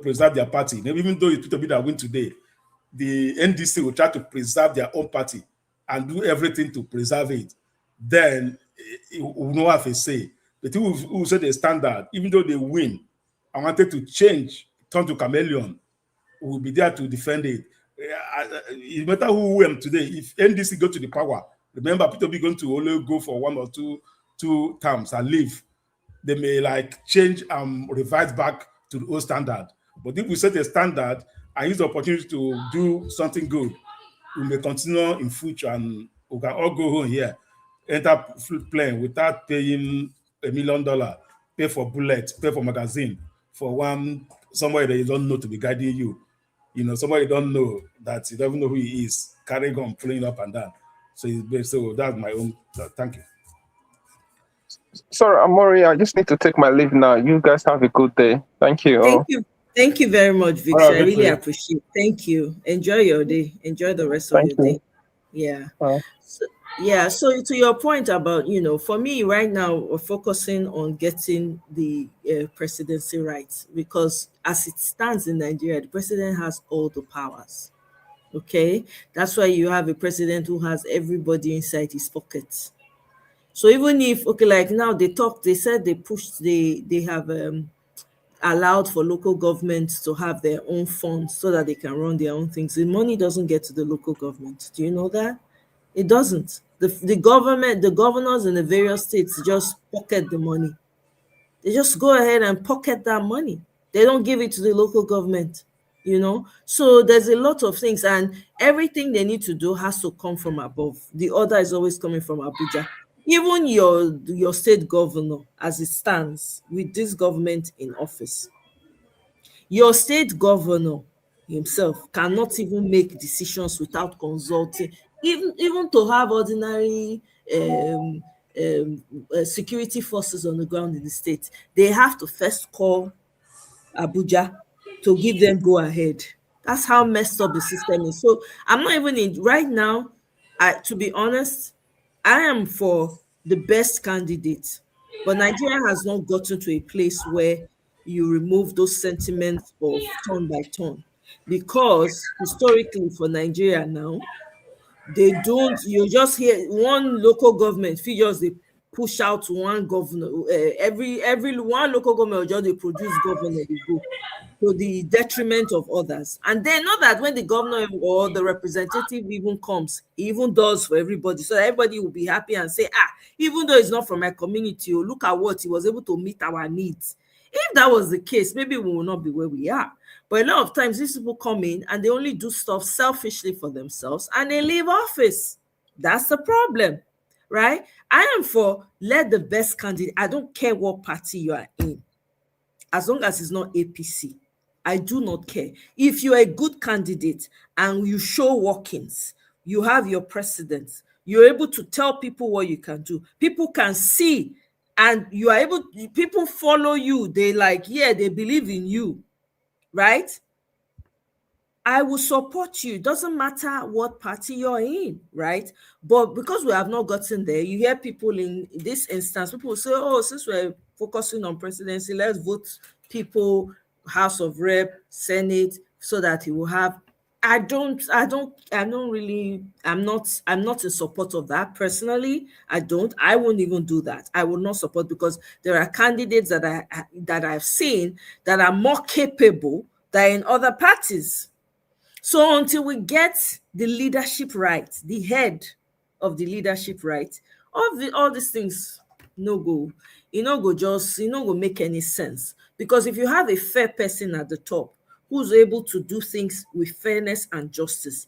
preserve their party. Even though it's people that win today, the NDC will try to preserve their own party and do everything to preserve it. Then it will not have a say. But who will set the standard, even though they win, I wanted to change, turn to chameleon, we will be there to defend it. It matter who win today. If NDC go to the power, remember, people be going to only go for one or two terms and leave. They may like change and revise back to the old standard. But if we set a standard and use the opportunity to do something good, we may continue in future and we can all go home here, enter plane without paying $1 million, pay for bullets, pay for magazine, for somebody that you don't know to be guiding you. You know, somebody you don't know that you don't even know who he is, carrying on, playing up and down. So that's my own. Thank you. Sorry, Amori, I just need to take my leave now. You guys have a good day. Thank you. Thank you very much, Victor. Right, I really appreciate it. Thank you. Enjoy your day. Enjoy the rest of your day. Yeah. So to your point about, for me right now, we're focusing on getting the presidency right, because as it stands in Nigeria, the president has all the powers. Okay, that's why you have a president who has everybody inside his pockets. So even if, okay, like now they said they have allowed for local governments to have their own funds so that they can run their own things. The money doesn't get to the local government. Do you know that? It doesn't. The government, the governors in the various states just pocket the money. They just go ahead and pocket that money. They don't give it to the local government, you know. So there's a lot of things, and everything they need to do has to come from above. The order is always coming from Abuja. Even your state governor, as it stands with this government in office, your state governor himself cannot even make decisions without consulting, even to have ordinary um, security forces on the ground in the state. They have to first call Abuja to give them go ahead. That's how messed up the system is. So I'm not even in right now. To be honest, I am for the best candidate, but Nigeria has not gotten to a place where you remove those sentiments of turn by turn, because historically for Nigeria now, they don't, you just hear one local government figures, they push out one governor, every one local government will just they produce governor, they go to the detriment of others. And then not that when the governor or the representative even comes, he even does for everybody, so that everybody will be happy and say, even though it's not from my community, oh, look at what he was able to meet our needs. If that was the case, maybe we will not be where we are. But a lot of times these people come in and they only do stuff selfishly for themselves and they leave office. That's the problem, right? I am for let the best candidate. I don't care what party you are in, as long as it's not APC. I do not care. If you're a good candidate and you show workings, you have your precedence, you're able to tell people what you can do, people can see, and you are able, people follow you, they like, yeah, they believe in you, right? I will support you. Doesn't matter what party you're in, right? But because we have not gotten there, you hear people in this instance, people say, oh, since we're focusing on presidency, let's vote people House of Rep, Senate, so that he will have. I'm not in support of that personally. I won't even do that. I will not support, because there are candidates that I've seen that are more capable than in other parties. So until we get the leadership right, the head of the leadership right, all these things no go, no go make any sense. Because if you have a fair person at the top who's able to do things with fairness and justice,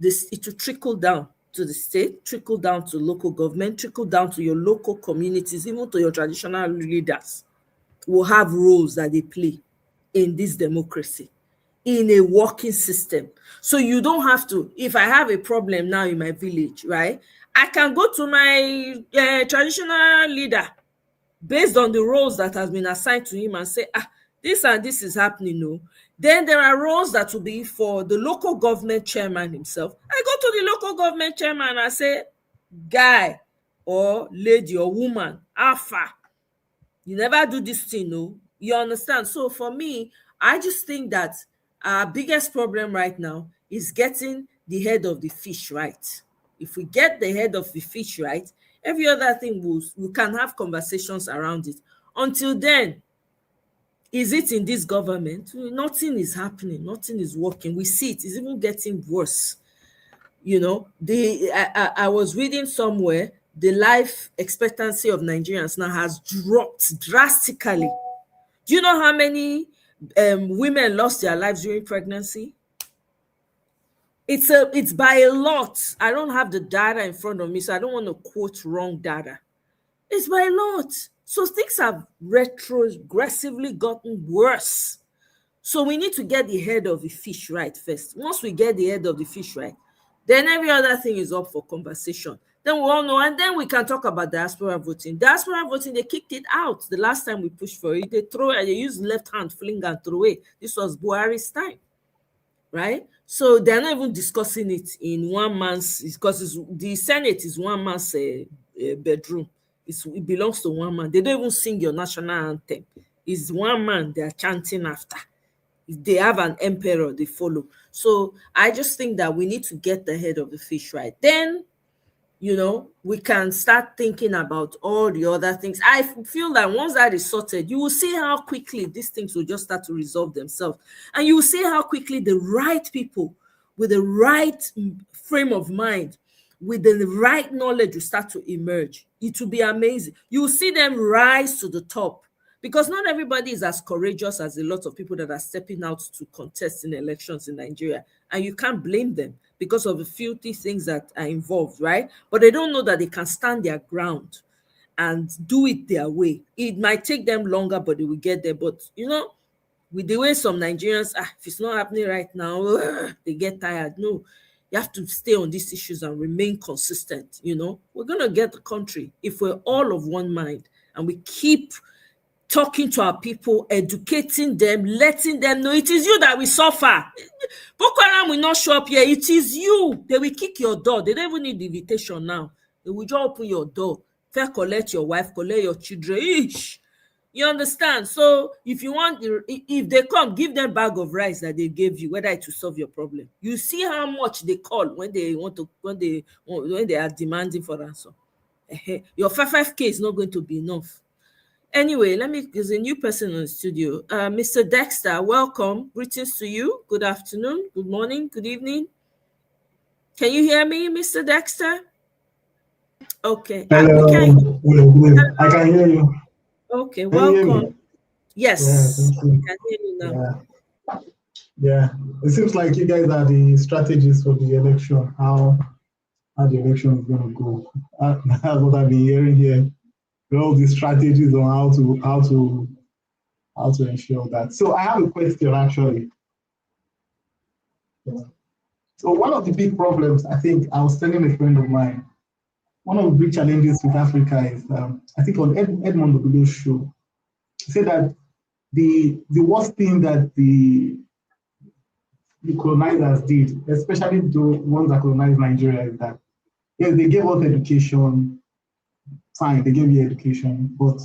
it will trickle down to the state, trickle down to local government, trickle down to your local communities, even to your traditional leaders will have roles that they play in this democracy, in a working system. So you don't have to, if I have a problem now in my village, right, I can go to my traditional leader based on the roles that has been assigned to him and say, this and this is happening. No. Then there are roles that will be for the local government chairman himself. I go to the local government chairman and I say, guy or lady or woman, alpha, you never do this thing, no? You understand? So for me, I just think that our biggest problem right now is getting the head of the fish right. If we get the head of the fish right, every other thing we can have conversations around it. Until then, is it in this government? Nothing is happening. Nothing is working. We see it is even getting worse. I was reading somewhere, the life expectancy of Nigerians now has dropped drastically. Do you know how many women lost their lives during pregnancy? It's by a lot. I don't have the data in front of me, so I don't want to quote wrong data. It's by a lot. So things have retrogressively gotten worse. So we need to get the head of the fish right first. Once we get the head of the fish right, then every other thing is up for conversation. Then we all know, and then we can talk about diaspora voting. Diaspora voting, they kicked it out the last time we pushed for it. They used left hand fling and throw away. This was Buhari's time, right? So they're not even discussing it in one man's, because the Senate is one man's bedroom. It belongs to one man. They don't even sing your national anthem. It's one man they're chanting after. they have an emperor they follow. So I just think that we need to get the head of the fish right. Then, you know, we can start thinking about all the other things. I feel that once that is sorted, you will see how quickly these things will just start to resolve themselves. And you will see how quickly the right people with the right frame of mind, with the right knowledge will start to emerge. It will be amazing. You will see them rise to the top, because not everybody is as courageous as a lot of people that are stepping out to contest in elections in Nigeria. And you can't blame them because of the filthy things that are involved, right? But they don't know that they can stand their ground and do it their way. It might take them longer, but they will get there. But, you know, with the way some Nigerians, if it's not happening right now, they get tired. No, you have to stay on these issues and remain consistent. You know, we're going to get the country if we're all of one mind and we keep talking to our people, educating them, letting them know it is you that will suffer. Boko Haram will not show up here. It is you. They will kick your door. They don't even need the invitation now. They will just open your door. First, collect your wife, collect your children. Eesh. You understand? So if you want, if they come, give them bag of rice that they gave you, whether it will solve your problem. You see how much they call when they want to, when they are demanding for ransom. Your 5k is not going to be enough. Anyway, there's a new person in the studio. Mr. Dexter, welcome. Greetings to you. Good afternoon, good morning, good evening. Can you hear me, Mr. Dexter? Okay. Hello. I can hear you. Okay, welcome. Yes, Yeah, I can hear you now. Yeah, it seems like you guys are the strategists for the election, how the election is going to go. That's what I've been hearing here. All these strategies on how to ensure that. So I have a question actually. Yeah. So one of the big problems, I think, I was telling a friend of mine, one of the big challenges with Africa is, I think on Edmond Obido's show, he said that the worst thing that the colonizers did, especially the ones that colonized Nigeria, is that yes, they gave us education. Fine, they gave you education, but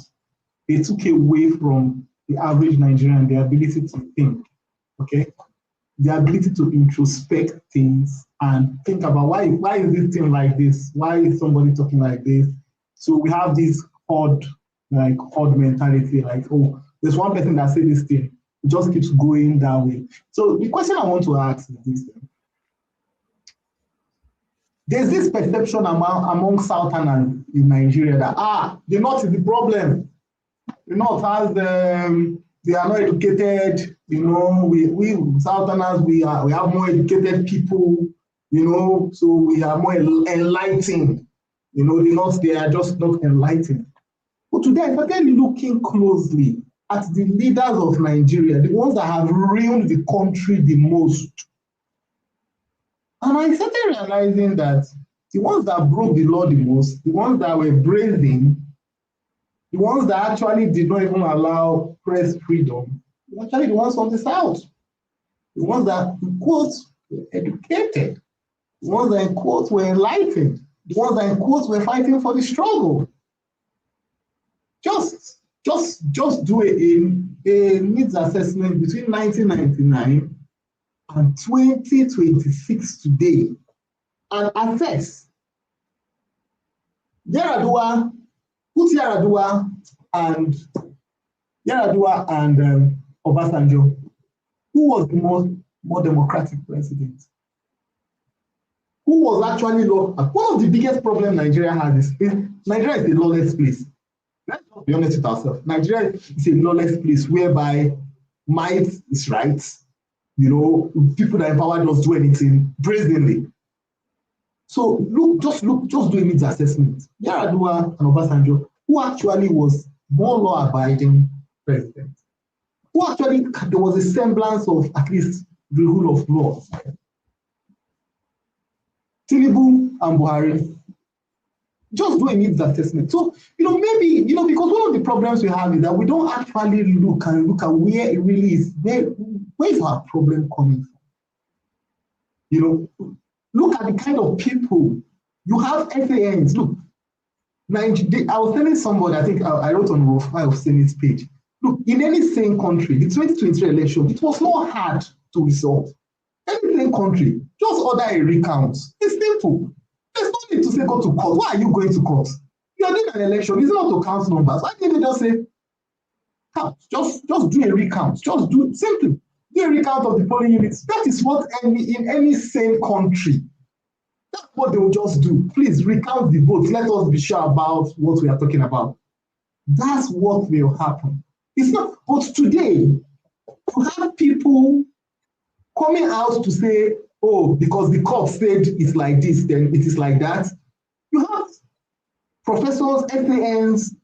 they took away from the average Nigerian the ability to think, okay? The ability to introspect things and think about why is this thing like this? Why is somebody talking like this? So we have this herd mentality, like, oh, there's one person that said this thing, it just keeps going that way. So the question I want to ask is this. There's this perception among Southerners in Nigeria that, the North is the problem. The North has they are not educated, you know, we Southerners, we have more educated people, you know, so we are more enlightened. You know, the North, they are just not enlightened. But today, if I then looking closely at the leaders of Nigeria, the ones that have ruined the country the most, and I started realizing that the ones that broke the law the most, the ones that were brazen, the ones that actually did not even allow press freedom, were actually the ones from the South. The ones that, in quotes, were educated. The ones that, in quotes, were enlightened. The ones that, in quotes, were fighting for the struggle. Just do a needs assessment between 1999 and 2026 today, and assess Yar'Adua, put Yar'Adua and Obasanjo. Who was the more democratic president? Who was actually law? One of the biggest problems Nigeria has is Nigeria is a lawless place. Let's be honest with ourselves. Nigeria is a lawless place whereby might is right. You know, people that empower don't do anything brazenly. So just do a needs assessment. Yar'Adua and Obasanjo, who actually was more law-abiding president, who actually there was a semblance of at least the rule of law. Tinubu and Buhari, just do a needs assessment. So, you know, maybe, you know, because one of the problems we have is that we don't actually look at where it really is. Where is our problem coming from? You know, look at the kind of people you have. SANs. Look, I was telling somebody, I think I wrote on Rufai of Senate's page. Look, in any sane country, the 2023 election, it was not hard to resolve. Any sane country, just order a recount. It's simple. There's no need to say go to court. Why are you going to court? You are doing an election. It's not to count numbers. Why didn't they just say, count? Just do a recount. Just do simply do a recount of the polling units. That is what in any sane country, that's what they will just do. Please recount the votes. Let us be sure about what we are talking about. That's what will happen. It's not, but today, you have people coming out to say, oh, because the court said it's like this, then it is like that. You have professors, SANs,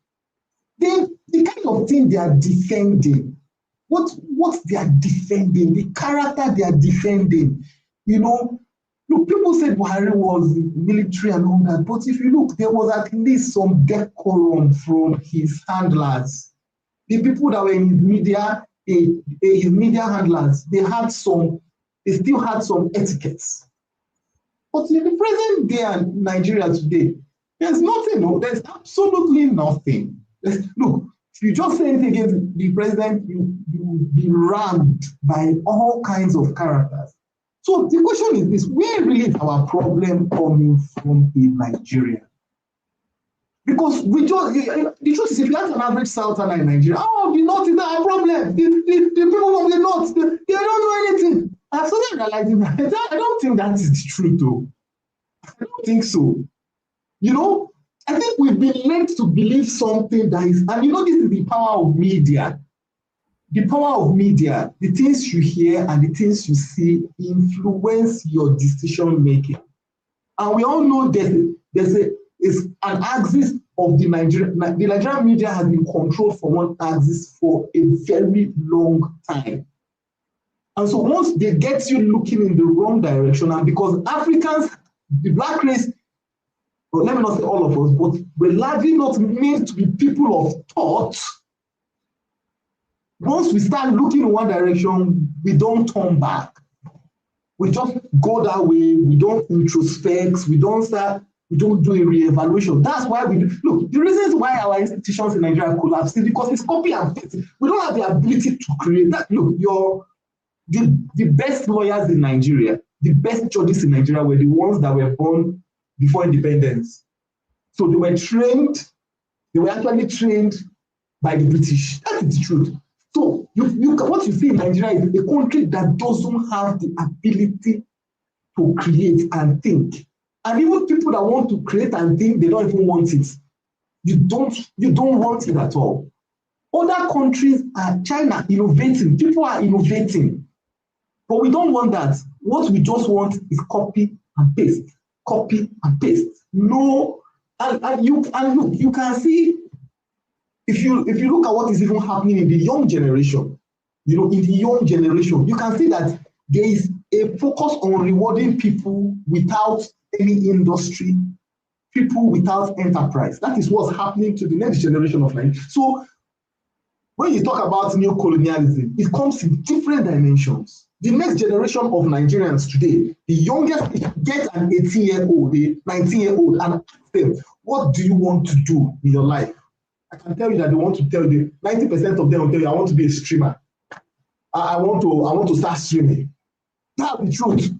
the kind of thing they are defending, what they are defending, the character they are defending. You know, look, people said Buhari was military and all that, but if you look, there was at least some decorum from his handlers. The people that were in his media handlers, they still had some etiquettes. But in the present day and Nigeria today, there's nothing, no, there's absolutely nothing. Look, if you just say anything against the president, you'll be rammed by all kinds of characters. So the question is this: where really is our problem coming from in Nigeria? Because the truth is, if you ask an average Southerner in Nigeria, oh, the North is not a problem. The people from the North, they don't know anything. I've started realizing that. I don't think that is the truth, though. I don't think so. You know, I think we've been led to believe something that is, and you know, this is the power of media. The power of media, the things you hear and the things you see influence your decision making. And we all know there's an axis of the Nigerian media has been controlled from one axis for a very long time. And so once they get you looking in the wrong direction, and because Africans, the black race, well, let me not say all of us, but we're largely not meant to be people of thought. Once we start looking in one direction, we don't turn back. We just go that way. We don't introspect. We don't do a reevaluation. That's why look, the reasons why our institutions in Nigeria collapse is because it's copy and paste. We don't have the ability to create that. Look, the best lawyers in Nigeria, the best judges in Nigeria were the ones that were born before independence. So they were actually trained by the British. That is the truth. So what you see in Nigeria is a country that doesn't have the ability to create and think. And even people that want to create and think, they don't even want it. You don't want it at all. Other countries are China innovating. People are innovating. But we don't want that. What we just want is copy and paste. Copy and paste. No, and look, you can see if you look at what is even happening in the young generation, you know, in the young generation, you can see that there is a focus on rewarding people without any industry, people without enterprise. That is what's happening to the next generation of Nigeria. So when you talk about neo-colonialism, it comes in different dimensions. The next generation of Nigerians today, the youngest, get an 18-year-old, a 19-year-old, and ask them, what do you want to do in your life? I can tell you that they want to tell you, 90% of them will tell you, I want to be a streamer. I want to start streaming. That's the truth.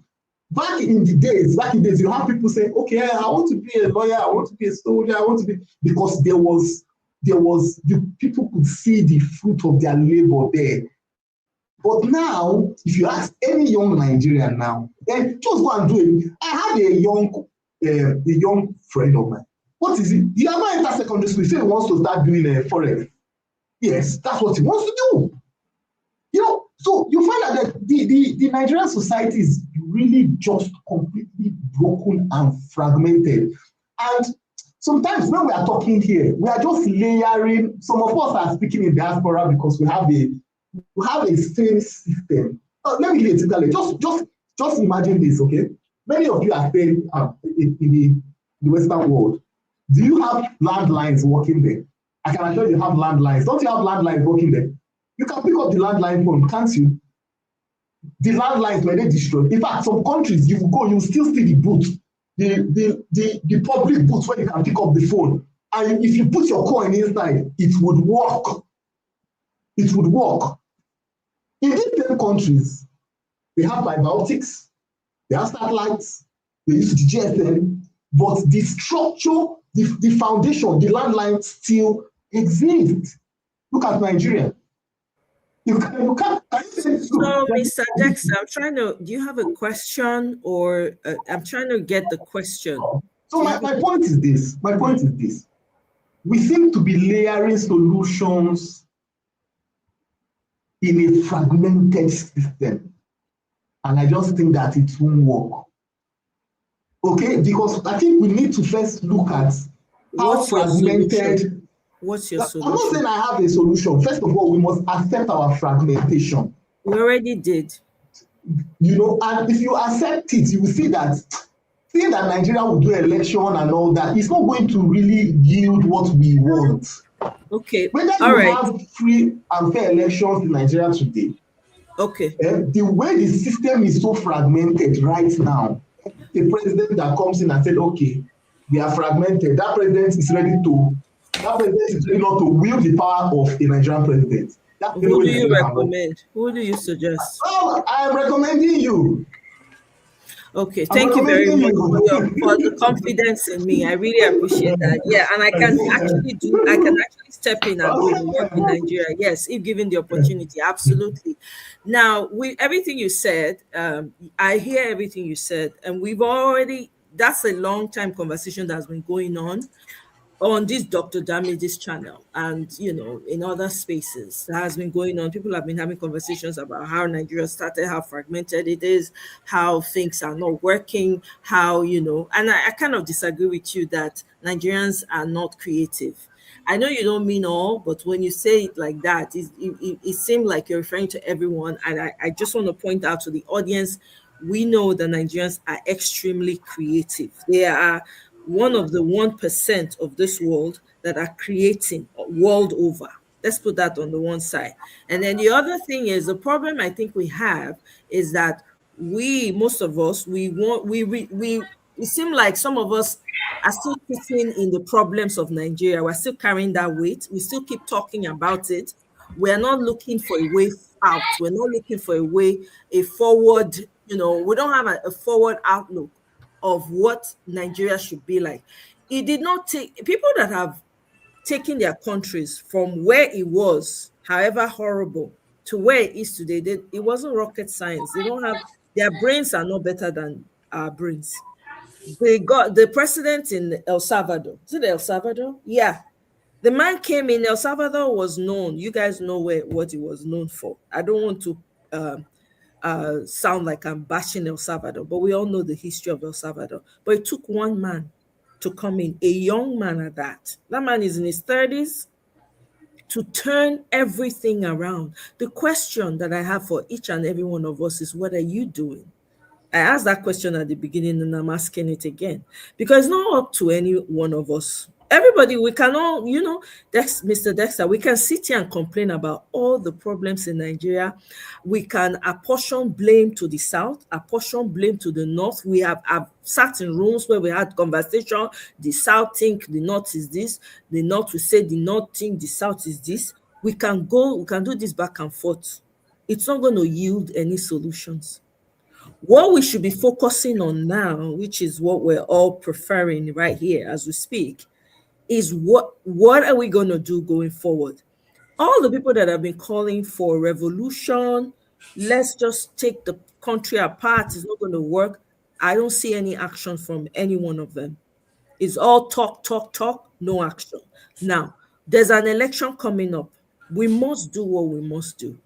Back in the days, you have people say, okay, I want to be a lawyer, I want to be a soldier, I want to be, because there was the people could see the fruit of their labor there. But now, if you ask any young Nigerian now, then just go and do it. I had a young friend of mine. What is it? He never entered secondary school. He said he wants to start doing forex. Yes, that's what he wants to do. You know, so you find out that the Nigerian society is really just completely broken and fragmented. And sometimes when we are talking here, we are just layering. Some of us are speaking in diaspora because we have a same system. Let me give you an example. Just imagine this, okay? Many of you are staying in the Western world. Do you have landlines working there? I can assure you have landlines. Don't you have landlines working there? You can pick up the landline phone, can't you? The landlines were they destroyed. In fact, some countries you go, you still see the booth, the public booth where you can pick up the phone. And if you put your coin inside, it would work. it would work. In these same countries, they have fiber optics, they have satellites, they use the GSM, but the structure, the foundation, the landline still exists. Look at Nigeria. You can't say, so, Mr. Dexter, do you have a question, or I'm trying to get the question. So my point is this. My point is this. We seem to be layering solutions in a fragmented system. And I just think that it won't work. Okay, because I think we need to first look at how fragmented. What's your solution? I'm not saying I have a solution. First of all, we must accept our fragmentation. We already did. You know, and if you accept it, you will see that saying that Nigeria will do election and all that, it's not going to really yield what we want. Okay. Whether you have free and fair elections in Nigeria today, okay, the way the system is so fragmented right now, the president that comes in and said, okay, we are fragmented, that president is ready not to wield the power of a Nigerian president. Who do you recommend? Who do you suggest? Oh, I am recommending you. Okay, thank you very much for the confidence in me. I really appreciate that. Yeah, and I can actually step in and do the work in Nigeria. Yes, if given the opportunity, absolutely. Now, everything you said, I hear everything you said, and that's a long time conversation that's been going on this Dr. Damage's channel, and in other spaces that has been going on. People have been having conversations about how Nigeria started, how fragmented it is, how things are not working, how and I kind of disagree with you that Nigerians are not creative. I know you don't mean all, but when you say it like that, it seems like you're referring to everyone. And I just want to point out to the audience, we know that Nigerians are extremely creative. They are one of the 1% of this world that are creating world over. Let's put that on the one side. And then the other thing is, the problem I think we have is that most of us, it seems like some of us are still sitting in the problems of Nigeria. We're still carrying that weight. We still keep talking about it. We're not looking for a way out. We're not looking for a forward, we don't have a forward outlook of what Nigeria should be like. It did not take people that have taken their countries from where it was, however horrible, to where it is today. It wasn't rocket science. They don't have, their brains are not better than our brains. They got the president in El Salvador. Is it El Salvador? Yeah. The man came in. El Salvador was known. You guys know what he was known for. I don't want to sound like I'm bashing El Salvador, but we all know the history of El Salvador. But it took one man to come in, a young man at that. That man is in his 30s, to turn everything around. The question that I have for each and every one of us is, what are you doing? I asked that question at the beginning, and I'm asking it again, because it's not up to any one of us. Everybody, we can all, Mr. Dexter, we can sit here and complain about all the problems in Nigeria. We can apportion blame to the South, apportion blame to the North. We have sat in rooms where we had conversation. The South think the North is this. The North will say the North think the South is this. We can do this back and forth. It's not going to yield any solutions. What we should be focusing on now, which is what we're all preferring right here as we speak, is what are we going to do going forward? All the people that have been calling for revolution, let's just take the country apart, it's not going to work. I don't see any action from any one of them. It's all talk, no action. Now, there's an election coming up. We must do what we must do.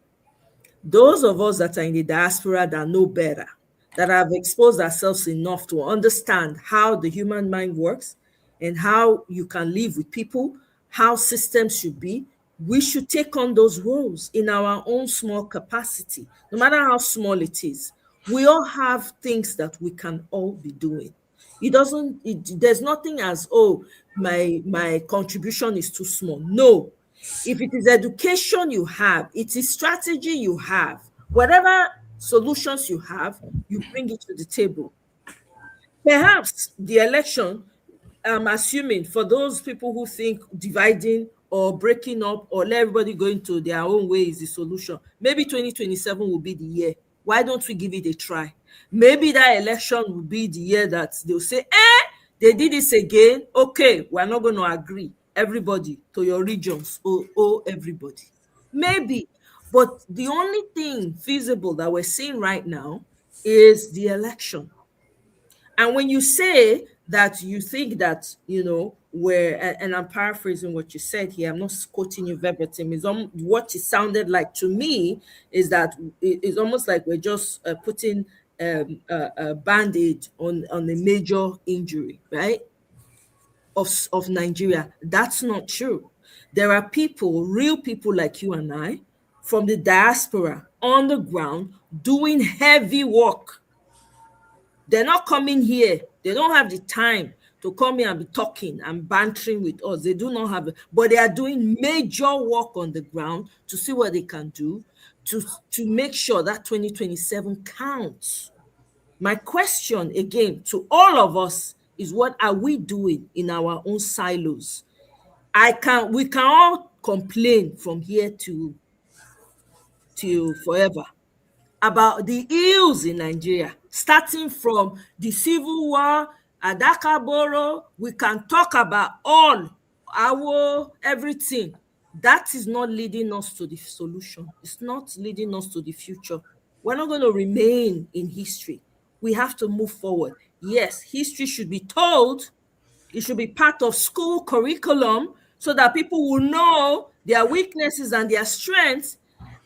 Those of us that are in the diaspora that know better, that have exposed ourselves enough to understand how the human mind works and how you can live with people, how systems should be, we should take on those roles in our own small capacity, no matter how small it is. We all have things that we can all be doing. There's nothing as, my contribution is too small. No. If it is education you have, it is strategy you have, whatever solutions you have, you bring it to the table. Perhaps the election, I'm assuming for those people who think dividing or breaking up or let everybody go into their own way is the solution. Maybe 2027 will be the year. Why don't we give it a try? Maybe that election will be the year that they'll say, they did this again. Okay, we're not going to agree. Everybody to your regions. Oh, everybody. Maybe. But the only thing feasible that we're seeing right now is the election. And when you say that you think that, and I'm paraphrasing what you said here, I'm not quoting you verbatim, what it sounded like to me is that it's almost like we're just putting a band-aid on a major injury, right, of Nigeria. That's not true. There are people, real people like you and I, from the diaspora, on the ground, doing heavy work. They're not coming here. They don't have the time to come here and be talking and bantering with us. They do not have it. But they are doing major work on the ground to see what they can do to make sure that 2027 counts. My question again to all of us is, what are we doing in our own silos? We can all complain from here to forever about the ills in Nigeria, starting from the civil war, Adakaboro. We can talk about everything. That is not leading us to the solution. It's not leading us to the future. We're not going to remain in history. We have to move forward. Yes, history should be told. It should be part of school curriculum so that people will know their weaknesses and their strengths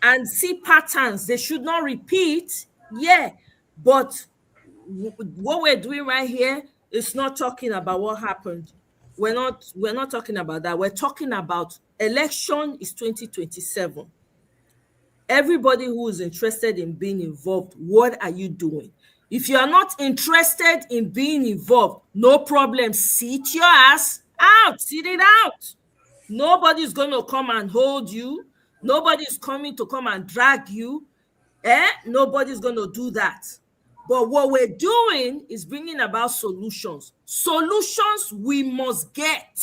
and see patterns they should not repeat. Yeah, but what we're doing right here is not talking about what happened. We're not talking about that. We're talking about election is 2027. Everybody who is interested in being involved, what are you doing? If you are not interested in being involved, no problem. Sit your ass out. Sit it out. Nobody's going to come and hold you. Nobody's coming to come and drag you. Nobody's going to do that. But what we're doing is bringing about solutions. Solutions we must get.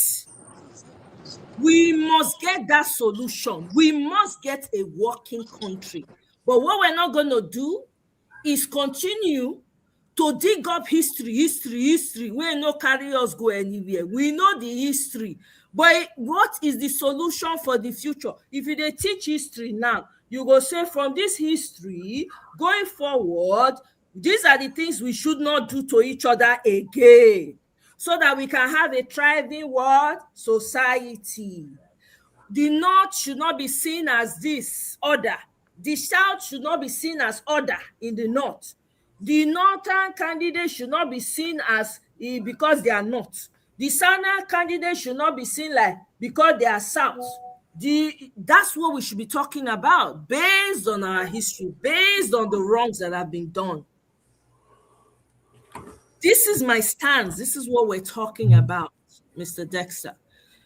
We must get that solution. We must get a working country. But what we're not going to do is continue to dig up history. We no carry us go anywhere. We know the history. But what is the solution for the future? If you dey teach history now, you go say from this history, going forward, these are the things we should not do to each other again, so that we can have a thriving world society. The North should not be seen as this order. The South should not be seen as order in the North. The Northern candidates should not be seen as because they are North. The Southern candidates should not be seen like because they are South. That's what we should be talking about, based on our history, based on the wrongs that have been done. This is my stance. This is what we're talking about, Mr. Dexter.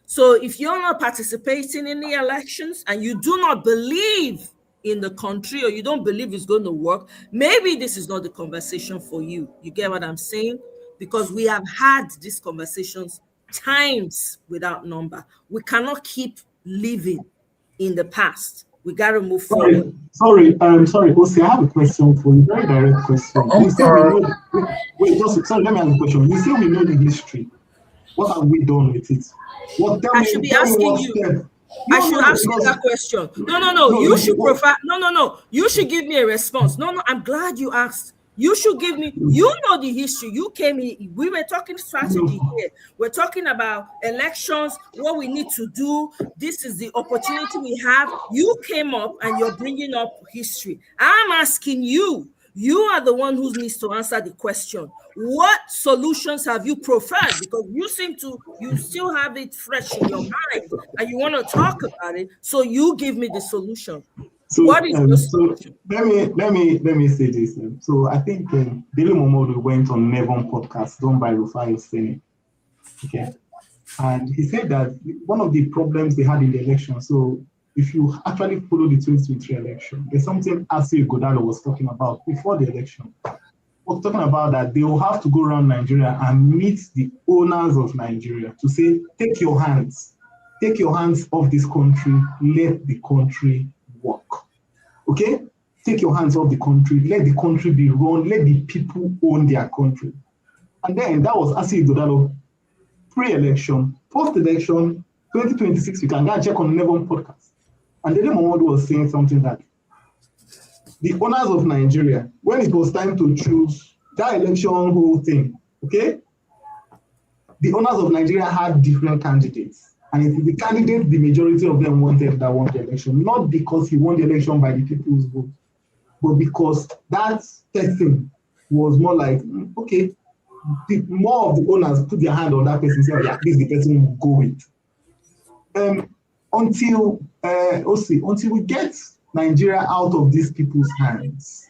So if you're not participating in the elections and you do not believe in the country, or you don't believe it's going to work, maybe this is not the conversation for you. You get what I'm saying? Because we have had these conversations times without number. We cannot keep living in the past. We got to move forward. Sorry, Osi, I have a question for you. Very direct question. You say we know let me ask a question. You say we know the history. What have we done with it? I should be asking you. I should ask you that question. No. You should prefer. No. You should give me a response. No. I'm glad you asked. You should give me. You know the history. You came here. We were talking strategy here. We're talking about elections. What we need to do. This is the opportunity we have. You came up and you're bringing up history. I'm asking you. You are the one who needs to answer the question. What solutions have you preferred? Because you still have it fresh in your mind and you want to talk about it. So you give me the solution. So, what is the solution? Let me say this. So I think Daily Momodu went on Nevon podcast done by Rufai Oseni. Okay. And he said that one of the problems they had in the election, so if you actually follow the 2023 election, there's something Asi Godalo was talking about before the election. We're talking about that they will have to go around Nigeria and meet the owners of Nigeria to say, take your hands take your hands off this country, let the country work. Okay? Take your hands off the country, let the country be run, let the people own their country. And then that was Asif Dodalo pre-election. Post-election, 2026, you can go and check on Nevon podcast. And then Mohammed was saying something that the owners of Nigeria, when it was time to choose that election whole thing, okay? The owners of Nigeria had different candidates. And if the candidate, the majority of them wanted that won the election, not because he won the election by the people's vote, but because that person was more like, okay, more of the owners put their hand on that person and say, oh, yeah, this is the person we'll go with. Until we get Nigeria out of these people's hands,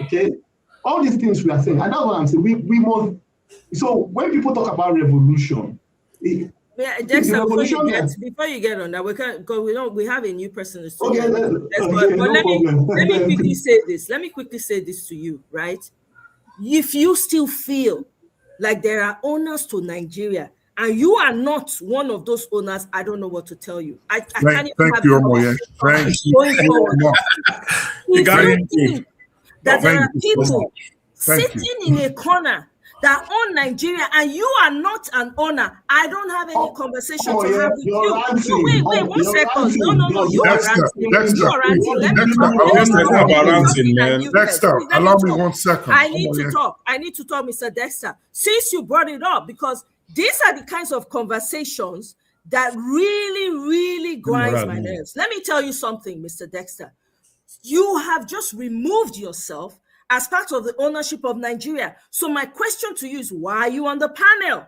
okay? All these things we are saying, and that's what I'm saying, we must, so when people talk about revolution, Dexter, before you get on that, we can't go. We have a new person in the studio. Okay, but let me quickly say this. Let me quickly say this to you, right? If you still feel like there are owners to Nigeria, and you are not one of those owners, I don't know what to tell you. I can't even thank you, Omoye. Thank you. If you think that there are people sitting in a corner that own Nigeria and you are not an owner, I don't have any conversation to have with you. Ranting. Wait, 1 second. No, you are ranting. Dexter, You are ranting. Let me talk. Dexter, allow me 1 second. I need to talk, Mr. Dexter. Since you brought it up, because these are the kinds of conversations that really grinds my nerves. Let me tell you something, Mr. Dexter. You have just removed yourself as part of the ownership of Nigeria. So my question to you is, why are you on the panel?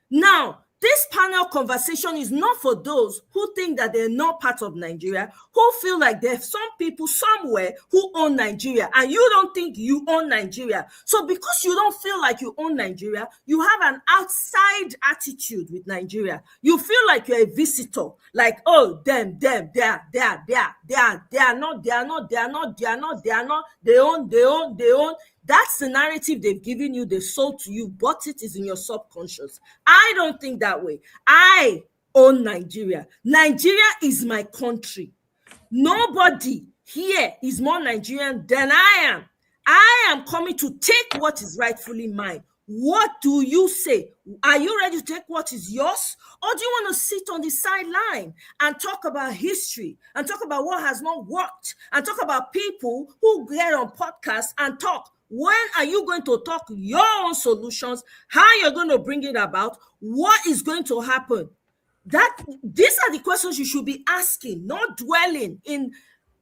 Now, this panel conversation is not for those who think that they're not part of Nigeria, who feel like there's some people somewhere who own Nigeria, and you don't think you own Nigeria. So because you don't feel like you own Nigeria, you have an outside attitude with Nigeria. You feel like you're a visitor, like, oh, they own. That's the narrative they've given you, they sold to you, but it is in your subconscious. I don't think that way. I own Nigeria. Nigeria is my country. Nobody here is more Nigerian than I am. I am coming to take what is rightfully mine. What do you say? Are you ready to take what is yours? Or do you want to sit on the sideline and talk about history and talk about what has not worked and talk about people who get on podcasts and talk? When are you going to talk your own solutions? How you're going to bring it about? What is going to happen? These are the questions you should be asking, not dwelling in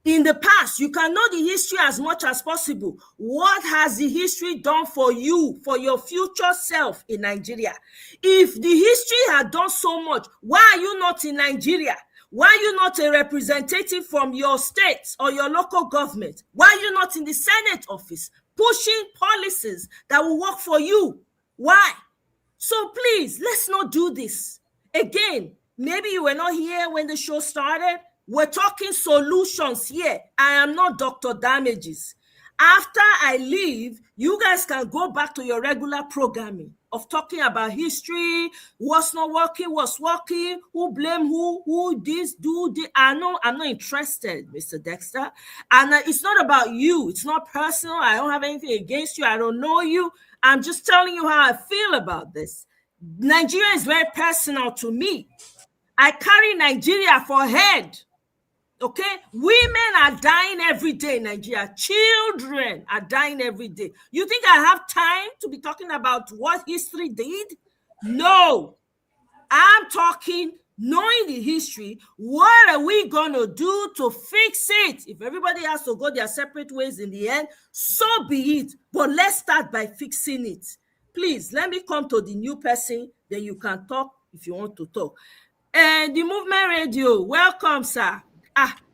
the past. You can know the history as much as possible. What has the history done for you, for your future self in Nigeria? If the history had done so much, why are you not in Nigeria? Why are you not a representative from your state or your local government? Why are you not in the Senate office pushing policies that will work for you? Why? So please, let's not do this. Again, maybe you were not here when the show started. We're talking solutions here. I am not Dr. Damages. After I leave, you guys can go back to your regular programming of talking about history, what's not working, what's working, who blame who this, do this. I'm not interested, Mr. Dexter. And it's not about you. It's not personal. I don't have anything against you. I don't know you. I'm just telling you how I feel about this. Nigeria is very personal to me. I carry Nigeria for head. Okay, women are dying every day in Nigeria. Children are dying every day. You think I have time to be talking about what history did? No. I'm talking, knowing the history, what are we going to do to fix it? If everybody has to go their separate ways in the end, so be it. But let's start by fixing it. Please, let me come to the new person, then you can talk if you want to talk. And the Movement Radio, welcome, sir.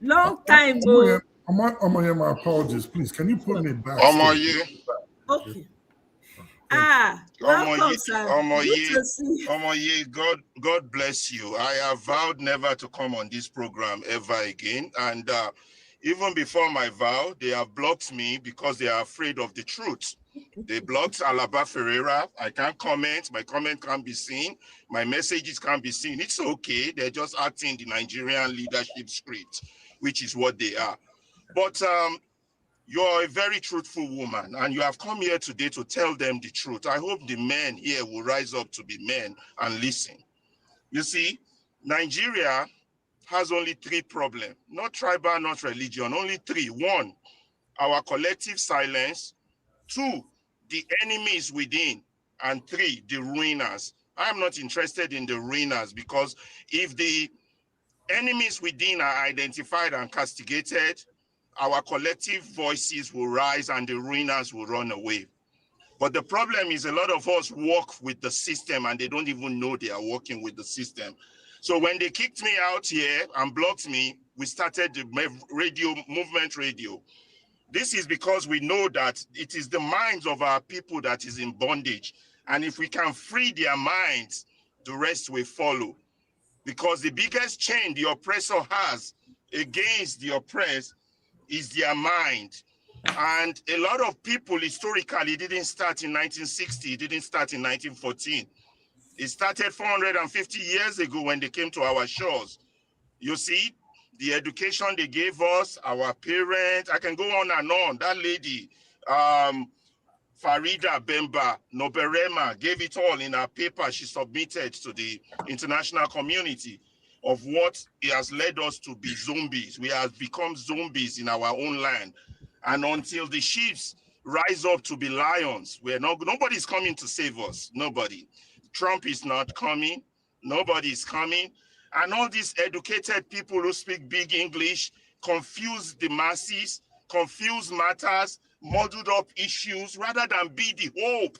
Long time. Omoye, my apologies. Please, can you put me back? Omoye. Okay. Welcome, sir. Omoye, God bless you. I have vowed never to come on this program ever again. And even before my vow, they have blocked me because they are afraid of the truth. They blocked Alaba Ferreira. I can't comment. My comment can't be seen. My messages can't be seen. It's okay. They're just acting the Nigerian leadership script, which is what they are. But you're a very truthful woman, and you have come here today to tell them the truth. I hope the men here will rise up to be men and listen. You see, Nigeria has only 3 problems, not tribal, not religion, only 3. 1, our collective silence. 2, the enemies within. And 3, the ruiners. I am not interested in the ruiners, because if the enemies within are identified and castigated, our collective voices will rise and the ruiners will run away. But the problem is a lot of us work with the system and they don't even know they are working with the system. So when they kicked me out here and blocked me, we started the movement radio. This is because we know that it is the minds of our people that is in bondage. And if we can free their minds, the rest will follow. Because the biggest chain the oppressor has against the oppressed is their mind. And a lot of people historically didn't start in 1960, it didn't start in 1914. It started 450 years ago when they came to our shores. You see, the education they gave us, our parents, I can go on and on. That lady, Farida Bemba Noberema, gave it all in her paper she submitted to the international community of what it has led us to be zombies. We have become zombies in our own land. And until the chiefs rise up to be lions, nobody's coming to save us. Nobody. Trump is not coming. Nobody is coming. And all these educated people who speak big English confuse the masses, confuse matters, muddled up issues, rather than be the hope,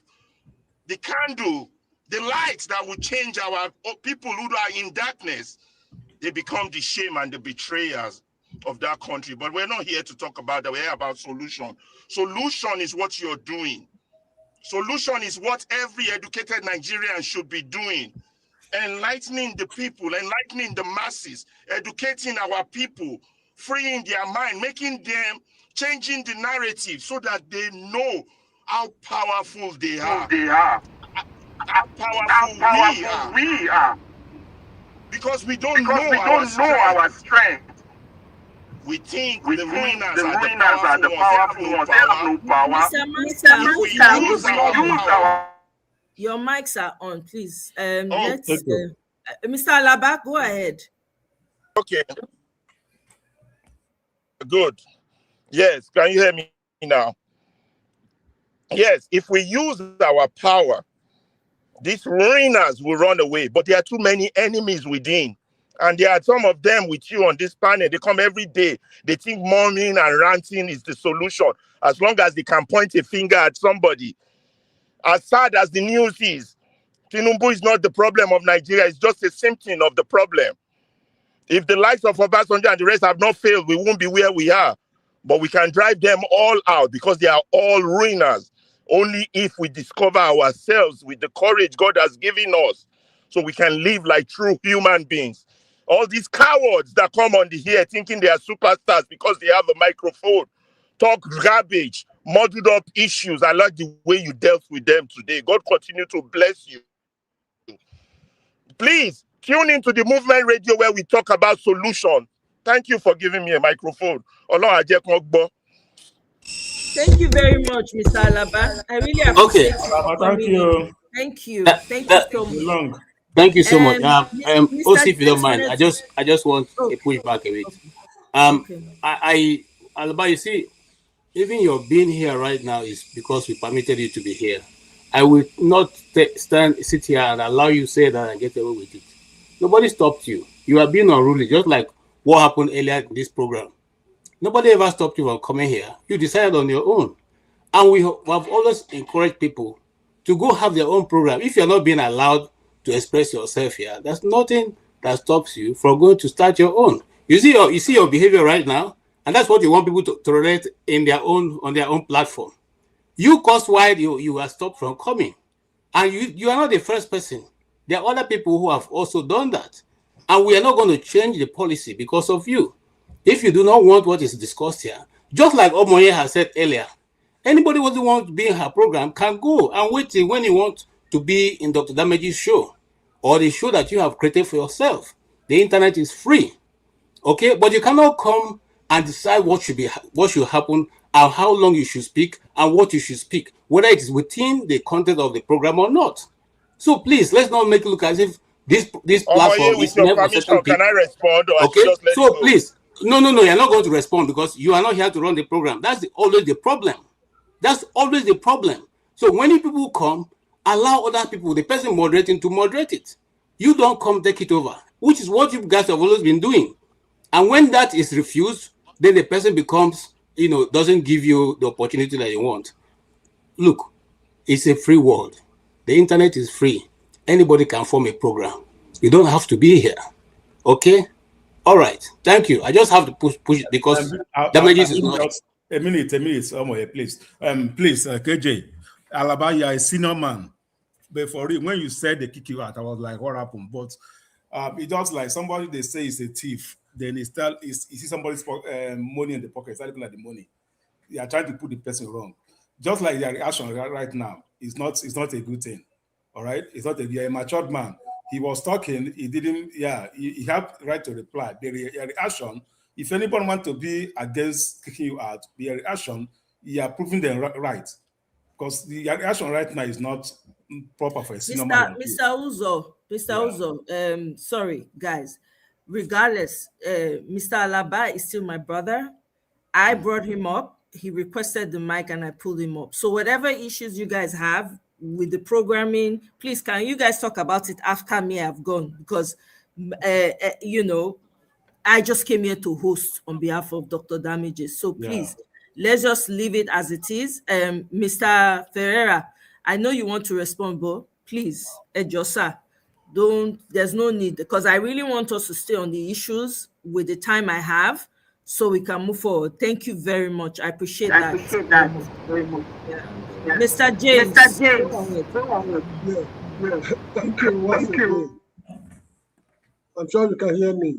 the candle, the light that will change our people who are in darkness. They become the shame and the betrayers of that country. But we're not here to talk about that. We're here about solution. Solution is what you're doing. Solution is what every educated Nigerian should be doing. Enlightening the people, enlightening the masses, educating our people, freeing their mind, making them, changing the narrative so that they know how powerful they are. How powerful we are. Because we don't know our strength. We think the ruiners are the powerful ones. They have no power. Your mics are on, please. Okay. Mr. Alaba, go ahead. Okay. Good. Yes, can you hear me now? Yes, if we use our power, these ruiners will run away, but there are too many enemies within. And there are some of them with you on this panel. They come every day. They think mourning and ranting is the solution, as long as they can point a finger at somebody. As sad as the news is, Tinubu is not the problem of Nigeria. It's just a symptom of the problem. If the likes of Obasanjo and the rest have not failed, we won't be where we are. But we can drive them all out because they are all ruiners. Only if we discover ourselves with the courage God has given us, so we can live like true human beings. All these cowards that come on the here thinking they are superstars because they have a microphone, talk garbage, muddled up issues. I like the way you dealt with them today. God continue to bless you. Please tune into the movement radio where we talk about solutions. Thank you for giving me a microphone. Thank you very much, Mr. Alaba. I really appreciate it. Thank you. Thank you. Thank you so much. Thank you so much. Also, if you don't mind, James, I just want a pushback a bit. Okay. Alaba, you see, even your being here right now is because we permitted you to be here. I will not sit here and allow you to say that and get away with it. Nobody stopped you. You are being unruly, just like what happened earlier in this program. Nobody ever stopped you from coming here. You decided on your own. And we have always encouraged people to go have their own program. If you're not being allowed to express yourself here, there's nothing that stops you from going to start your own. You see your behavior right now, and that's what you want people to tolerate on their own platform. You caused why you are stopped from coming. And you are not the first person. There are other people who have also done that. And we are not going to change the policy because of you. If you do not want what is discussed here, just like Omoye has said earlier, Anybody who wants to be in her program can go and wait till when you want to be in Dr. Damage's show or the show that you have created for yourself. The internet is free. Okay, but you cannot come and decide what should happen and how long you should speak and what you should speak, whether it is within the content of the program or not. So please, let's not make it look as if this platform with is your meant for certain permission, can I people. respond or I should Okay, just let so it go? please, no, you're not going to respond because you are not here to run the program. That's always the problem. That's always the problem. So when people come, allow other people, the person moderating, to moderate it. You don't come take it over, which is what you guys have always been doing. And when that is refused, then the person becomes, doesn't give you the opportunity that you want. Look, it's a free world. The internet is free. Anybody can form a program. You don't have to be here. Okay? All right. Thank you. I just have to push it because Damages is not. A minute, somewhere, please. Please, KJ, Alaba, you are a senior man. But for real, when you said they kick you out, I was like, what happened? But it's just like somebody they say is a thief. Then you see somebody's money in the pocket, start looking at the money. You are trying to put the person wrong. Just like their reaction right now, it's not a good thing. All right? It's not you're a matured man. He was talking, he didn't, he had right to reply. The reaction, if anybody want to be against kicking you out, the reaction, you are proving them right. Because the reaction right now is not proper for a senior man. Mr. Uzo, sorry, guys. Regardless, Mr. Alaba is still my brother. I brought him up. He requested the mic and I pulled him up. So whatever issues you guys have with the programming, please, can you guys talk about it after me? I've gone because, I just came here to host on behalf of Dr. Damages. So please, let's just leave it as it is. Mr. Ferreira, I know you want to respond, but please, Ejosa, there's no need because I really want us to stay on the issues with the time I have so we can move forward. Thank you very much. I appreciate that very much. Yeah. Mr. James. Thank you once again. I'm sure you can hear me.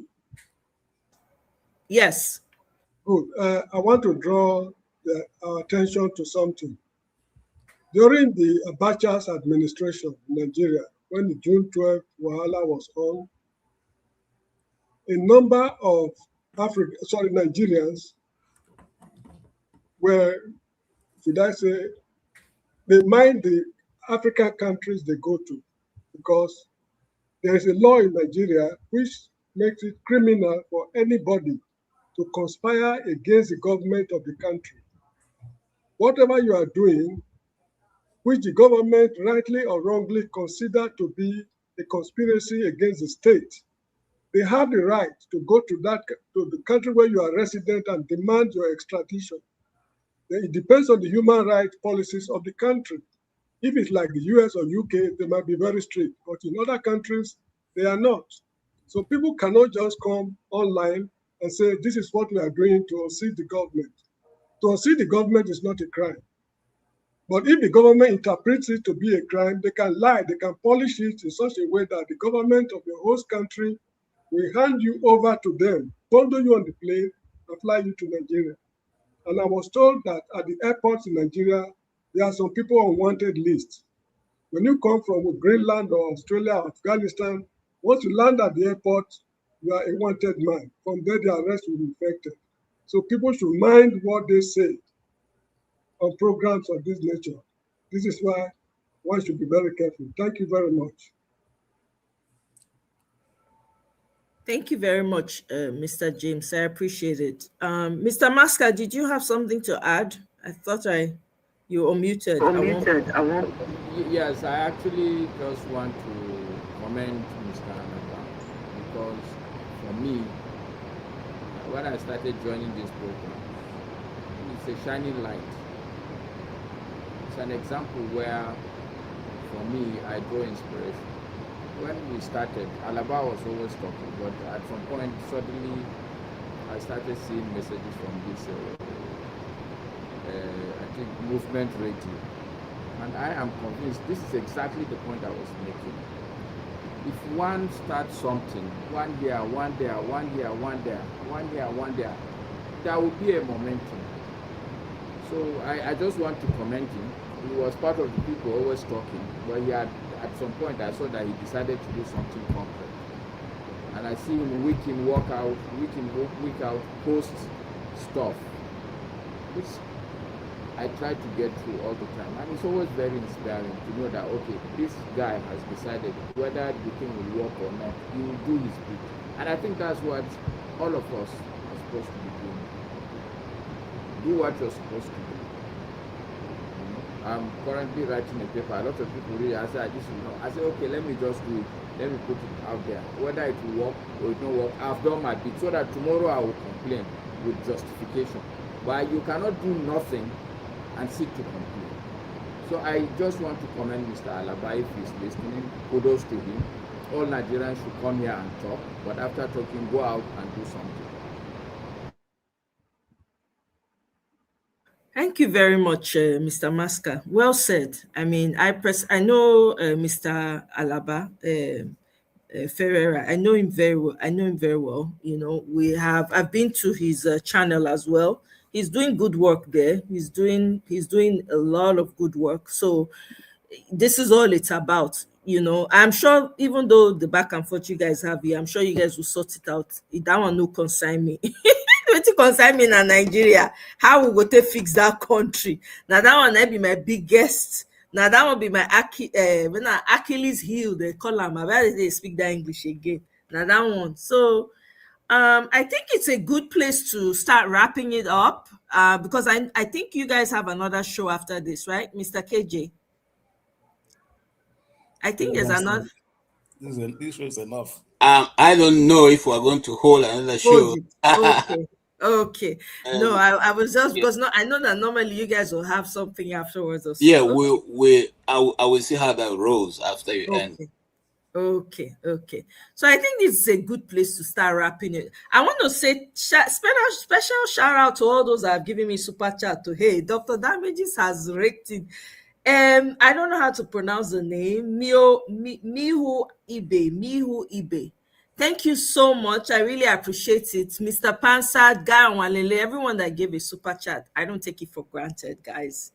Yes. Good. I want to draw our attention to something. During the Abacha's administration in Nigeria, when the June 12th Wahala was on, a number of Nigerians were, should I say, they mind the African countries they go to because there is a law in Nigeria which makes it criminal for anybody to conspire against the government of the country. Whatever you are doing, which the government rightly or wrongly consider to be a conspiracy against the state, they have the right to go to the country where you are resident and demand your extradition. It depends on the human rights policies of the country. If it's like the US or UK, they might be very strict, but in other countries, they are not. So people cannot just come online and say, this is what we are doing to unseat the government. To unseat the government is not a crime. But if the government interprets it to be a crime, they can lie, they can polish it in such a way that the government of the host country will hand you over to them, bundle you on the plane, and fly you to Nigeria. And I was told that at the airports in Nigeria, there are some people on wanted lists. When you come from Greenland or Australia or Afghanistan, once you land at the airport, you are a wanted man. From there, the arrest will be effected. So people should mind what they say on programs of this nature. This is why one should be very careful. Thank you very much. Thank you very much, Mr. James. I appreciate it. Mr. Maska, did you have something to add? I thought you were unmuted. Yes, I actually just want to comment Mr. Anaba because for me, when I started joining this program, it's a shining light. It's an example where, for me, I draw inspiration. When we started, Alaba was always talking, but at some point, suddenly, I started seeing messages from this, I think, movement radio. And I am convinced this is exactly the point I was making. If one starts something, one here, there will be a momentum. So I just want to commend him. He was part of the people always talking, but he had, at some point, I saw that he decided to do something concrete. And I see him week in, week out, post stuff, which I try to get through all the time. And it's always very inspiring to know that, okay, this guy has decided whether the thing will work or not, he will do his bit. And I think that's what all of us are supposed to be doing. Do what you're supposed to do. I'm currently writing a paper. A lot of people read. I say, I say, okay, let me just do it. Let me put it out there. Whether it will work or it won't work, I've done my bit so that tomorrow I will complain with justification. But you cannot do nothing and sit to complain. So I just want to commend Mr. Alaba if he's listening. Kudos to him. All Nigerians should come here and talk, but after talking, go out and do something. Thank you very much, Mr. Maska. Well said. I mean, I know Mr. Alaba Ferreira. I know him very well. You know, I've been to his channel as well. He's doing good work there. He's doing a lot of good work. So this is all it's about. You know, I'm sure even though the back and forth you guys have here, I'm sure you guys will sort it out. That one no concern me. Wetin concern me na Nigeria. How we go to fix that country? Now that one be my biggest. Now that one be my Achilles heel. They call am. Where they speak that English again? Now that one. So I think it's a good place to start wrapping it up. Because I think you guys have another show after this, right, Mr. KJ? I think there's another. This show is enough. I don't know if we're going to hold another show. Okay. No, I was just because I know that normally you guys will have something afterwards or so. Yeah, I will see how that rolls after you end. Okay. So I think this is a good place to start wrapping it. I want to say special shout out to all those that have given me super chat to, hey, Dr. Damages has raked it. I don't know how to pronounce the name. Mihu Ibe. Thank you so much. I really appreciate it. Mr. Pansad, Guy Walele, everyone that gave a super chat. I don't take it for granted, guys.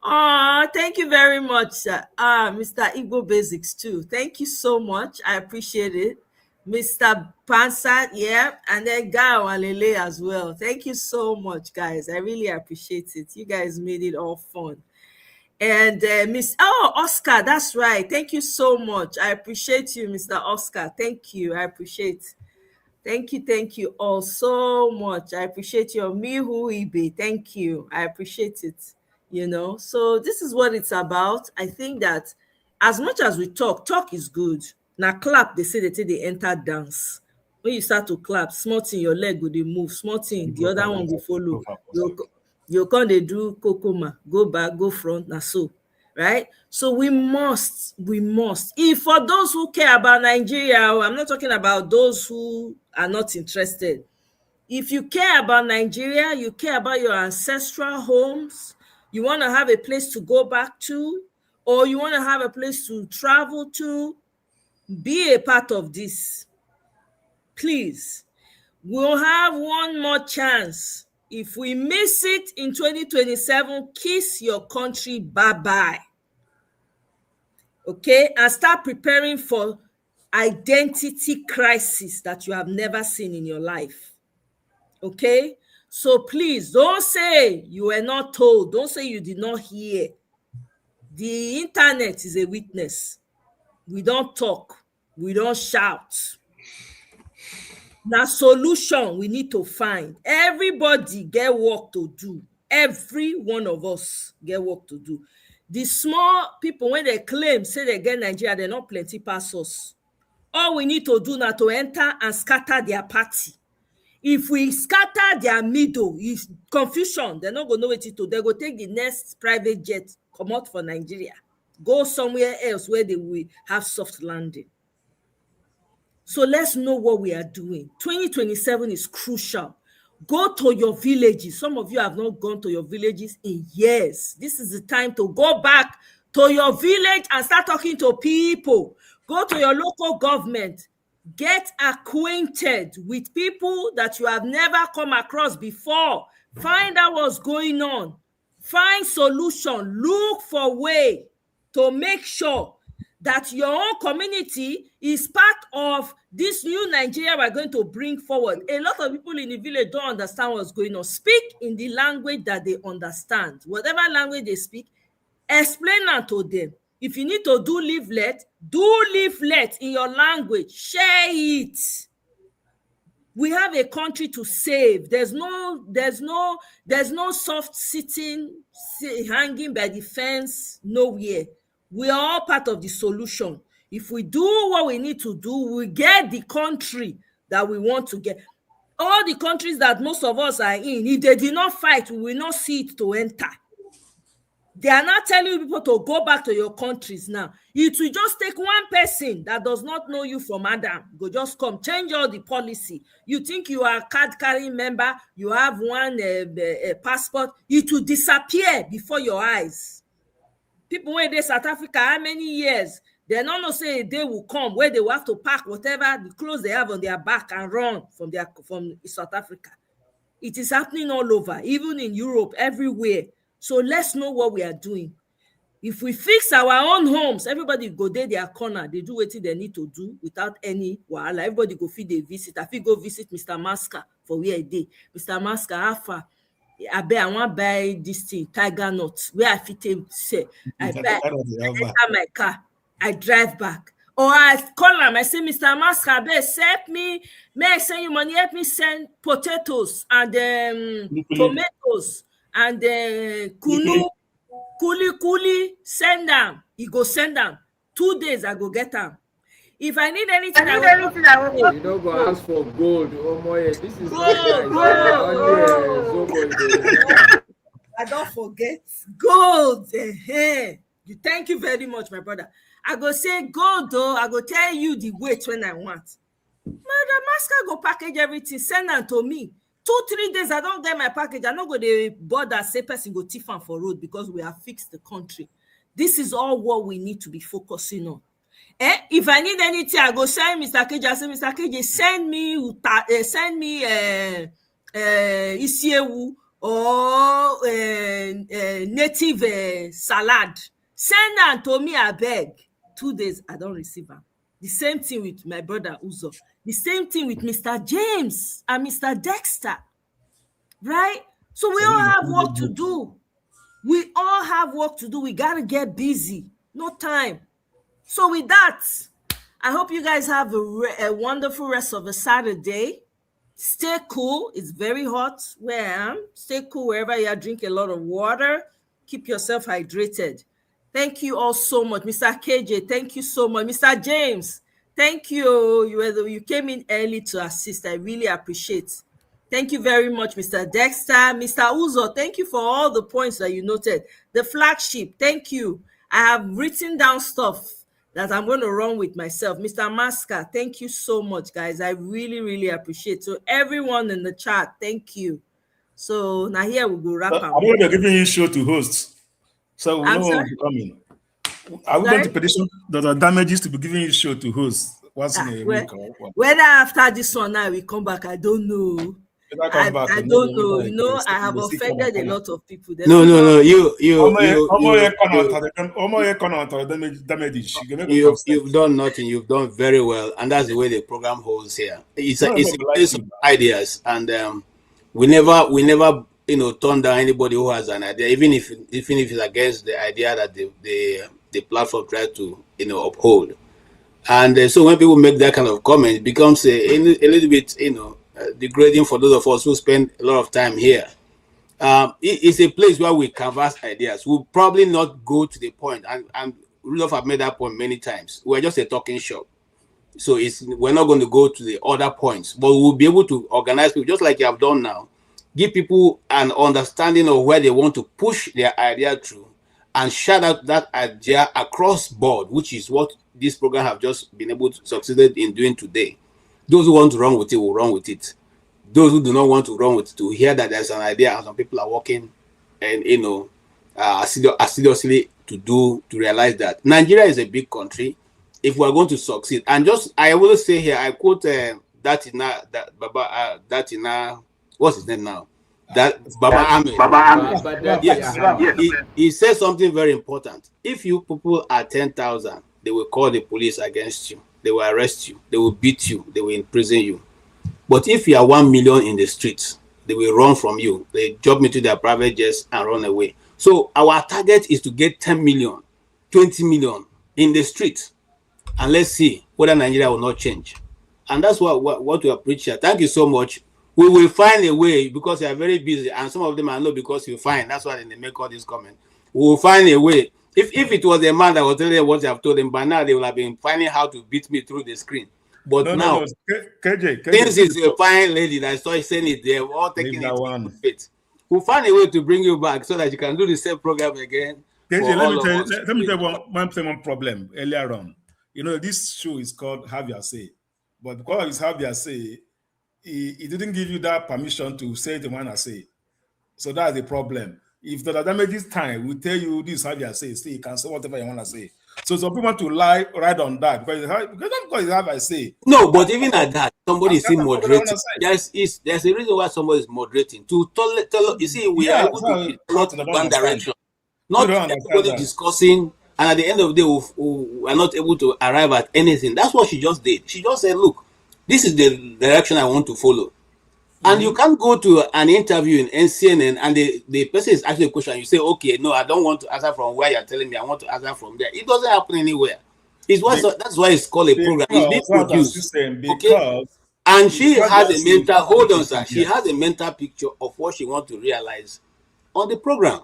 Thank you very much. Mr. Igbo Basics too. Thank you so much. I appreciate it. Mr. Pansad, yeah, and then Guy Walele as well. Thank you so much, guys. I really appreciate it. You guys made it all fun. And Oscar, that's right. Thank you so much. I appreciate you, Mr. Oscar. Thank you. I appreciate. Thank you all so much. I appreciate your Mihu Ibe. Thank you. I appreciate it. You know, so this is what it's about. I think that as much as we talk is good. Now clap, they say they enter dance. When you start to clap, small thing, your leg will move, small thing, the other one will follow. You come they do kokoma, go back, go front, na so, right? So we must. If for those who care about Nigeria, I'm not talking about those who are not interested. If you care about Nigeria, you care about your ancestral homes, you want to have a place to go back to, or you want to have a place to travel to, be a part of this. Please, we'll have one more chance. If we miss it in 2027, kiss your country bye-bye. Okay? And start preparing for identity crisis that you have never seen in your life. Okay? So please, don't say you were not told. Don't say you did not hear. The internet is a witness. We don't talk. We don't shout. Now, solution we need to find. Everybody get work to do. Every one of us get work to do. The small people, when they claim, say they get Nigeria, they're not plenty pass us. All we need to do now to enter and scatter their party. If we scatter their middle, if confusion, they're not going to know what to do. They go take the next private jet, come out for Nigeria, go somewhere else where they will have soft landing. So let's know what we are doing. 2027 is crucial. Go to your villages. Some of you have not gone to your villages in years. This is the time to go back to your village and start talking to people. Go to your local government. Get acquainted with people that you have never come across before. Find out what's going on. Find solution. Look for way to make sure that your own community is part of this new Nigeria we're going to bring forward. A lot of people in the village don't understand what's going on. Speak in the language that they understand. Whatever language they speak, explain that to them. If you need to do leaflet in your language. Share it. We have a country to save. There's no soft sitting, hanging by the fence, nowhere. We are all part of the solution. If we do what we need to do, we get the country that we want to get. All the countries that most of us are in, if they did not fight, we will not see it to enter. They are not telling people to go back to your countries now. It will just take one person that does not know you from Adam. Go just come, change all the policy. You think you are a card-carrying member, you have one passport, it will disappear before your eyes. People when they South Africa, how many years? They don't know say a day will come where they will have to pack whatever the clothes they have on their back and run from South Africa. It is happening all over, even in Europe, everywhere. So let's know what we are doing. If we fix our own homes, everybody go there their corner. They do what they need to do without any wahala. Everybody go feed a visit. I feel go visit Mr. Masker for where a day. Mr. Masker, how far? I want to buy this thing, tiger nuts. Where I fit him say, I buy. I enter my car. I drive back. Or I call him. I say, Mr. Masker, help me. May I send you money? Help me send potatoes and tomatoes. And kuli, send them. He go send them. 2 days I go get them. If I need anything, I will. You don't go ask for gold. Oh my, this is gold. I don't forget gold. You thank you very much, my brother. I go say gold though. I go tell you the weight when I want. Madam Masker go package everything, send them to me. 2-3 days I don't get my package. I not go to bother say person go thief am for road because we have fixed the country. This is all what we need to be focusing on. If I need anything, I go send Mr. KJ. I say, Mr. KJ, send me isiewu or native salad. Send them to me, I beg. 2 days I don't receive them. The same thing with my brother Uzo. The same thing with Mr. James and Mr. Dexter, right? So we all have work to do. We all have work to do. We got to get busy. No time. So with that, I hope you guys have a wonderful rest of the Saturday. Stay cool. It's very hot where I am. Stay cool wherever you are. Drink a lot of water. Keep yourself hydrated. Thank you all so much. Mr. KJ, thank you so much. Mr. James, thank you. You came in early to assist. I really appreciate. Thank you very much, Mr. Dexter. Mr. Uzo, thank you for all the points that you noted. The flagship, thank you. I have written down stuff that I'm going to run with myself. Mr. Masker, thank you so much, guys. I really, really appreciate. So everyone in the chat, thank you. So now here we go wrap up. I'm going to be giving you a show to host. So we know what will be coming. Are we going to petition the damages to be giving you a show to host once in a week? Whether after this one now we come back, I don't know. I don't know. You know, I have offended a lot of people. No. You've done nothing. You've done very well, and that's the way the program holds here. It's a place of ideas, and we never turn down anybody who has an idea, even if it's against the idea that the platform tries to uphold. And so when people make that kind of comment, it becomes a little bit degrading for those of us who spend a lot of time here. It's a place where we canvass ideas. We'll probably not go to the point, and Rudolph have made that point many times. We're just a talking shop. So we're not going to go to the other points, but we'll be able to organize people just like you have done now. Give people an understanding of where they want to push their idea through and shout out that idea across board, which is what this program have just been able to succeed in doing today. Those who want to run with it will run with it. Those who do not want to run with it to hear that there's an idea and some people are working and assiduously to realize that Nigeria is a big country. If we're going to succeed, and I will say here, I quote Datina, what's his name now? That Baba Ahmed. He said something very important. If you people are 10,000, they will call the police against you. They will arrest you. They will beat you. They will imprison you. But if you are 1 million in the streets, they will run from you. They jump into their private jets and run away. So our target is to get 10 million, 20 million in the streets. And let's see whether Nigeria will not change. And that's what we are preaching. Thank you so much. We will find a way, because you are very busy, and some of them are not because you find. That's why they make all these comments. We will find a way. If it was a man that was telling them what you have told them, by now they will have been finding how to beat me through the screen. But now, KJ, since it's a fine lady that started saying it, they're all taking it in faith. We'll find a way to bring you back so that you can do the same program again. KJ, let me tell you one problem earlier on. You know, this show is called Have Your Say. But because it's Have Your Say, he didn't give you that permission to say the one I say. So that's the problem. If the damages time, we tell you this Have Your Say, you can say whatever you want to say. So some people want to lie right on that because it's Have I Say. No, but even at that, somebody is still moderating. There's a reason why somebody is moderating. To tell you see, we are able to plot one direction. Not everybody discussing, and at the end of the day, we are not able to arrive at anything. That's what she just did. She just said, look, this is the direction I want to follow. And you can't go to an interview in CNN and the person is asking a question and you say, okay, no, I don't want to answer from where you're telling me, I want to answer from there. It doesn't happen anywhere. That's why it's called a program. It's being produced. Okay? And she has a mental, hold on, sir. She has a mental picture of what she wants to realize on the program.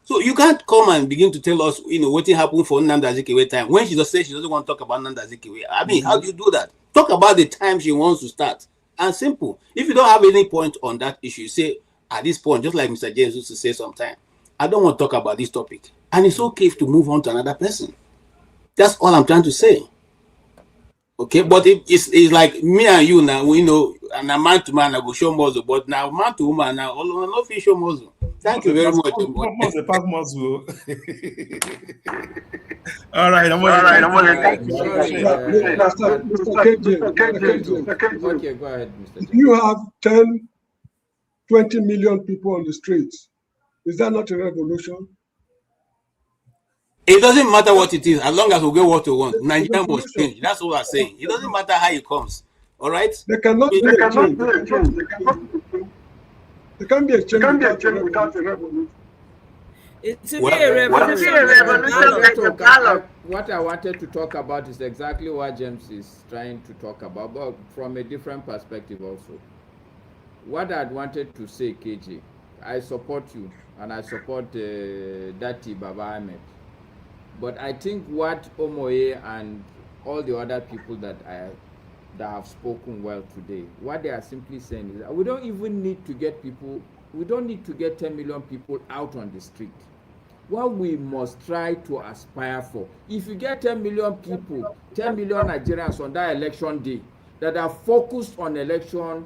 So you can't come and begin to tell us, what happened for Nnamdi Azikiwe time when she just says she doesn't want to talk about Nnamdi Azikiwe. I mean, how do you do that? Talk about the time she wants to start. And simple. If you don't have any point on that issue, say at this point, just like Mr. James used to say sometime, I don't want to talk about this topic. And it's okay to move on to another person. That's all I'm trying to say. Okay, but it's like me and you now, and a man to man, I will show muzzle, but now man to woman, now all no show muzzle. Thank you very much. Muzzle. All right, I'm Okay, go ahead, Mr. You have 10, 20 million people on the streets. Is that not a revolution? It doesn't matter what it is, as long as we get what we want. Nigeria must change. That's what I'm saying. It doesn't matter how it comes. All right? There cannot be a change. There can't be a change without a revolution. It's a revolution. What I wanted to talk about is exactly what James is trying to talk about, but from a different perspective also. What I wanted to say, KJ, I support you and I support Dati Baba Ahmed. But I think what Omoye and all the other people that have spoken well today, what they are simply saying is that we don't even need to get 10 million people out on the street. What we must try to aspire for, if you get 10 million people, 10 million Nigerians on that election day that are focused on election,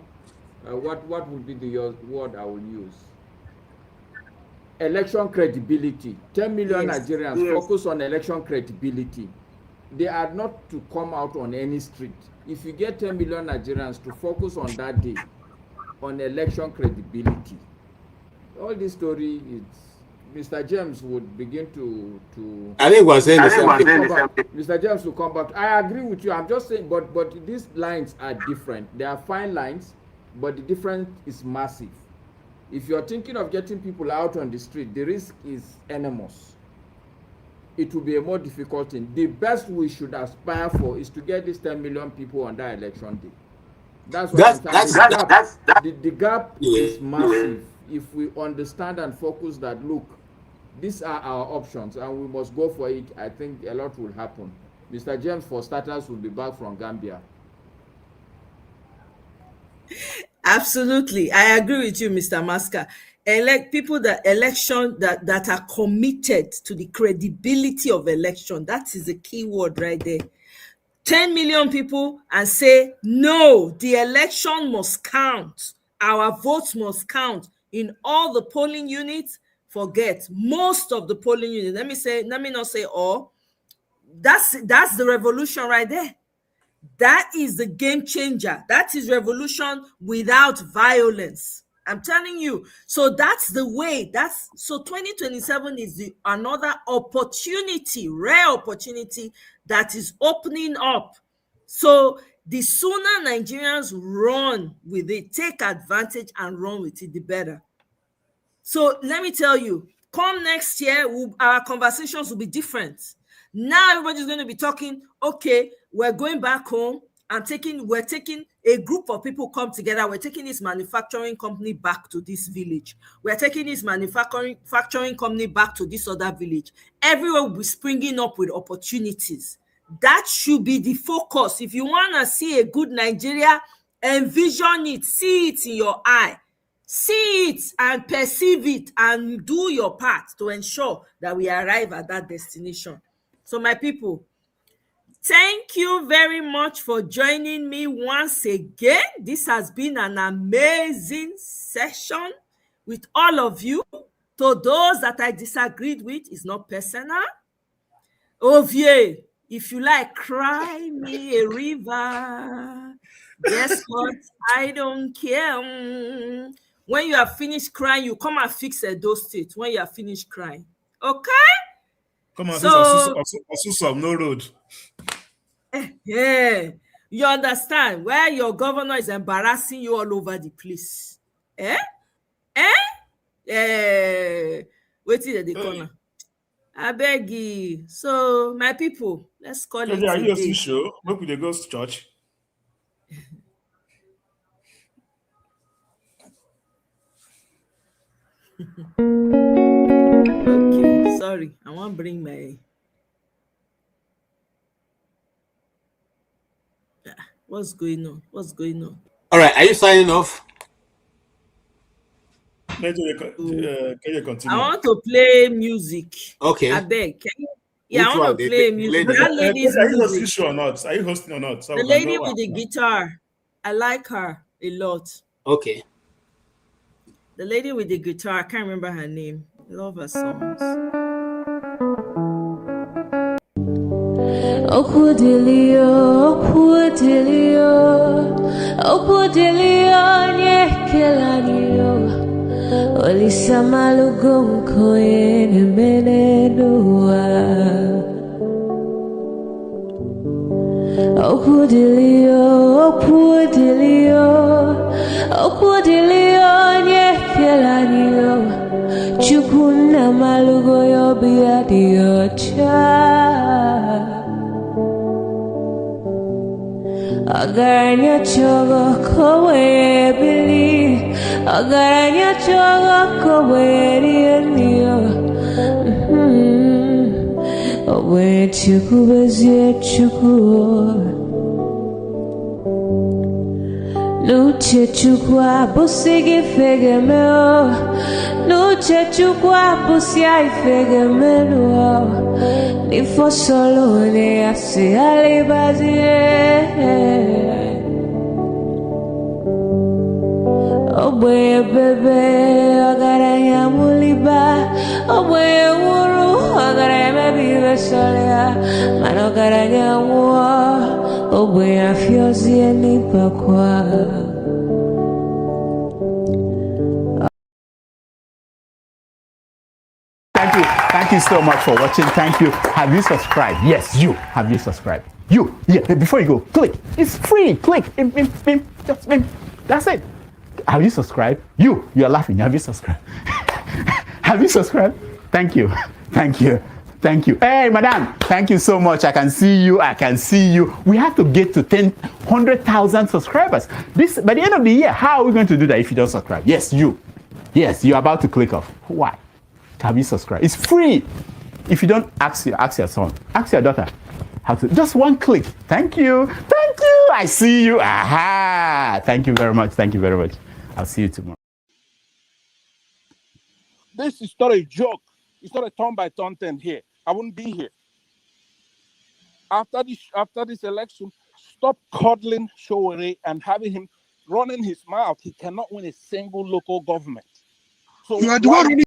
what would be the word I will use? Election credibility. 10 million Nigerians focus on election credibility. They are not to come out on any street. If you get 10 million Nigerians to focus on that day on election credibility, all this story is Mr. James would begin to I think we're saying the same thing. Mr. James will come back. I agree with you. I'm just saying, but these lines are different. They are fine lines, but the difference is massive. If you're thinking of getting people out on the street, the risk is enormous. It will be a more difficult thing. The best we should aspire for is to get these 10 million people on that election day. That's what the gap is massive. If we understand and focus that, look, these are our options and we must go for it, I think a lot will happen. Mr. James, for starters, will be back from Gambia. Absolutely. I agree with you, Mr. Maska. Elect people that are committed to the credibility of election. That is the key word right there. 10 million people and say, no, the election must count. Our votes must count in all the polling units. Forget most of the polling units. Let me not say all. That's the revolution right there. That is the game changer. That is revolution without violence. I'm telling you. So that's the way. So 2027 is another opportunity, rare opportunity that is opening up. So the sooner Nigerians run with it, take advantage and run with it, the better. So let me tell you, come next year, our conversations will be different. Now everybody's going to be talking, okay, we're going back home and we're taking a group of people come together. We're taking this manufacturing company back to this village. We're taking this manufacturing company back to this other village. Everyone will be springing up with opportunities. That should be the focus. If you want to see a good Nigeria, envision it, see it in your eye. See it and perceive it and do your part to ensure that we arrive at that destination. So my people, thank you very much for joining me once again. This has been an amazing session with all of you. To those that I disagreed with, it's not personal. Ovie, if you like, cry me a river. Guess what? I don't care. When you have finished crying, you come and fix Edo State when you have finished crying. Okay? Come on, so no road. Yeah, you understand where your governor is embarrassing you all over the place. Wait till the corner. I beg you. So my people, let's call it. Are you a show? Maybe they go to church. Okay, sorry. I want to bring my. What's going on? All right, are you signing off? Can you continue? I want to play music. Okay. I beg. Can you? Yeah, I want to play music. That lady's are you hosting or not? Are you hosting or not? The lady with the guitar. I like her a lot. Okay. The lady with the guitar, I can't remember her name. I love her songs. Olisa malugo mkoyene menenua Okudilio nyekelanio Chukuna malugo yobia diocha Agaranya chogo kowe bili Agaranya chogo kowe rienio Owe chuku bezie chuku Nuche chukwa busigi fegemeo Nuche chukwa busia ifegemeo Nifo solo ne asi alibazie Owe bebe agaranya muliba Owe wuru agaranya mebibe solea Mano agaranya mua Owe afiozi enipakwa Thank you so much for watching. Thank you. Have you subscribed? Yes, you. Have you subscribed? You. Yeah, before you go, click. It's free. Click. Just that's it. Have you subscribed? You're laughing. Have you subscribed? Have you subscribed? Thank you. Thank you. Thank you. Hey, madam. Thank you so much. I can see you. We have to get to 100,000 subscribers. By the end of the year, how are we going to do that if you don't subscribe? Yes, you. Yes, you're about to click off. Why? Have you subscribed? It's free. If you don't, ask your son, ask your daughter how to. Just one click. Thank you. Thank you. I see you. Aha. Thank you very much. Thank you very much. I'll see you tomorrow. This is not a joke. It's not a turn-by-turn thing here. I wouldn't be here. After this election, stop coddling Showore and having him running his mouth. He cannot win a single local government. So you are the one